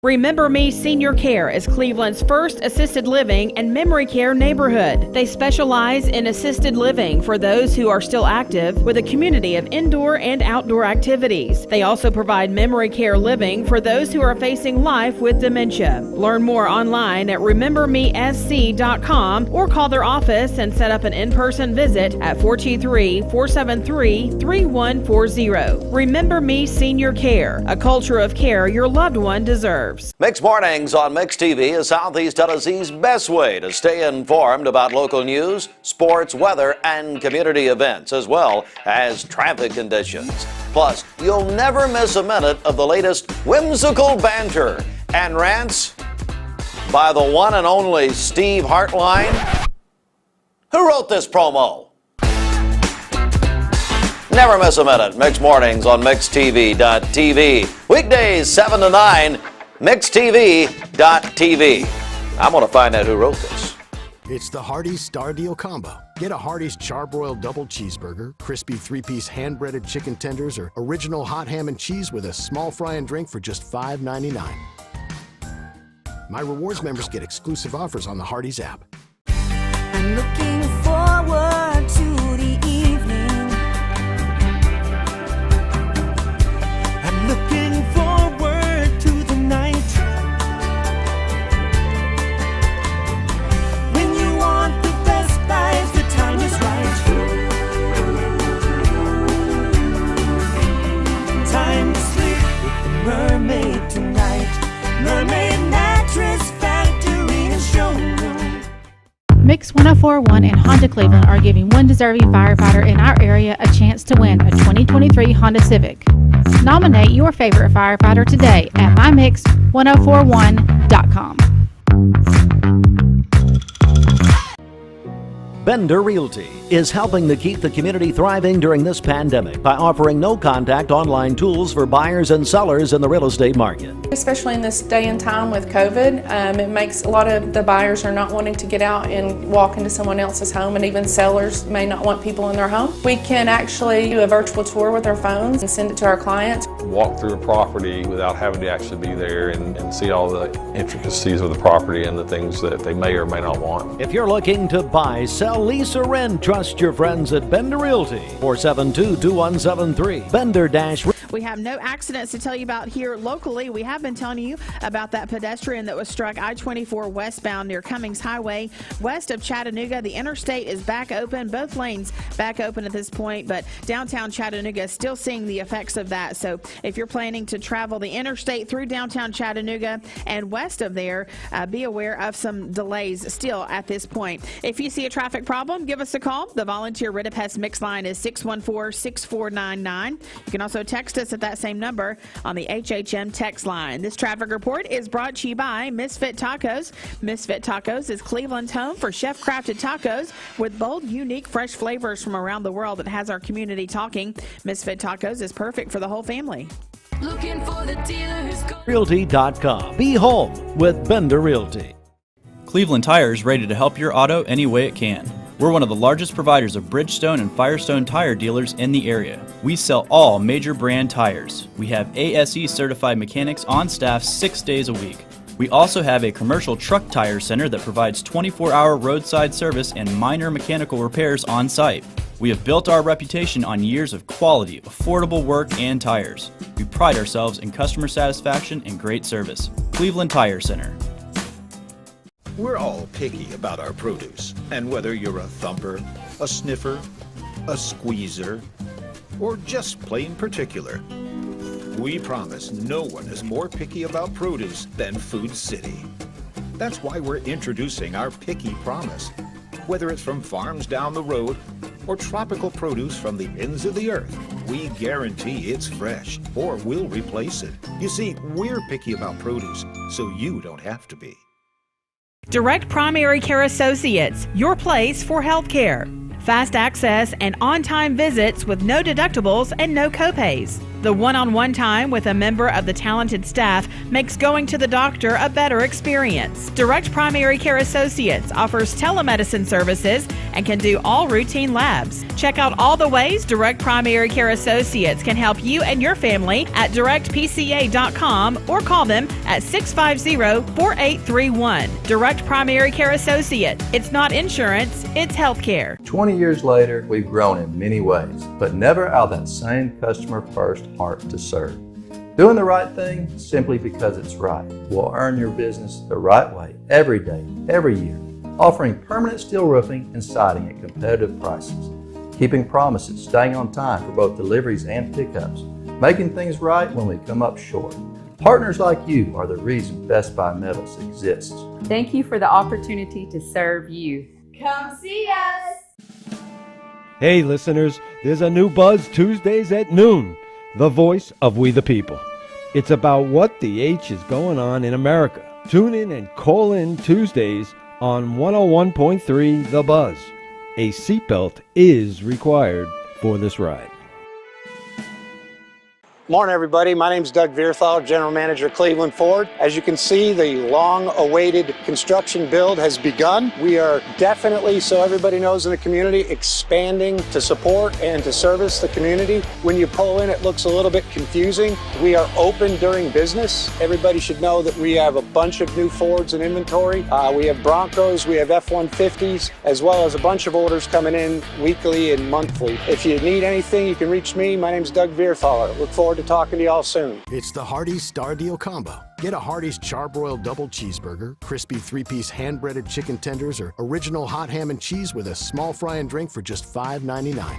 Remember Me Senior Care is Cleveland's first assisted living and memory care neighborhood. They specialize in assisted living for those who are still active, with a community of indoor and outdoor activities. They also provide memory care living for those who are facing life with dementia. Learn more online at remembermesc.com or call their office and set up an in-person visit at 423-473-3140. Remember Me Senior Care, a culture of care your loved one deserves. Mixed Mornings on Mix TV is Southeast Tennessee's best way to stay informed about local news, sports, weather, and community events, as well as traffic conditions. Plus, you'll never miss a minute of the latest whimsical banter and rants by the one and only Steve Hartline. Who wrote this promo? Never miss a minute. Mixed Mornings on MixTV.tv. Weekdays 7 to 9. MixTV.tv. I'm going to find out who wrote this. It's the Hardee's Star Deal Combo. Get a Hardee's Charbroiled Double Cheeseburger, crispy 3-piece hand-breaded chicken tenders, or original hot ham and cheese with a small fry and drink for just $5.99. My rewards members get exclusive offers on the Hardee's app. I'm looking forward to the evening 1041 and Honda Cleveland are giving one deserving firefighter in our area a chance to win a 2023 Honda Civic. Nominate your favorite firefighter today at mymix1041.com. Bender Realty is helping to keep the community thriving during this pandemic by offering no-contact online tools for buyers and sellers in the real estate market. Especially in this day and time with COVID, it makes a lot of the buyers are not wanting to get out and walk into someone else's home, and even sellers may not want people in their home. We can actually do a virtual tour with our phones and send it to our clients. Walk through a property without having to actually be there and see all the intricacies of the property and the things that they may or may not want. If you're looking to buy, sell, lease, or rent, trust your friends at Bender Realty. 472-2173. Bender We have no accidents to tell you about here locally. We have been telling you about that pedestrian that was struck I-24 westbound near Cummings Highway west of Chattanooga. The interstate is back open, both lanes back open at this point, but downtown Chattanooga is still seeing the effects of that. So if you're planning to travel the interstate through downtown Chattanooga and west of there, be aware of some delays still at this point. If you see a traffic problem, give us a call. The volunteer Rid-a-Pest Mix line is 614-6499. You can also text us at that same number on the HHM text line. This traffic report is brought to you by Misfit Tacos. Misfit Tacos is Cleveland's home for chef-crafted tacos with bold, unique, fresh flavors from around the world that has our community talking. Misfit Tacos is perfect for the whole family. Looking for the dealer who's Realty.com. Be home with Bender Realty. Cleveland Tire is ready to help your auto any way it can. We're one of the largest providers of Bridgestone and Firestone tire dealers in the area. We sell all major brand tires. We have ASE certified mechanics on staff 6 days a week. We also have a commercial truck tire center that provides 24-hour roadside service and minor mechanical repairs on site. We have built our reputation on years of quality, affordable work and tires. We pride ourselves in customer satisfaction and great service. Cleveland Tire Center. We're all picky about our produce, and whether you're a thumper, a sniffer, a squeezer, or just plain particular, we promise no one is more picky about produce than Food City. That's why we're introducing our Picky Promise. Whether it's from farms down the road or tropical produce from the ends of the earth, we guarantee it's fresh or we'll replace it. You see, we're picky about produce, so you don't have to be. Direct Primary Care Associates, your place for health care. Fast access and on-time visits with no deductibles and no copays. The one-on-one time with a member of the talented staff makes going to the doctor a better experience. Direct Primary Care Associates offers telemedicine services and can do all routine labs. Check out all the ways Direct Primary Care Associates can help you and your family at directpca.com or call them at 650-4831. Direct Primary Care Associates. It's not insurance, it's health care. 20 years later, we've grown in many ways, but never out of that same customer-first heart to serve. Doing the right thing simply because it's right will earn your business the right way every day, every year. Offering permanent steel roofing and siding at competitive prices. Keeping promises, staying on time for both deliveries and pickups. Making things right when we come up short. Partners like you are the reason Best Buy Metals exists. Thank you for the opportunity to serve you. Come see us! Hey listeners, there's a new Buzz Tuesdays at noon. The voice of we the people. It's about what the H is going on in America. Tune in and call in Tuesdays on 101.3 The Buzz. A seatbelt is required for this ride. Morning, everybody. My name is Doug Vierthal, General Manager, Cleveland Ford. As you can see, the long-awaited construction build has begun. We are definitely, so everybody knows in the community, expanding to support and to service the community. When you pull in, it looks a little bit confusing. We are open during business. Everybody should know that we have a bunch of new Fords in inventory. We have Broncos, we have F-150s, as well as a bunch of orders coming in weekly and monthly. If you need anything, you can reach me. My name is Doug Vierthaler. Look forward to talking to y'all soon. It's the Hardee's Star Deal Combo. Get a Hardee's Charbroiled Double Cheeseburger, crispy 3-piece hand-breaded chicken tenders, or original hot ham and cheese with a small fry and drink for just $5.99.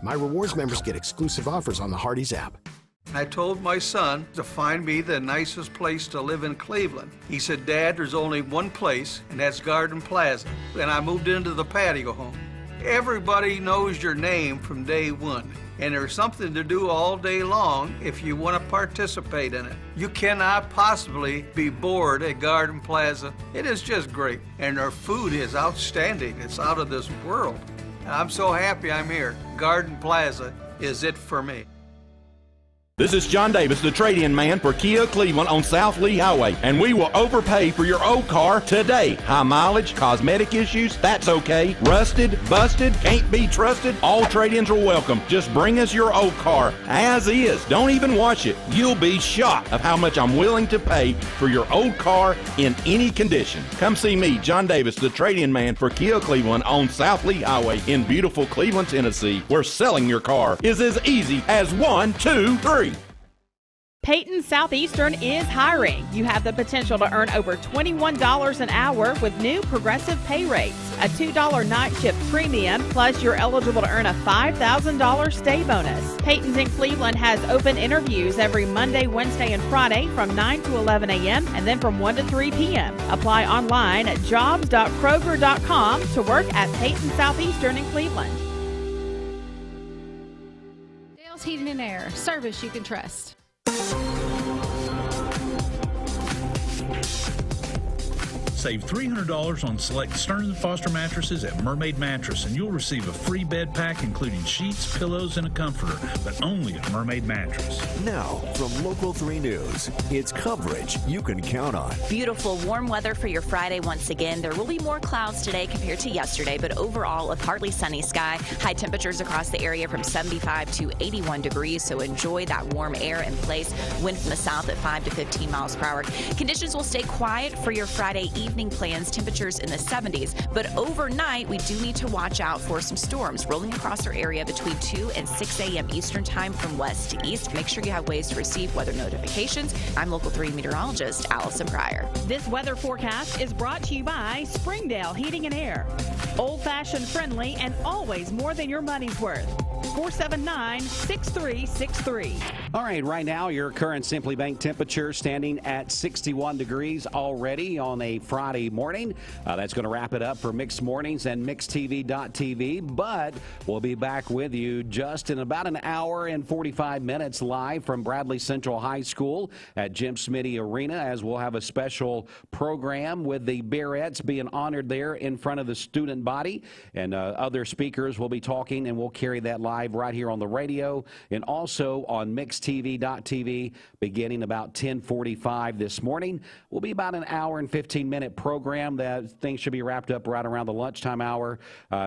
My rewards members get exclusive offers on the Hardee's app. I told my son to find me the nicest place to live in Cleveland. He said, Dad, there's only one place, and that's Garden Plaza. And I moved into the patio home. Everybody knows your name from day one, and there's something to do all day long if you want to participate in it. You cannot possibly be bored at Garden Plaza. It is just great, and their food is outstanding. It's out of this world. And I'm so happy I'm here. Garden Plaza is it for me. This is John Davis, the trade-in man for Kia Cleveland on South Lee Highway, and we will overpay for your old car today. High mileage, cosmetic issues, that's okay. Rusted, busted, can't be trusted, all trade-ins are welcome. Just bring us your old car as is. Don't even wash it. You'll be shocked of how much I'm willing to pay for your old car in any condition. Come see me, John Davis, the trade-in man for Kia Cleveland on South Lee Highway in beautiful Cleveland, Tennessee, where selling your car is as easy as 1, 2, 3. Peyton Southeastern is hiring. You have the potential to earn over $21 an hour with new progressive pay rates. A $2 night shift premium, plus you're eligible to earn a $5,000 stay bonus. Peyton's in Cleveland has open interviews every Monday, Wednesday, and Friday from 9 to 11 a.m. and then from 1 to 3 p.m. Apply online at jobs.kroger.com to work at Peyton Southeastern in Cleveland. Dale's Heating and Air, service you can trust. Save $300 on select Stearns & Foster mattresses at Mermaid Mattress, and you'll receive a free bed pack including sheets, pillows, and a comforter, but only at Mermaid Mattress. Now, from Local 3 News, it's coverage you can count on. Beautiful warm weather for your Friday once again. There will be more clouds today compared to yesterday, but overall a partly sunny sky. High temperatures across the area from 75 to 81 degrees, so enjoy that warm air in place. Wind from the south at 5 to 15 miles per hour. Conditions will stay quiet for your Friday evening plans, temperatures in the 70s, but overnight we do need to watch out for some storms rolling across our area between 2 and 6 a.m. Eastern time from west to east. Make sure you have ways to receive weather notifications. I'm Local 3 meteorologist Allison Pryor. This weather forecast is brought to you by Springdale Heating and Air. Old-fashioned friendly and always more than your money's worth. 479-6363. All right, right now your current Simply Bank temperature standing at 61 degrees already on a Friday morning. That's going to wrap it up for Mixed Mornings and MixedTV.tv, but we'll be back with you just in about an hour and 45 minutes live from Bradley Central High School at Jim Smitty Arena, as we'll have a special program with the Barretts being honored there in front of the student body, and other speakers will be talking, and we'll carry that live right here on the radio and also on MixedTV.tv beginning about 10:45 this morning. Will be about an hour and 15-minute program. That things should be wrapped up right around the lunchtime hour.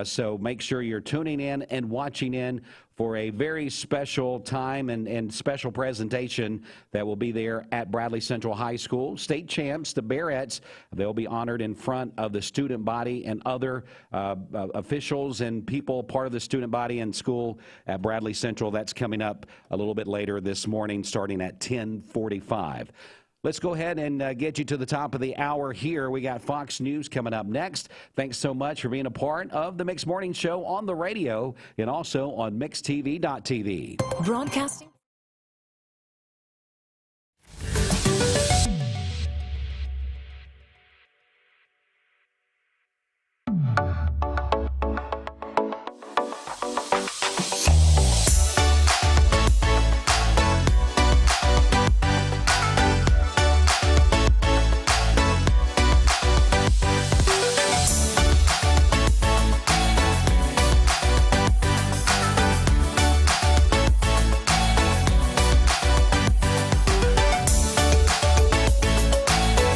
So make sure you're tuning in and watching in for a very special time and special presentation that will be there at Bradley Central High School. State champs, the Barretts, they'll be honored in front of the student body and other officials and people part of the student body and school at Bradley Central. That's coming up a little bit later this morning, starting at 10:45. Let's go ahead and get you to the top of the hour here. We got Fox News coming up next. Thanks so much for being a part of the Mixed Morning Show on the radio and also on MixedTV.tv. Broadcasting